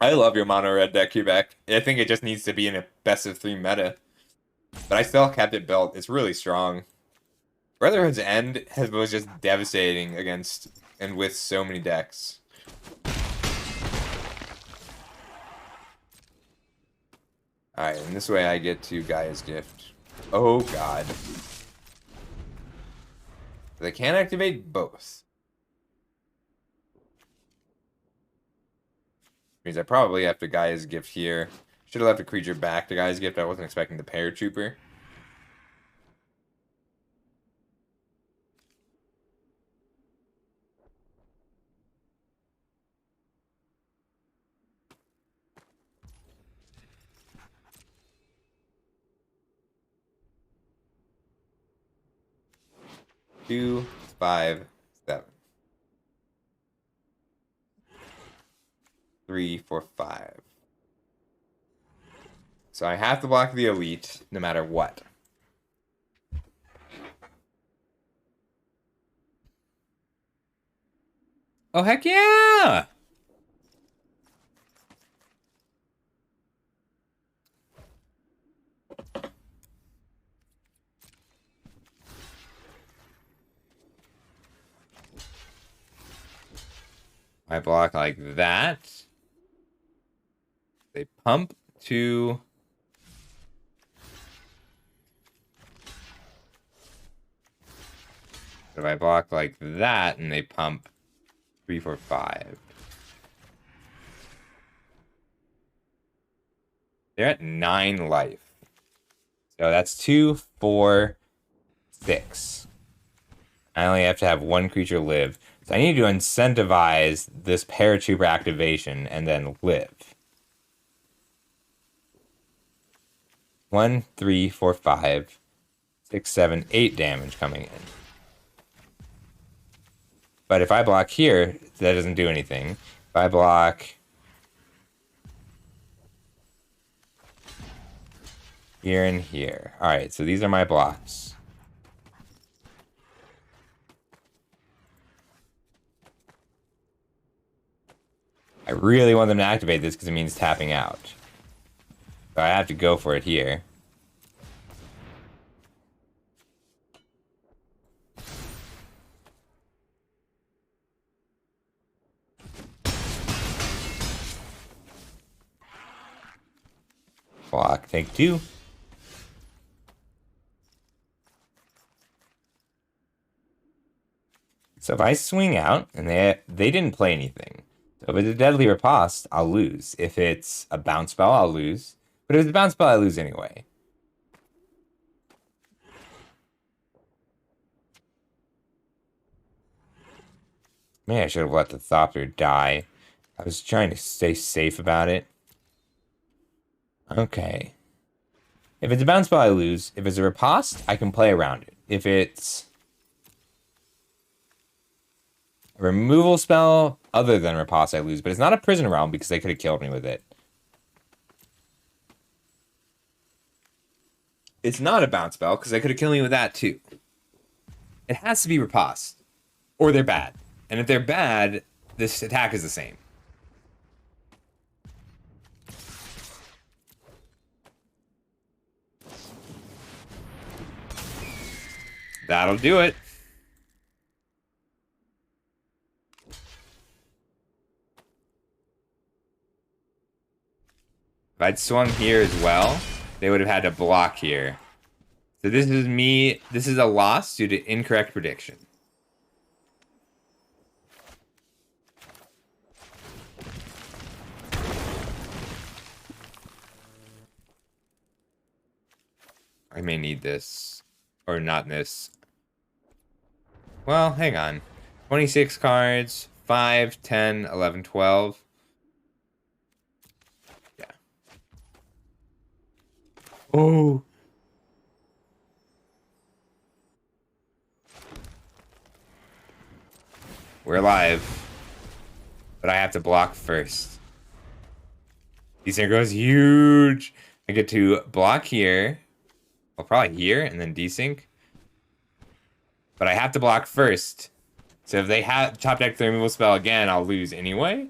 I love your mono red deck, Quebec. I think it just needs to be in a best of 3 meta. But I still kept it built. It's really strong. Brotherhood's End was just devastating against and with so many decks. Alright, and this way I get to Gaia's Gift. Oh god. They can't activate both. Means I probably have to Gaia's Gift here. Should have left a creature back to Gaia's Gift. I wasn't expecting the Paratrooper. Two, 5, 7. 3, 4, 5. So I have to block the elite no matter what. Oh, heck yeah! I block like that. They pump to... If I block like that and they pump 3, 4, 5. They're at 9 life. So that's 2, 4, 6. I only have to have 1 creature live. So I need to incentivize this paratrooper activation and then live. 1, 3, 4, 5, 6, 7, 8 damage coming in. But if I block here, that doesn't do anything. If I block here and here. All right, so these are my blocks. I really want them to activate this because it means tapping out. So I have to go for it here. Block, take 2. So if I swing out and they didn't play anything. So if it's a deadly riposte, I'll lose. If it's a bounce spell, I'll lose. But if it's a bounce spell, I lose anyway. Man, I should have let the Thopter die. I was trying to stay safe about it. Okay. If it's a bounce spell, I lose. If it's a riposte, I can play around it. If it's a removal spell other than riposte, I lose. But it's not a prison realm because they could have killed me with it. It's not a bounce spell because they could have killed me with that too. It has to be riposte. Or they're bad. And if they're bad, this attack is the same. That'll do it. If I'd swung here as well, they would have had to block here. So this is me. This is a loss due to incorrect prediction. I may need this. Or not this. Well, hang on. 26 cards. 5, 10, 11, 12. Yeah. Oh. We're alive. But I have to block first. Desync goes huge. I get to block here. Well, probably here and then desync. But I have to block first. So if they have top deck the removal spell again, I'll lose anyway.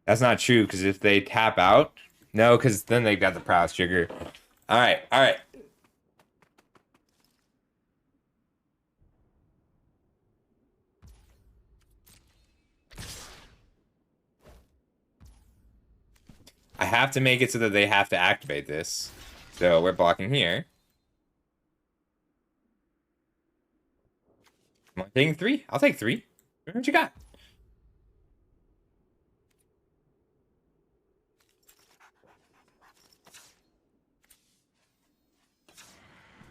That's not true, because if they tap out... No, because then they got the prowess trigger. Alright, alright. I have to make it so that they have to activate this. So we're blocking here. Am I taking 3? I'll take 3. What you got?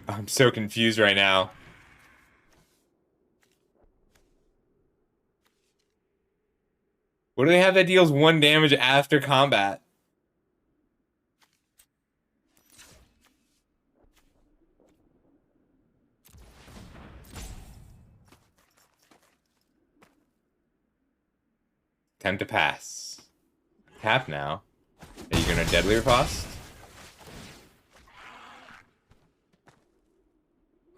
I'm so confused right now. What do they have that deals 1 damage after combat? Attempt to pass. Tap now. Are you gonna deadly riposte?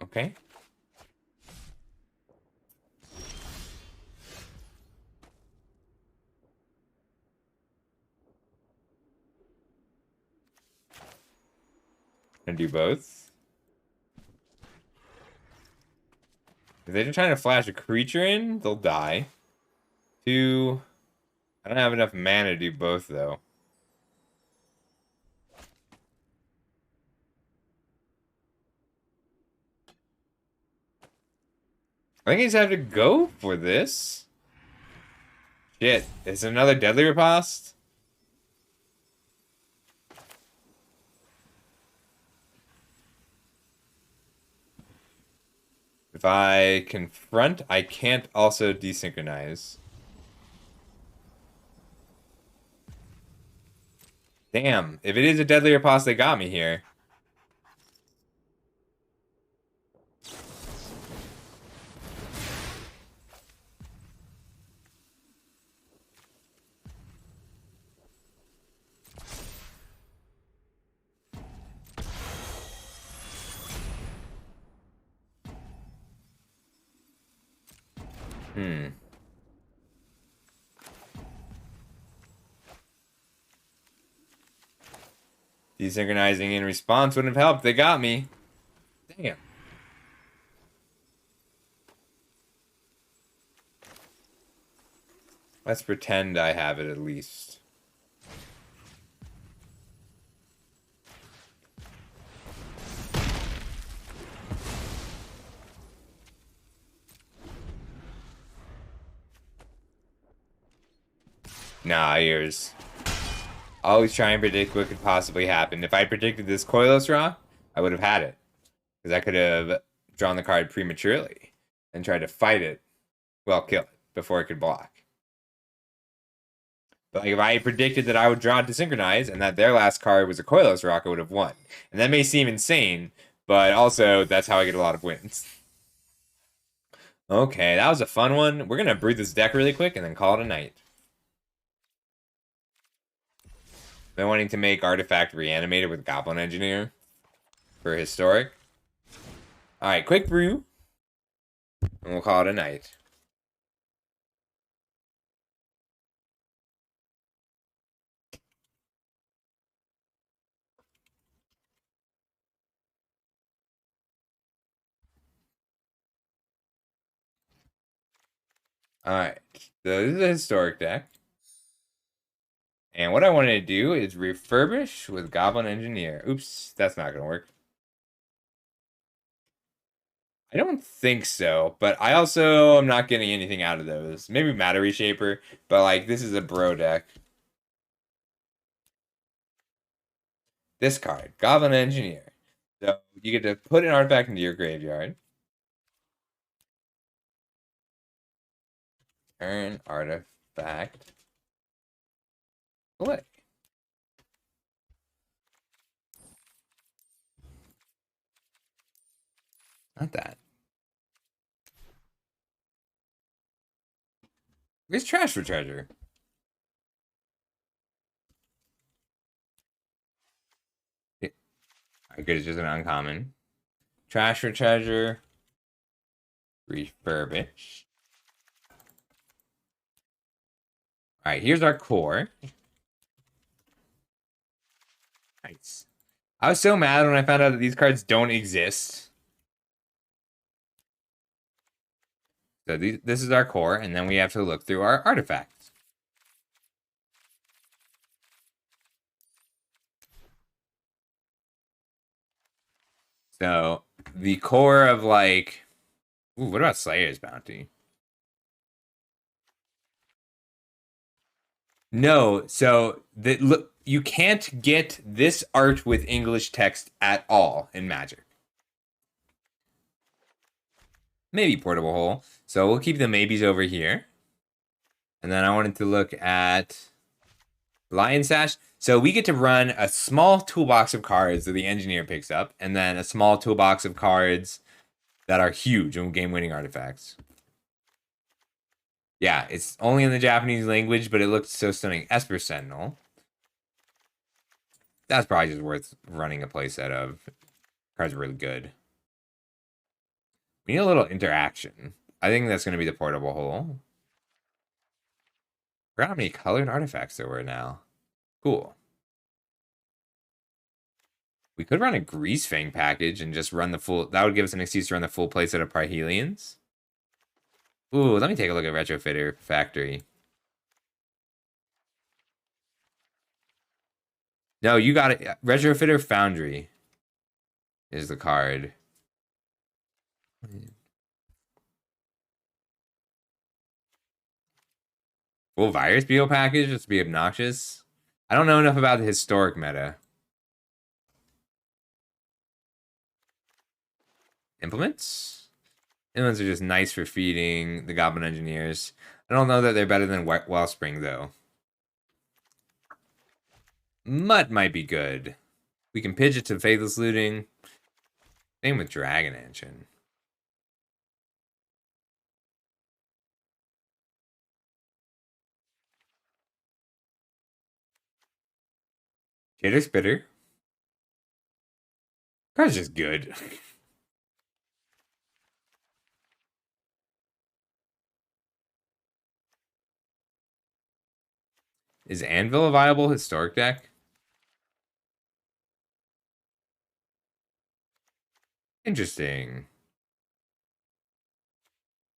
Okay. Gonna do both. If they're trying to flash a creature in, they'll die. Two. I don't have enough mana to do both, though. I think I just have to go for this. Shit. Is it another deadly riposte? If I confront, I can't also desynchronize. Damn. If it is a deadly riposte, they got me here. Desynchronizing in response wouldn't have helped. They got me. Damn. Let's pretend I have it at least. Nah, ears. Always try and predict what could possibly happen. If I predicted this Coilos Rock, I would have had it. Because I could have drawn the card prematurely and tried to fight it, well, kill it, before it could block. But like, if I predicted that I would draw to synchronize and that their last card was a Coilos Rock, I would have won. And that may seem insane, but also that's how I get a lot of wins. Okay, that was a fun one. We're going to brew this deck really quick and then call it a night. Been wanting to make Artifact Reanimator with Goblin Engineer for Historic. Alright, quick brew. And we'll call it a night. Alright, so this is a Historic deck. And what I wanted to do is refurbish with Goblin Engineer. Oops, that's not going to work. I don't think so, but I also am not getting anything out of those. Maybe Matter Reshaper, but like this is a bro deck. This card, Goblin Engineer. So you get to put an artifact into your graveyard. Turn artifact away. Not that. Where's Trash for Treasure? I guess it's just an uncommon. Trash for Treasure. Refurbish. Alright, here's our core. Nice. I was so mad when I found out that these cards don't exist. So this is our core, and then we have to look through our artifacts. So the core of like, ooh, what about Slayer's Bounty? No, so look, you can't get this art with English text at all in Magic. Maybe Portable Hole. So we'll keep the maybes over here. And then I wanted to look at Lion Sash. So we get to run a small toolbox of cards that the engineer picks up, and then a small toolbox of cards that are huge and game-winning artifacts. Yeah, it's only in the Japanese language, but it looks so stunning. Esper Sentinel. That's probably just worth running a playset of. Cards are really good. We need a little interaction. I think that's going to be the portable hole. Forgot how many colored artifacts there were now. Cool. We could run a Grease Fang package and just run the full. That would give us an excuse to run the full playset of Parhelions. Ooh, let me take a look at Retrofitter Factory. No, you got it. Retrofitter Foundry is the card. Will Virus Beetle package just be obnoxious? I don't know enough about the historic meta. Implements? Implements are just nice for feeding the Goblin Engineers. I don't know that they're better than Wellspring, though. Mutt might be good. We can pitch it to Faithless Looting. Same with Dragon Engine. Chitter Spitter. Card's just good. Is Anvil a viable historic deck? Interesting.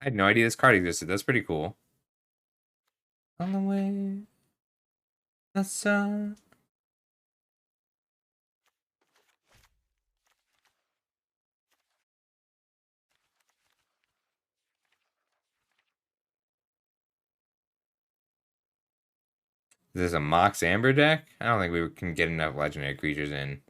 I had no idea this card existed. That's pretty cool. On the way, the sun. Is this a Mox Amber deck? I don't think we can get enough legendary creatures in.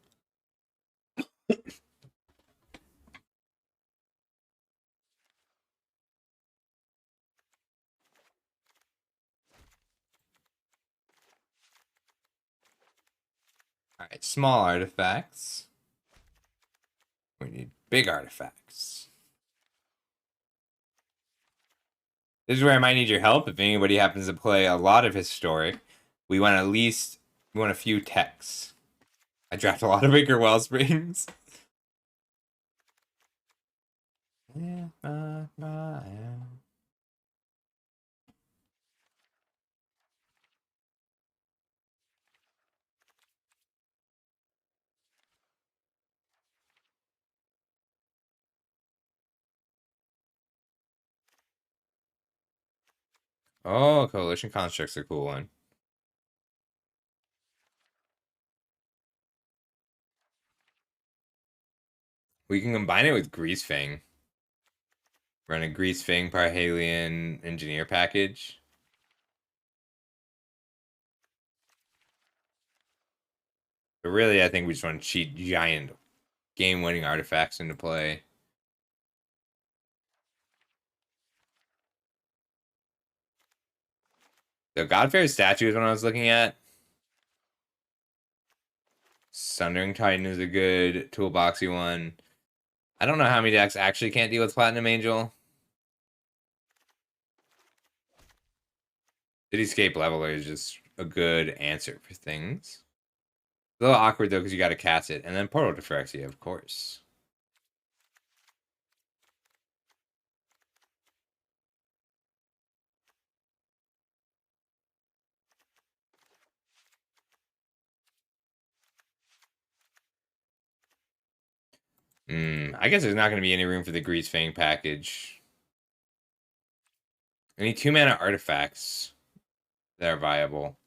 Alright, small artifacts. We need big artifacts. This is where I might need your help. If anybody happens to play a lot of historic, we want a few techs. I draft a lot of Bigger Wellsprings. Oh, Coalition Construct's a cool one. We can combine it with Grease Fang. Run a Grease Fang Parhelion Engineer package. But really, I think we just want to cheat giant game-winning artifacts into play. The Godfair statue is what I was looking at. Sundering Titan is a good toolboxy one. I don't know how many decks actually can't deal with Platinum Angel. Cityscape Leveler is just a good answer for things. A little awkward though because you got to cast it. And then Portal to Phyrexia, of course. I guess there's not going to be any room for the Grease Fang package. I need 2-mana artifacts that are viable.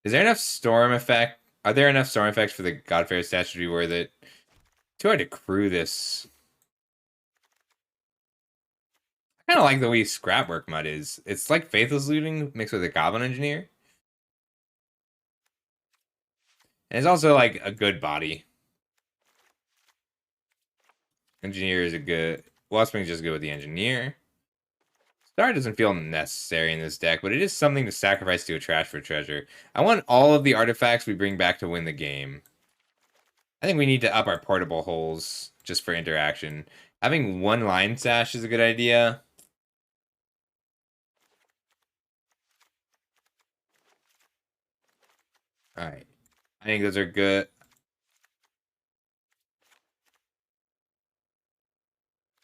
Is there enough storm effect? Are there enough storm effects for the Godfair statue to be worth it? Too hard to crew this. I kind of like the way Scrapwork Mud is. It's like Faithless Looting mixed with a Goblin Engineer. And it's also like a good body. Engineer is a good... Wellspring's just good with the Engineer. Star doesn't feel necessary in this deck, but it is something to sacrifice to a trash for treasure. I want all of the artifacts we bring back to win the game. I think we need to up our portable holes just for interaction. Having one line sash is a good idea. All right. I think those are good.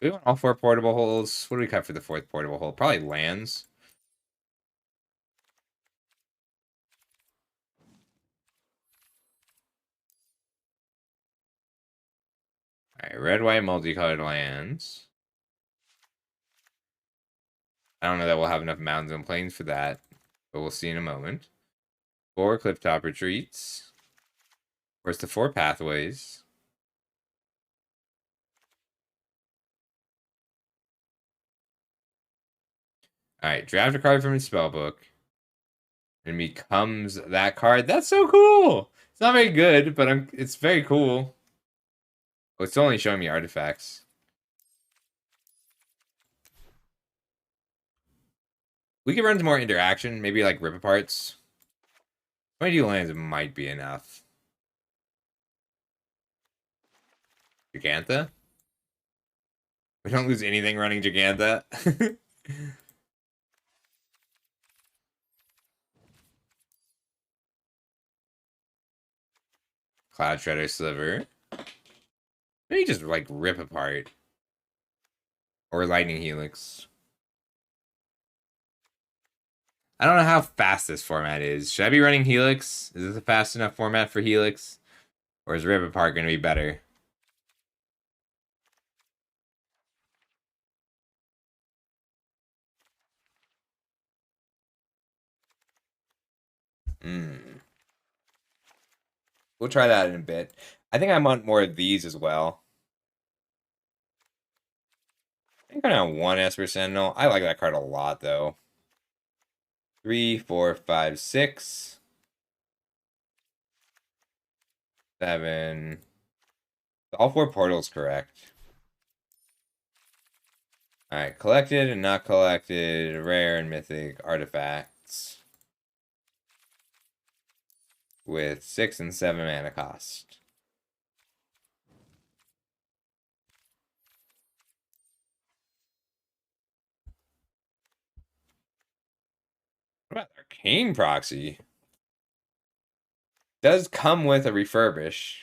We want all 4 portable holes. What do we cut for the 4th portable hole? Probably lands. All right, red, white, multicolored lands. I don't know that we'll have enough mountains and plains for that, but we'll see in a moment. 4 clifftop retreats. Where's the 4 pathways? All right, draft a card from his spellbook. And becomes that card. That's so cool. It's not very good, but it's very cool. Oh, it's only showing me artifacts. We could run some more interaction, maybe like rip aparts. 22 lands might be enough. Gigantha? We don't lose anything running Gigantha. Cloud Shredder Sliver. Maybe just like rip apart. Or Lightning Helix. I don't know how fast this format is. Should I be running Helix? Is this a fast enough format for Helix? Or is Rip Apart going to be better? We'll try that in a bit. I think I want more of these as well. I think I have 1 Esper Sentinel. I like that card a lot, though. 3, 4, 5, 6, 7. All 4 portals correct. Alright, collected and not collected, rare and mythic artifacts. With 6 and 7 mana cost. What about Arcane Proxy? Does come with a refurbish.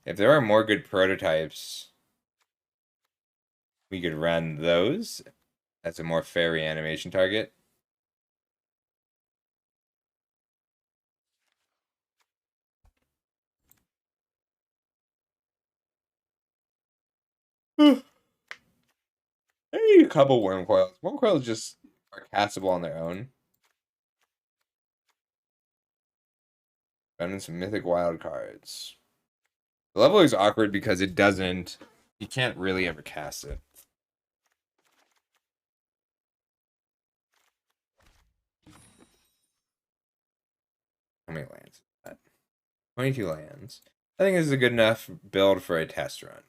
If there are more good prototypes, we could run those. That's a more fair reanimation target. I need a couple worm coils. Worm coils just are castable on their own. Running some mythic wild cards. The level is awkward because it doesn't. You can't really ever cast it. How many lands is that? 22 lands. I think this is a good enough build for a test run.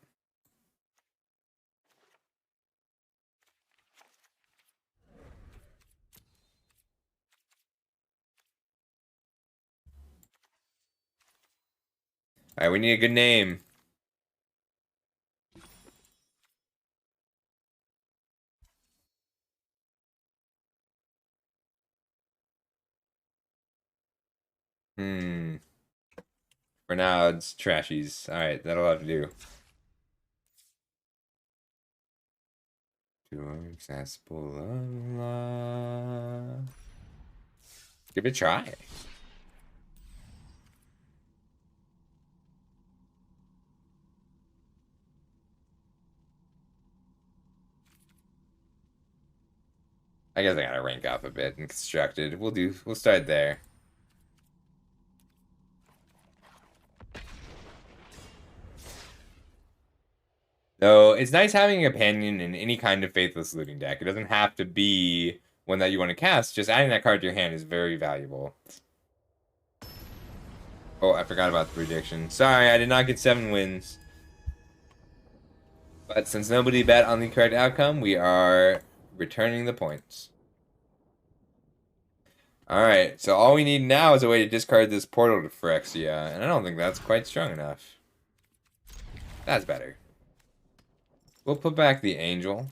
Alright, we need a good name. For now, it's trashies. Alright, that'll have to do. Too accessible. Give it a try. I guess I gotta rank up a bit in constructed. We'll start there. So it's nice having a companion in any kind of faithless looting deck. It doesn't have to be one that you want to cast. Just adding that card to your hand is very valuable. Oh, I forgot about the prediction. Sorry, I did not get 7 wins. But since nobody bet on the correct outcome, we are returning the points. Alright, so all we need now is a way to discard this portal to Phyrexia, and I don't think that's quite strong enough. That's better. We'll put back the Angel.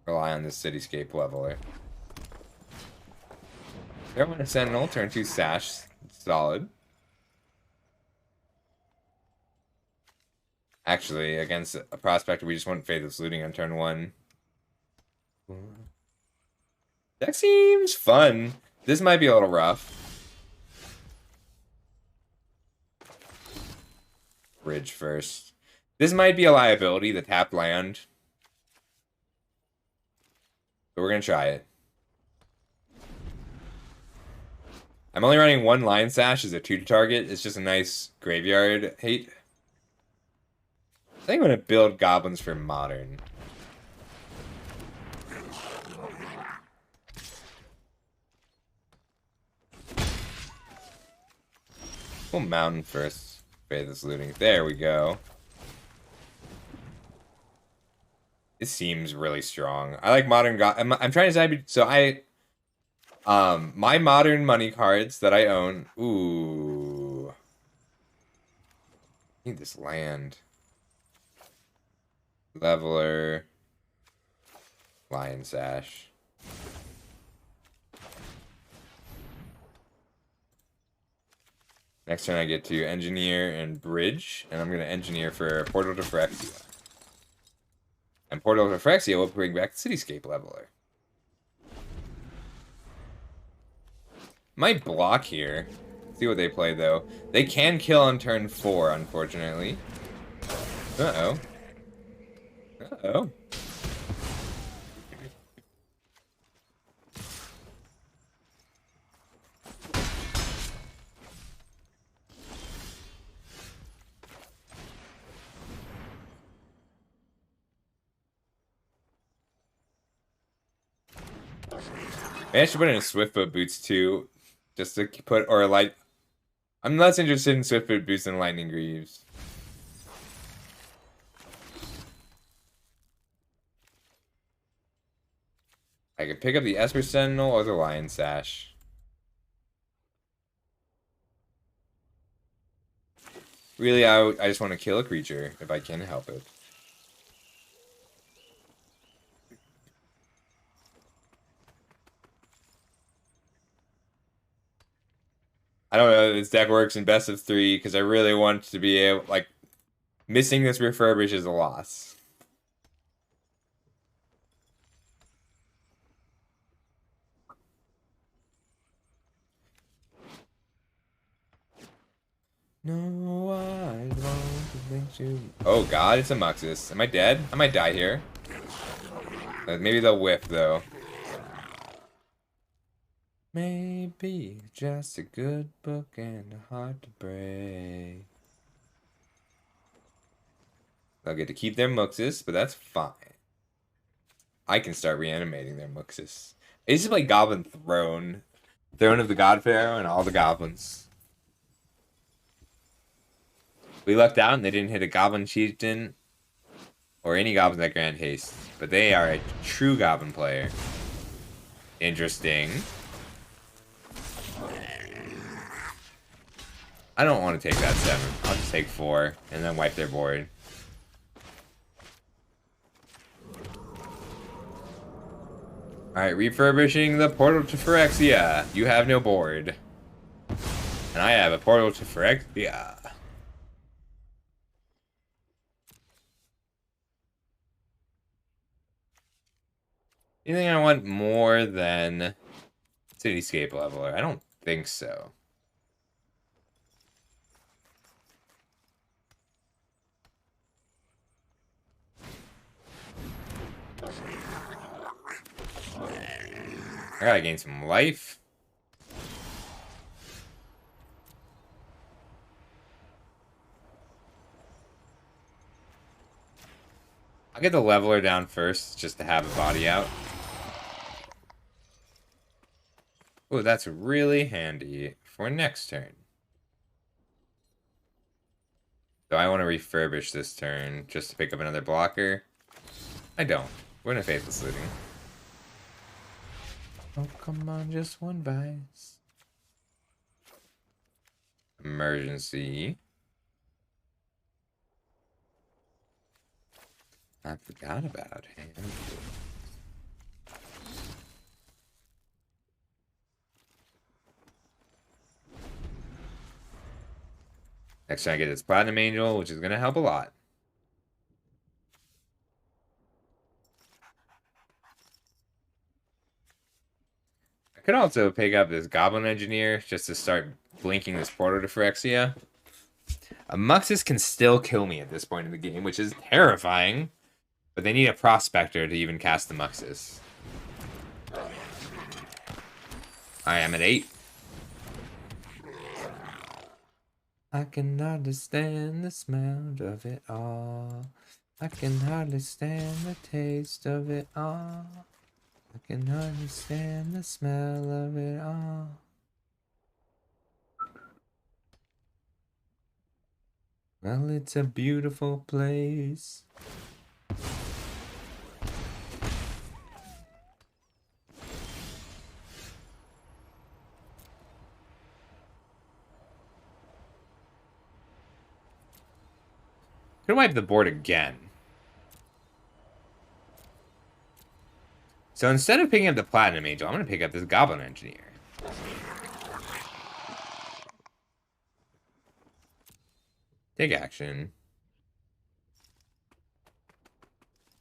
Rely on this Cityscape Leveler. Throw in a Sentinel, turn 2 Sash. Solid. Actually, against a Prospector, we just want Faithless Looting on turn 1. That seems fun. This might be a little rough. Bridge first. This might be a liability, the tapped land. But we're going to try it. I'm only running 1 Lion Sash as a 2 to target. It's just a nice graveyard hate. I think I'm going to build goblins for Modern. We'll Mountain first. Faithless Looting. There we go. It seems really strong. I like Modern I'm trying to decide. So my Modern money cards that I own. Ooh. I need this land. Leveler. Lion Sash. Next turn I get to Engineer and Bridge, and I'm going to Engineer for Portal to Phyrexia. And Portal to Phyrexia will bring back Cityscape Leveler. Might block here. See what they play, though. They can kill on turn 4, unfortunately. Uh-oh. Uh-oh. Maybe I should put in a Swiftfoot Boots too, just to put, or like, I'm less interested in Swiftfoot Boots than Lightning Greaves. I could pick up the Esper Sentinel or the Lion Sash. Really, I just want to kill a creature if I can help it. I don't know if this deck works in best of 3 because I really want to be able, like, missing this refurbish is a loss. No, I want to think you. Oh god, it's a Muxus. Am I dead? I might die here. Maybe they'll whiff though. Maybe just a good book and a heart to break. They'll get to keep their Muxus, but that's fine. I can start reanimating their Muxus. I used to play Goblin Throne. Throne of the God Pharaoh and all the goblins. We lucked out and they didn't hit a Goblin Chieftain or any goblins that grant haste. But they are a true Goblin player. Interesting. I don't want to take that 7. I'll just take 4 and then wipe their board. Alright, refurbishing the Portal to Phyrexia. You have no board. And I have a Portal to Phyrexia. You think I want more than Cityscape Leveler? I don't think so. I gotta gain some life. I'll get the leveler down first, just to have a body out. Oh, that's really handy for next turn. So I want to refurbish this turn, just to pick up another blocker. I don't. We're in a Faithless Looting. Oh, come on, just one vice. Emergency. I forgot about him. Next time I get this Platinum Angel, which is going to help a lot. I could also pick up this Goblin Engineer just to start blinking this portal to Phyrexia. A Muxus can still kill me at this point in the game, which is terrifying. But they need a Prospector to even cast the Muxus. I am at 8. I can understand the smell of it all. I can hardly stand the taste of it all. I can understand the smell of it all. Well, it's a beautiful place. Could wipe the board again. So instead of picking up the Platinum Angel, I'm going to pick up this Goblin Engineer. Take action.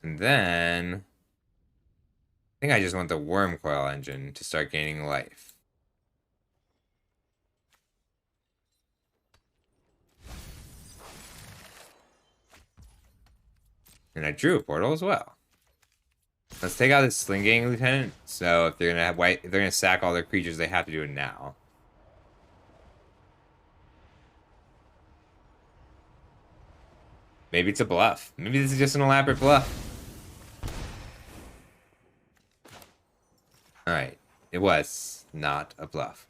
And then I think I just want the Worm Coil Engine to start gaining life. And I drew a portal as well. Let's take out this Sling Gang Lieutenant. So if they're gonna have if they're gonna sack all their creatures, they have to do it now. Maybe it's a bluff. Maybe this is just an elaborate bluff. Alright. It was not a bluff.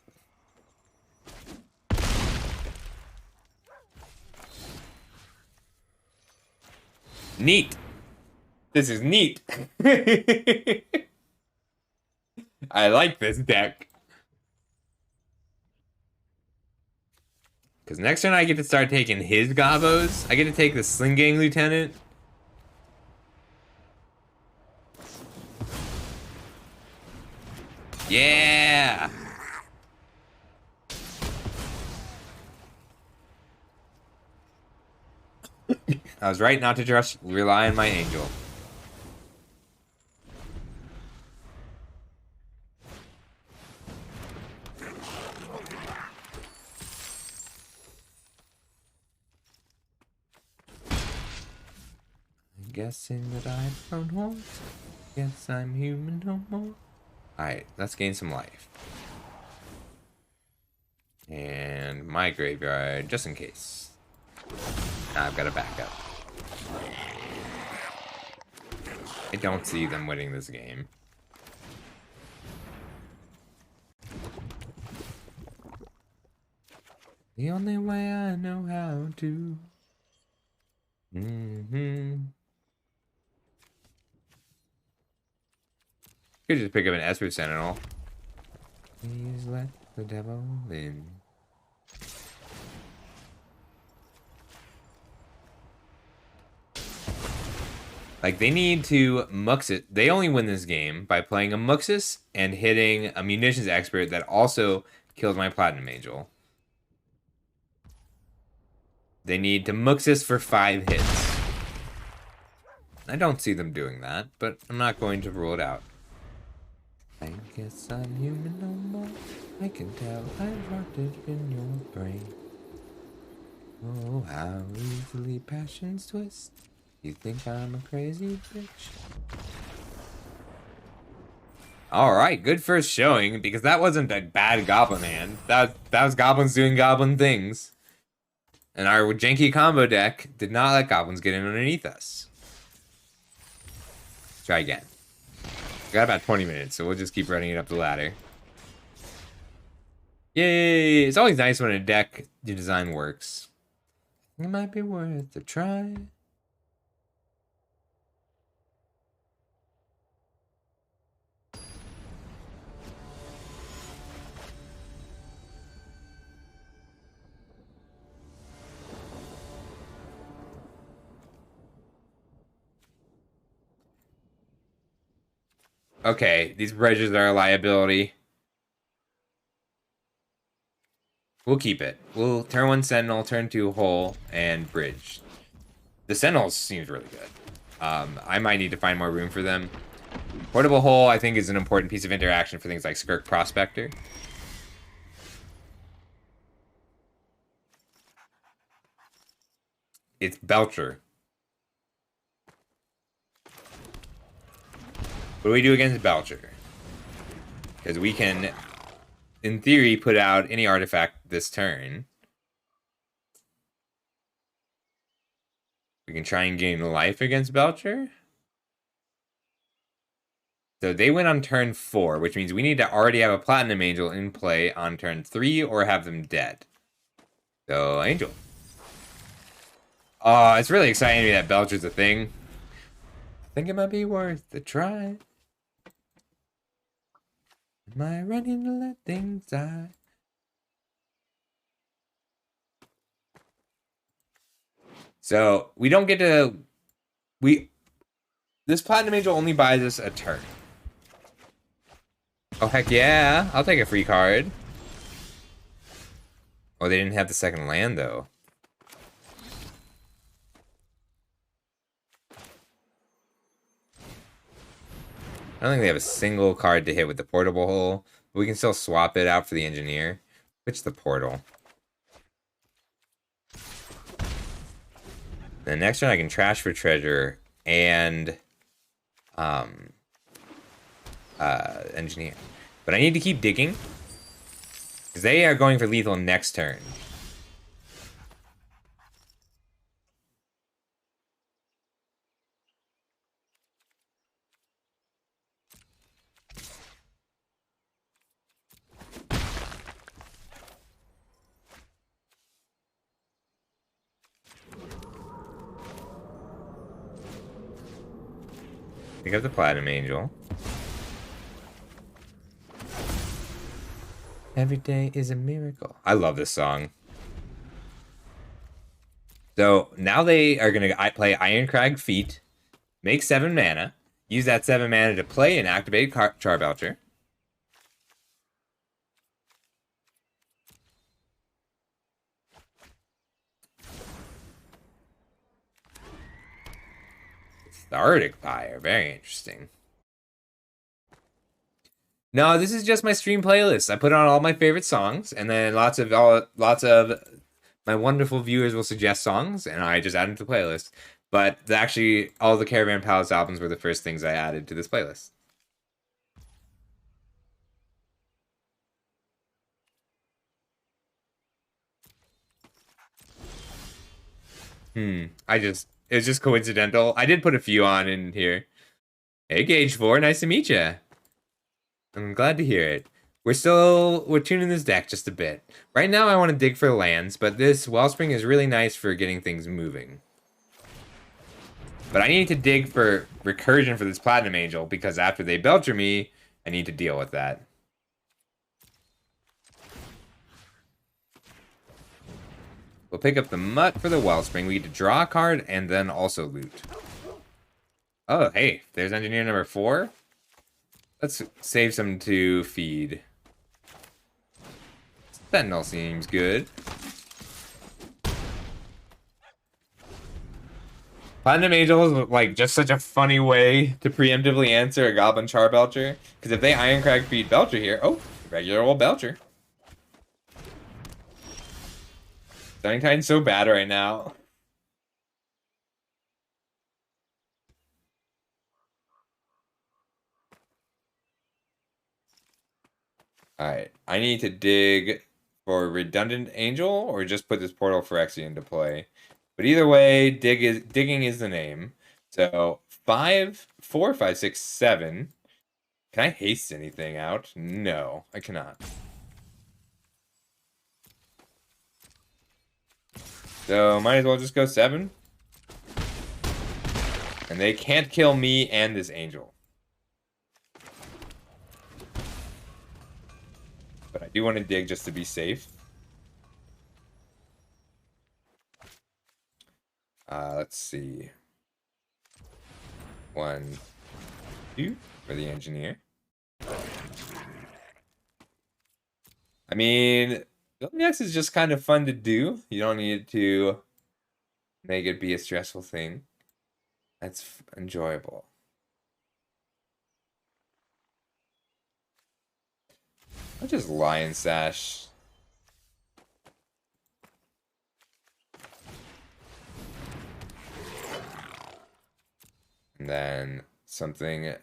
Neat. This is neat. I like this deck. Because next turn I get to start taking his Gobos. I get to take the Sling Gang Lieutenant. Yeah! I was right not to just rely on my Angel. Guessing that I've grown old. Guess I'm human no more. Alright, let's gain some life. And my graveyard, just in case. Now I've got a backup. I don't see them winning this game. The only way I know how to. Could just pick up an Esper Sentinel. Please let the devil in. Like, they need to Muxus. They only win this game by playing a Muxus and hitting a Munitions Expert that also kills my Platinum Angel. They need to Muxus for 5 hits. I don't see them doing that, but I'm not going to rule it out. I guess I'm human no more. I can tell I've rotted in your brain. Oh, how easily passions twist. You think I'm a crazy bitch? Alright, good first showing, because that wasn't a bad Goblin hand. That was Goblins doing Goblin things. And our janky combo deck did not let Goblins get in underneath us. Try again. We got about 20 minutes, so we'll just keep running it up the ladder. Yay! It's always nice when a deck design works. It might be worth a try. Okay, these bridges are a liability. We'll keep it. We'll turn 1 Sentinel, turn 2 Hull, and bridge. The Sentinels seems really good. I might need to find more room for them. Portable Hull, I think, is an important piece of interaction for things like Skirk Prospector. It's Belcher. What do we do against Belcher? Because we can, in theory, put out any artifact this turn. We can try and gain life against Belcher. So they went on turn 4, which means we need to already have a Platinum Angel in play on turn 3 or have them dead. So, Angel. It's really exciting to me that Belcher's a thing. I think it might be worth a try. Am I ready to let things die? So, we don't get to... This Platinum Angel only buys us a turn. Oh, heck yeah. I'll take a free card. Oh, they didn't have the second land, though. I don't think they have a single card to hit with the Portable Hull. But we can still swap it out for the Engineer. Which the Portal. The next turn I can trash for treasure and Engineer. But I need to keep digging. Because they are going for lethal next turn. Pick up the Platinum Angel. Every day is a miracle. I love this song. So now they are going to play Ironcrag Feat, make 7 mana, use that 7 mana to play and activate Charbelcher. It's the Arctic Fire, very interesting. No, this is just my stream playlist. I put on all my favorite songs, and then lots of my wonderful viewers will suggest songs, and I just add them to the playlist. But actually, all the Caravan Palace albums were the first things I added to this playlist. It was just coincidental. I did put a few on in here. Hey, Gage 4, nice to meet you. I'm glad to hear it. We're tuning this deck just a bit. Right now I want to dig for lands, but this Wellspring is really nice for getting things moving. But I need to dig for recursion for this Platinum Angel, because after they Belcher me, I need to deal with that. We'll pick up the Mutt for the Wellspring. We get to draw a card and then also loot. Oh, hey, there's Engineer number 4. Let's save some to feed. Sentinel seems good. Platinum Angel is like just such a funny way to preemptively answer a Goblin Charbelcher. Because if they Ironcrag feed Belcher here, oh, regular old Belcher. Stunning Titan's so bad right now. Alright, I need to dig for Redundant Angel or just put this Portal Phyrexia into play. But either way, digging is the name. So 5, 4, 5, 6, 7. Can I haste anything out? No, I cannot. So might as well just go 7. And they can't kill me and this angel. But I do want to dig just to be safe. Let's see. 1, 2 for the engineer. I mean, building X is just kind of fun to do. You don't need to make it be a stressful thing. That's enjoyable. I'll just Lion Sash. And then something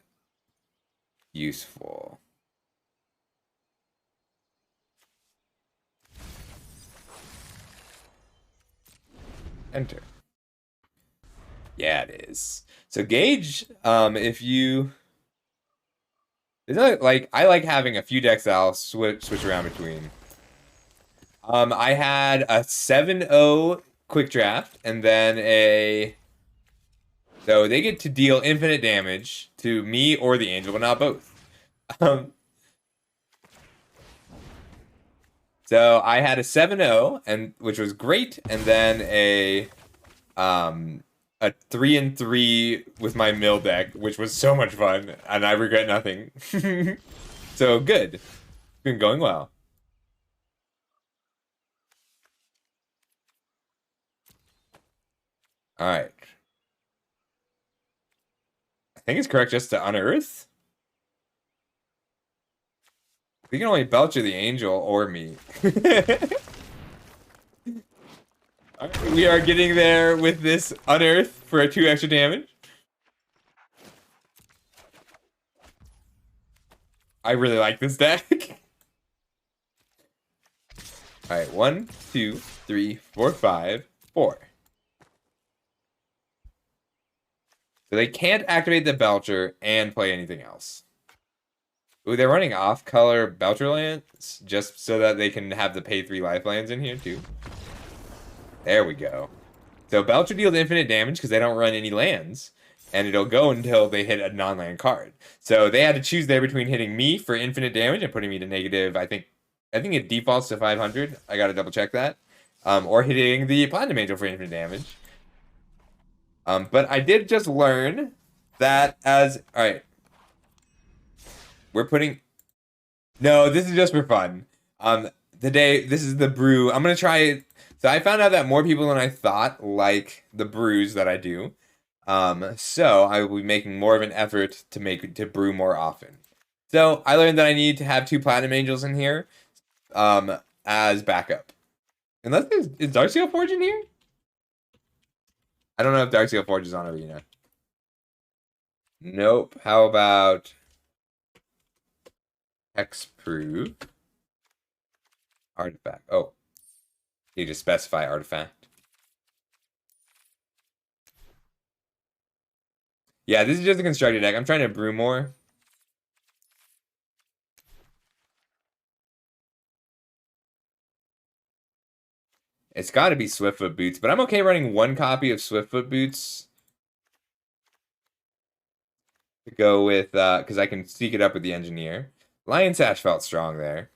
useful. Enter. Yeah, it is. So Gauge, if you... It's not like I like having a few decks that I'll switch around between. I had a 7-0 quick draft and then a... So they get to deal infinite damage to me or the angel, but not both. So I had a 7-0, and which was great, and then a 3-3 with my mill deck, which was so much fun, and I regret nothing. So good. It's been going well. All right. I think it's correct just to unearth. We can only Belcher the Angel or me. Right, we are getting there with this unearth for a 2 extra damage. I really like this deck. Alright, 1, 2, 3, 4, 5, 4. So they can't activate the Belcher and play anything else. Ooh, they're running off-color Belcher lands just so that they can have the pay 3 lifelines in here too. There we go. So Belcher deals infinite damage because they don't run any lands, and it'll go until they hit a non-land card. So they had to choose there between hitting me for infinite damage and putting me to negative, I think it defaults to 500. I gotta double check that. Or hitting the Platinum Angel for infinite damage. But I did just learn that as... Alright. We're putting... No, this is just for fun. This is the brew. I'm gonna try it. So I found out that more people than I thought like the brews that I do. So I will be making more of an effort to brew more often. So I learned that I need to have 2 Platinum Angels in here as backup. Unless is Darksteel Forge in here? I don't know if Darksteel Forge is on Arena. Nope. How about Hexproof? Artifact. Oh. You just specify artifact. Yeah, this is just a constructed deck. I'm trying to brew more. It's got to be Swiftfoot Boots, but I'm okay running 1 copy of Swiftfoot Boots to go with, because I can seek it up with the Engineer. Lion Sash felt strong there.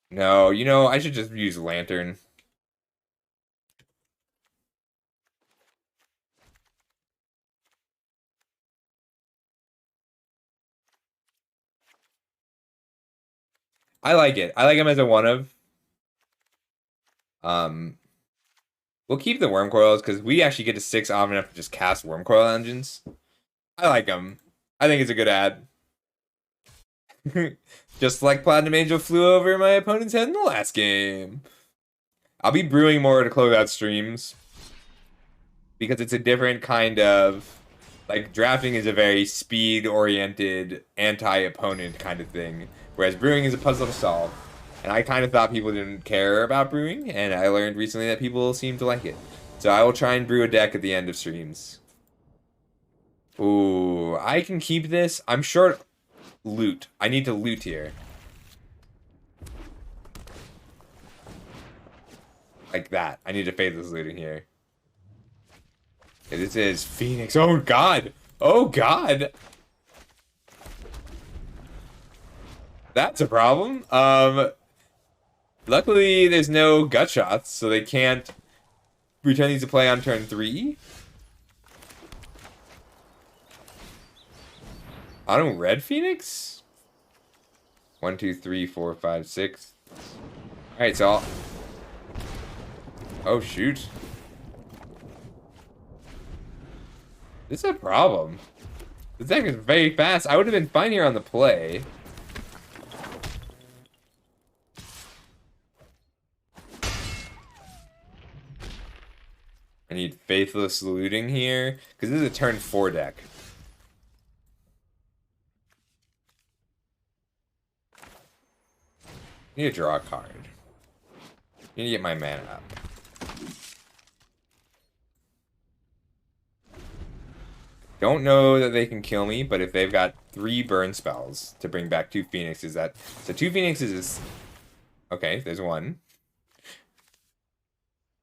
No, I should just use Lantern. I like it. I like him as a one-of. We'll keep the Worm Coils because we actually get to 6 often enough to just cast Worm Coil engines. I like them. I think it's a good ad. Just like Platinum Angel flew over my opponent's head in the last game. I'll be brewing more to close out streams because it's a different kind of... Like, drafting is a very speed-oriented, anti-opponent kind of thing, whereas brewing is a puzzle to solve. And I kind of thought people didn't care about brewing, and I learned recently that people seem to like it. So I will try and brew a deck at the end of streams. Ooh, I can keep this. I'm short loot. I need to loot here. Like that. I need to fade this loot in here. Okay, this is Phoenix. Oh, God. Oh, God. That's a problem. Luckily, there's no gut shots, so they can't return these to play on turn 3. Auto red Phoenix? 1, 2, 3, 4, 5, 6. Alright, so I'll... Oh, shoot. This is a problem. This deck is very fast. I would have been fine here on the play. I need Faithless Looting here, because this is a turn 4 deck. I need to draw a card. I need to get my mana up. Don't know that they can kill me, but if they've got 3 burn spells to bring back 2 Phoenixes, that... So 2 Phoenixes is... Okay, there's 1.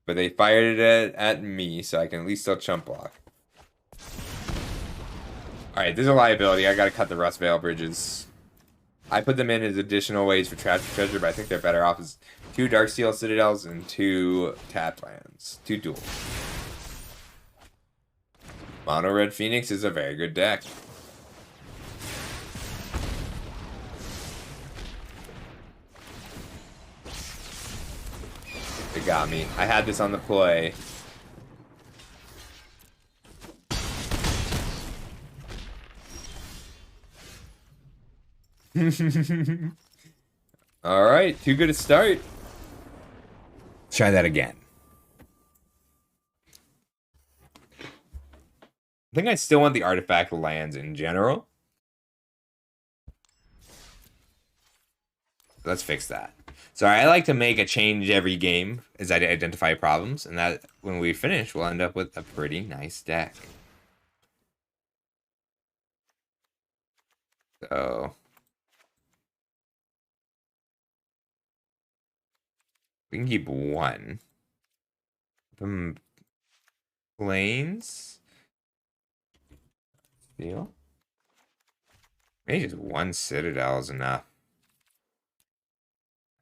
But they fired it at me, so I can at least still chump block. Alright, there's a liability. I gotta cut the Rust Veil bridges. I put them in as additional ways for Trash for Treasure, but I think they're better off as 2 Darksteel Citadels and 2 tapped lands. 2 dual. Mono Red Phoenix is a very good deck. It got me. I had this on the play. Alright, too good a start. Try that again. I think I still want the artifact lands in general. Let's fix that. So I like to make a change every game as I identify problems, and that when we finish, we'll end up with a pretty nice deck. So we can keep 1. Planes. Deal. Maybe just 1 Citadel is enough.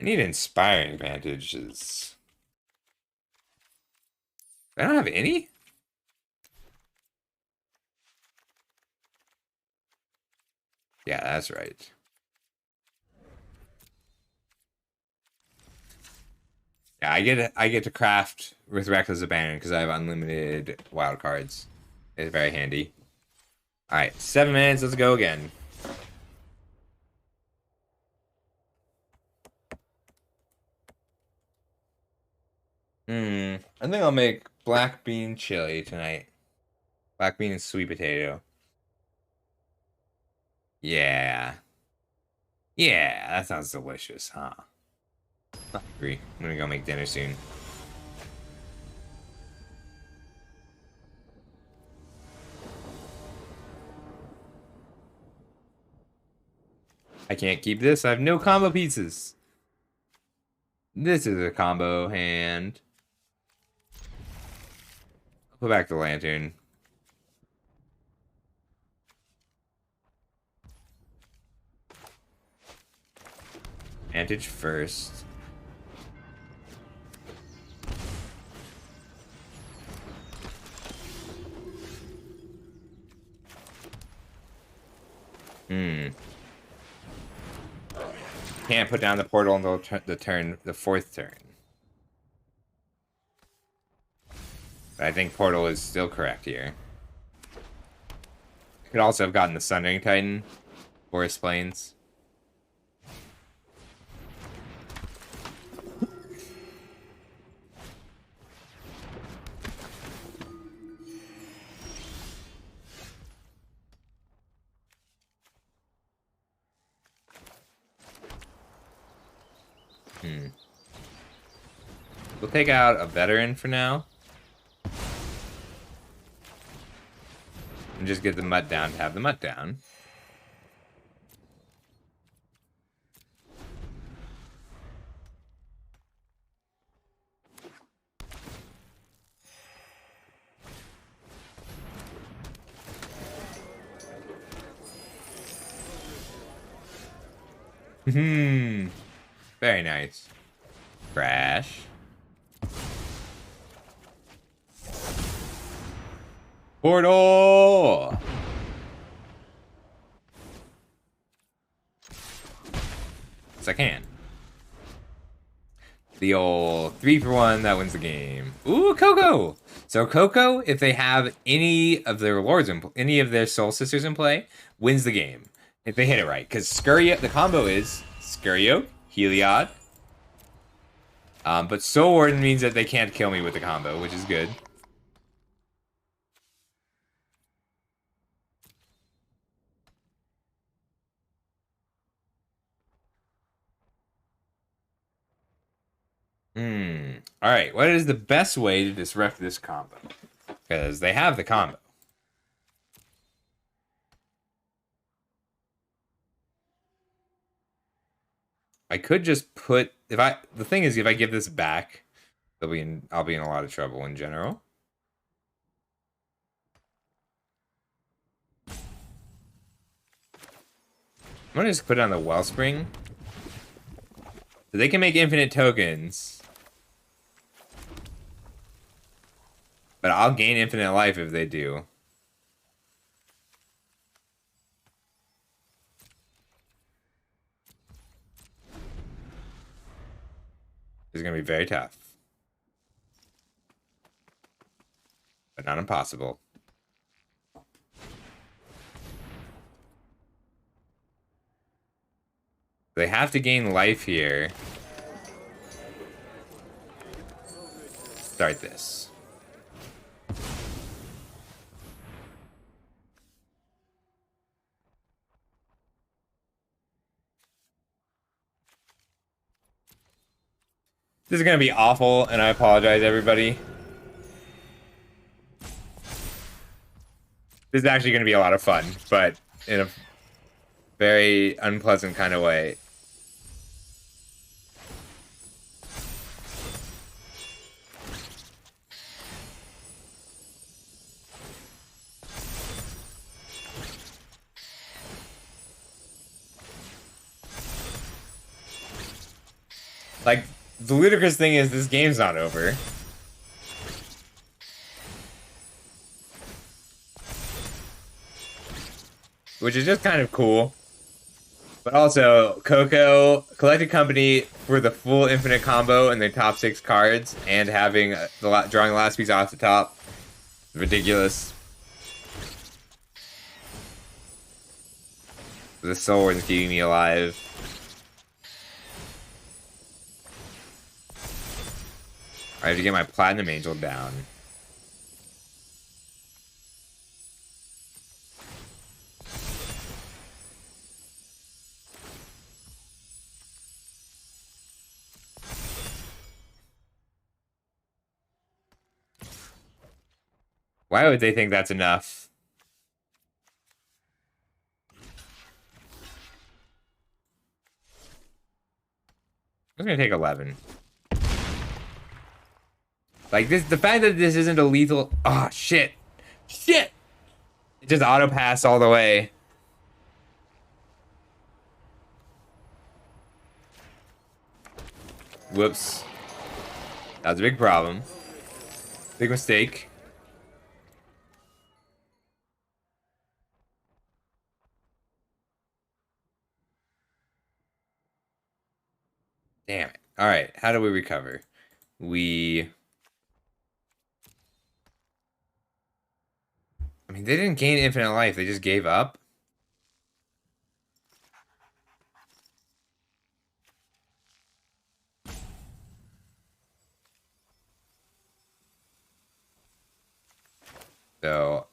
I need Inspiring Advantages. I don't have any? Yeah, that's right. Yeah, I get to craft with Reckless Abandon because I have unlimited wild cards. It's very handy. Alright, 7 minutes, let's go again. I think I'll make black bean chili tonight. Black bean and sweet potato. Yeah. Yeah, that sounds delicious, huh? I agree. I'm gonna go make dinner soon. I can't keep this. I have no combo pieces. This is a combo hand. I'll put back the lantern. Advantage first. Can't put down the portal until the 4th turn. But I think portal is still correct here. Could also have gotten the Sundering Titan, Forest Plains. We'll take out a veteran for now. And just get the mutt down to have the mutt down. Very nice. Crash. Portal! I can. The old 3-for-1 that wins the game. Ooh, Coco! So Coco, if they have any of their lords any of their soul sisters in play, wins the game. If they hit it right. Because Scurio, the combo is Scurio, Heliod. But Soul Warden means that they can't kill me with the combo, which is good. Alright, what is the best way to disrupt this combo? Because they have the combo. I could just put the thing is if I give this back, I'll be in a lot of trouble in general. I'm gonna just put it on the Wellspring. So they can make infinite tokens. But I'll gain infinite life if they do. It's gonna be very tough. But not impossible. They have to gain life here. Start this. This is gonna be awful, and I apologize, everybody. This is actually gonna be a lot of fun, but in a very unpleasant kind of way. Like, the ludicrous thing is this game's not over. Which is just kind of cool. But also, Coco collected company for the full infinite combo in their top 6 cards, and having drawing the last piece off the top. Ridiculous. The Soul Warden's keeping me alive. I have to get my Platinum Angel down. Why would they think that's enough? I'm gonna take 11. Like this, the fact that this isn't a lethal. Oh shit! Shit! It just auto passed all the way. Whoops. That was a big problem. Big mistake. Damn it. Alright, how do we recover? I mean, they didn't gain infinite life, they just gave up. So,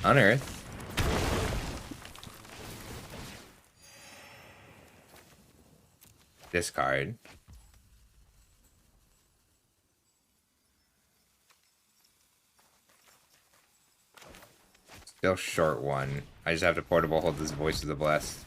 unearth. Discard. Still short one. I just have to portable hold this Voice of the Blessed.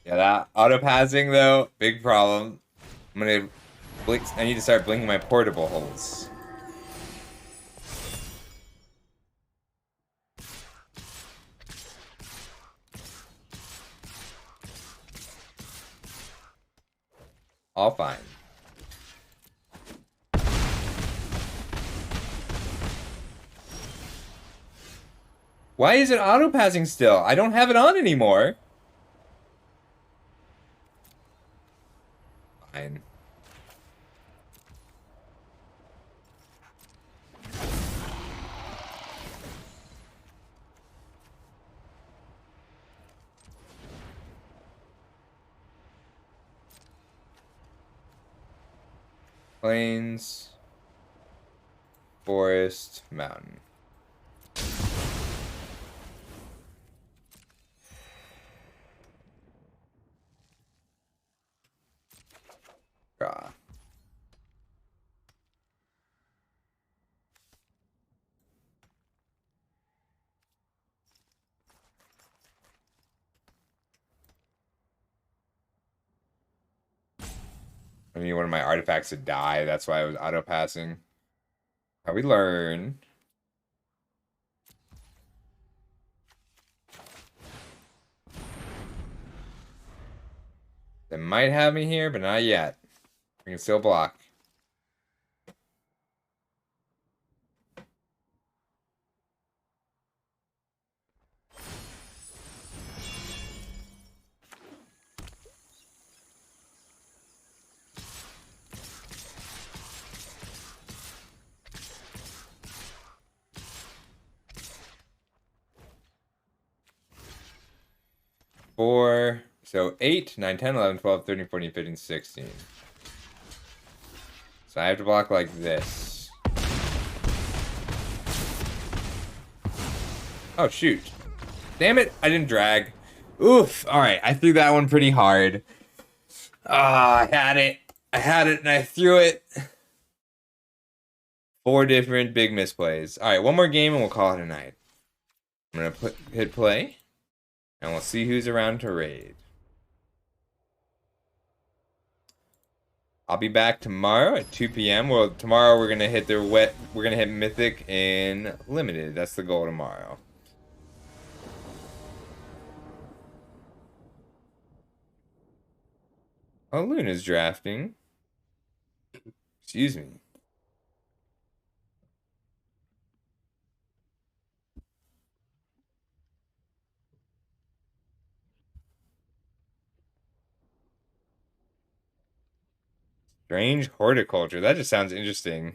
Yeah, Yeah, that auto passing though, big problem. I'm gonna blink. I need to start blinking my portable holes. All fine. Why is it auto passing still? I don't have it on anymore. Fine. Plains, forest, mountain. Draw. I need one of my artifacts to die. That's why I was auto passing. How we learn. They might have me here, but not yet. We can still block. Four. So 8, 9, 10, 11, 12, 13, 14, 15, 16. So I have to block like this. Oh, shoot. Damn it, I didn't drag. Oof. Alright, I threw that one pretty hard. Ah, I had it. I had it and I threw it. 4 different big misplays. Alright, one more game and we'll call it a night. I'm gonna hit play. And we'll see who's around to raid. I'll be back tomorrow at 2 p.m. Well, tomorrow we're gonna hit we're gonna hit Mythic in Limited. That's the goal tomorrow. Oh, Luna's drafting. Excuse me. Strange horticulture. That just sounds interesting.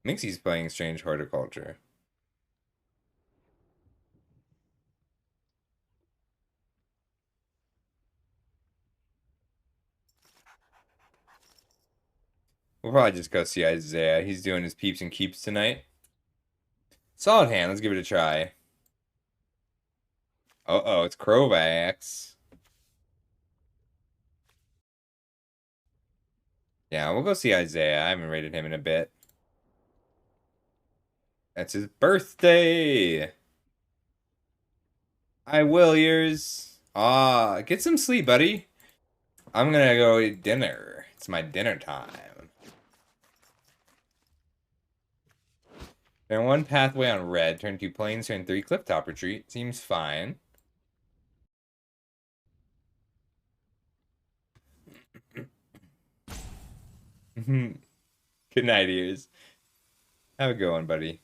Minxie's playing strange horticulture. We'll probably just go see Isaiah. He's doing his peeps and keeps tonight. Solid hand. Let's give it a try. Uh-oh, it's Crovax. Yeah, we'll go see Isaiah. I haven't rated him in a bit. That's his birthday. Hi, Williers. Ah, get some sleep, buddy. I'm gonna go eat dinner. It's my dinner time. Turn 1 pathway on red. Turn 2 plains. Turn 3 clifftop retreat. Seems fine. Good night, ears. Have a good one, buddy.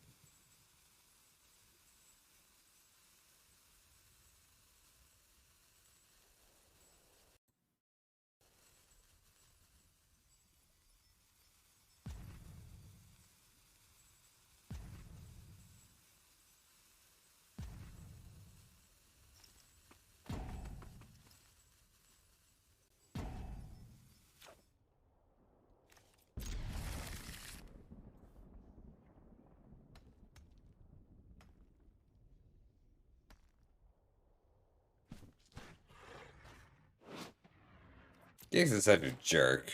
Giggs is such a jerk.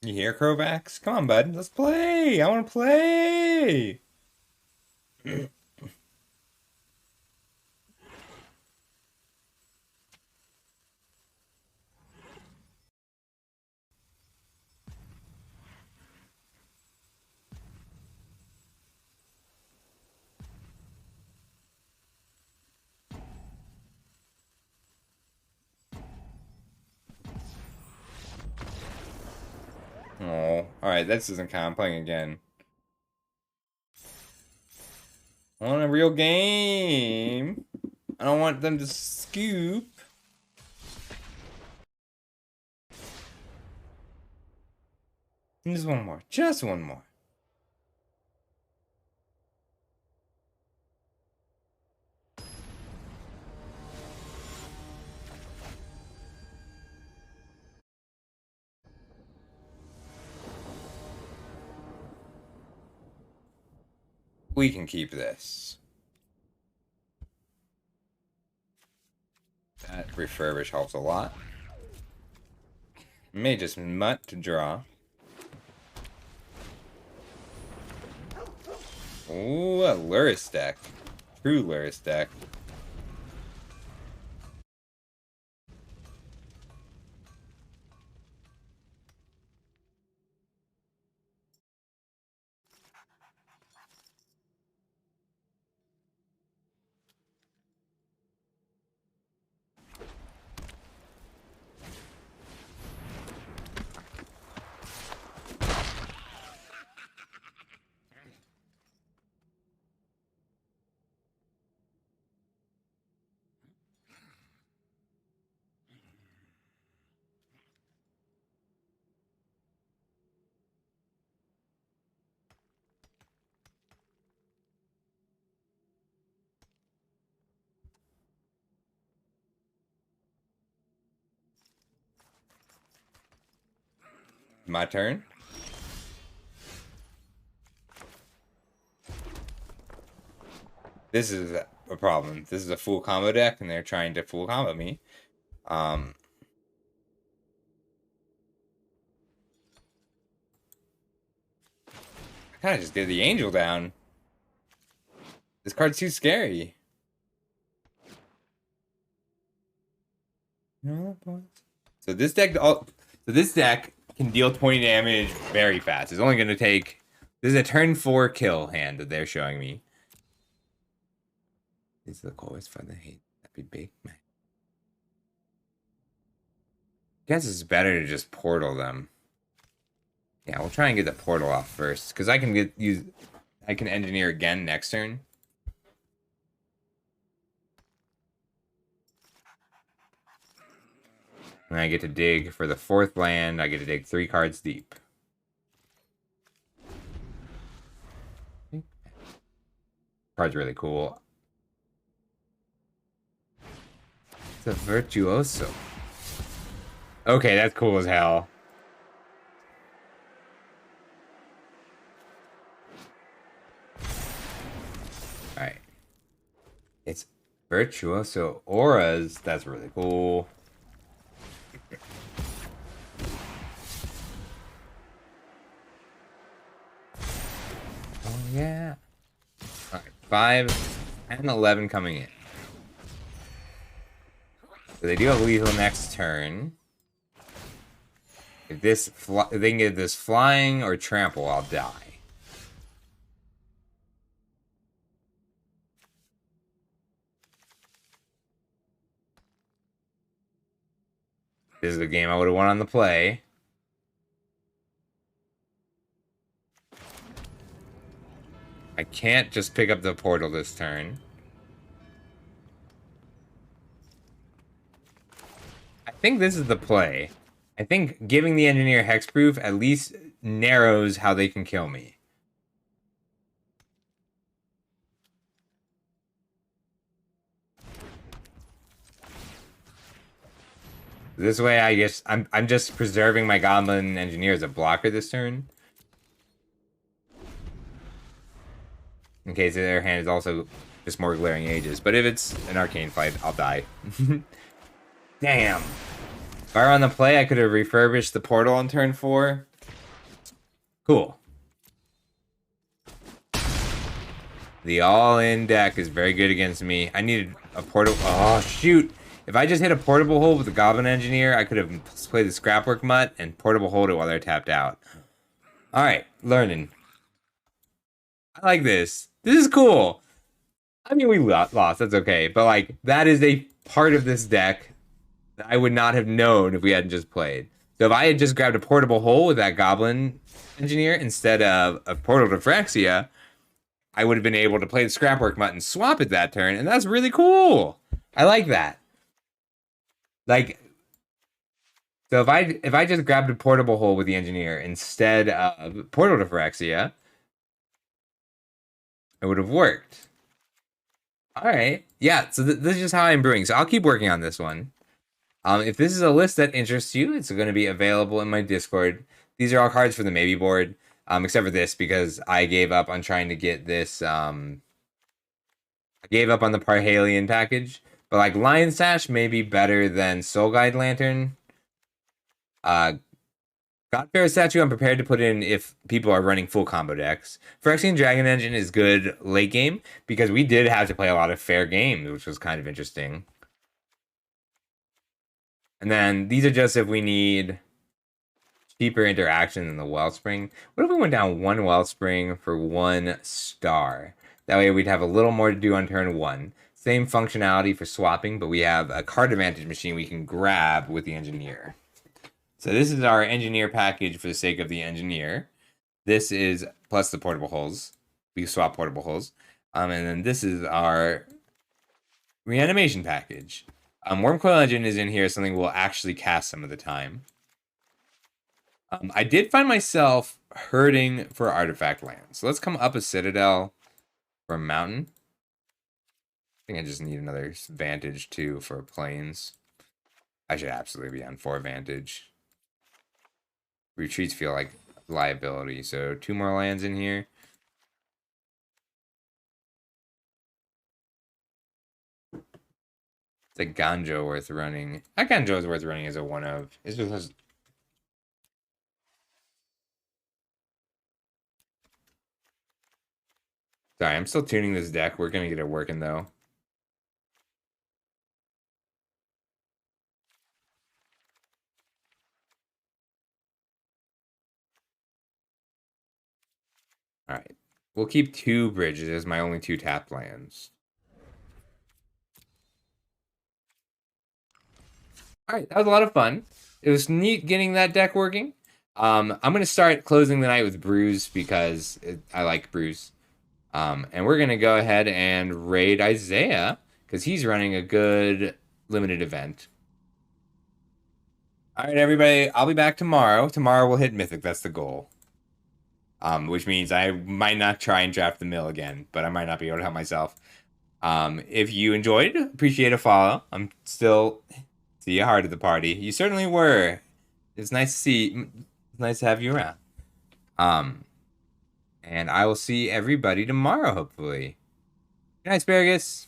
You hear, Krovax? Come on, bud. Let's play. I want to play. Oh, alright, this isn't count. I'm playing again. I want a real game. I don't want them to scoop. Just one more. Just one more. We can keep this. That refurbish helps a lot. May just mutt to draw. Ooh, a Luris deck. True Luris deck. My turn. This is a problem. This is a full combo deck, and they're trying to full combo me. I kind of just did the angel down. This card's too scary. So this deck, can deal 20 damage very fast. It's only going to take. This is a turn 4 kill hand that they're showing me. These are the cores for the hate. That'd be big, man. Guess it's better to just portal them. Yeah, we'll try and get the portal off first, because I can engineer again next turn. And I get to dig for the 4th land. I get to dig 3 cards deep. Card's really cool. It's a virtuoso. Okay, that's cool as hell. Alright. It's virtuoso auras. That's really cool. Oh, yeah. Alright, 5 and 11 coming in. So they do have lethal next turn. If they can get this flying or trample, I'll die. This is the game I would have won on the play. I can't just pick up the portal this turn. I think this is the play. I think giving the engineer hexproof at least narrows how they can kill me. This way, I guess I'm just preserving my goblin engineer as a blocker this turn. In case their hand is also just more glaring ages. But if it's an arcane fight, I'll die. Damn. If I were on the play, I could have refurbished the portal on turn 4. Cool. The all-in deck is very good against me. I needed a portable... Oh, shoot. If I just hit a portable hold with the Goblin Engineer, I could have played the Scrapwork Mutt and portable hold it while they're tapped out. Alright, learning. I like this. This is cool. I mean, we lost. That's okay. But, like, that is a part of this deck that I would not have known if we hadn't just played. So if I had just grabbed a portable hole with that Goblin Engineer instead of a Portal to Phyrexia, I would have been able to play the Scrapwork Mutt and swap it that turn, and that's really cool. I like that. Like, so if I just grabbed a portable hole with the Engineer instead of Portal to Phyrexia, it would have worked. All right. Yeah, so this is just how I'm brewing. So I'll keep working on this one. If this is a list that interests you, it's going to be available in my Discord. These are all cards for the maybe board, except for this because I gave up on trying to get this. I gave up on the Parhalion package, but like Lion Sash may be better than Soul Guide Lantern. Godfair Statue I'm prepared to put in if people are running full combo decks. Phyrexian Dragon Engine is good late game because we did have to play a lot of fair games, which was kind of interesting. And then these are just if we need cheaper interaction than the Wellspring. What if we went down one Wellspring for 1 star? That way we'd have a little more to do on turn 1. Same functionality for swapping, but we have a card advantage machine we can grab with the Engineer. So this is our Engineer package for the sake of the Engineer. This is plus the portable holes. We swap portable holes. And then this is our Reanimation package. Wormcoil Engine is in here, something we'll actually cast some of the time. I did find myself hurting for artifact land. So let's come up a Citadel for a mountain. I think I just need another Vantage too for plains. I should absolutely be on 4 Vantage. Retreats feel like liability, so 2 more lands in here. It's a Ganjo worth running. That Ganjo is worth running as a 1-of. It's just... Sorry, I'm still tuning this deck. We're gonna get it working though. Alright. We'll keep 2 bridges as my only 2 tap lands. Alright, that was a lot of fun. It was neat getting that deck working. I'm going to start closing the night with Brews because I like Brews. And we're going to go ahead and raid Isaiah because he's running a good limited event. Alright, everybody. I'll be back tomorrow. Tomorrow we'll hit Mythic. That's the goal. Which means I might not try and draft the mill again, but I might not be able to help myself. If you enjoyed, appreciate a follow. I'm still... See you hard at the party. You certainly were. It's nice to see. It's nice to have you around. And I will see everybody tomorrow, hopefully. Good night, Asparagus.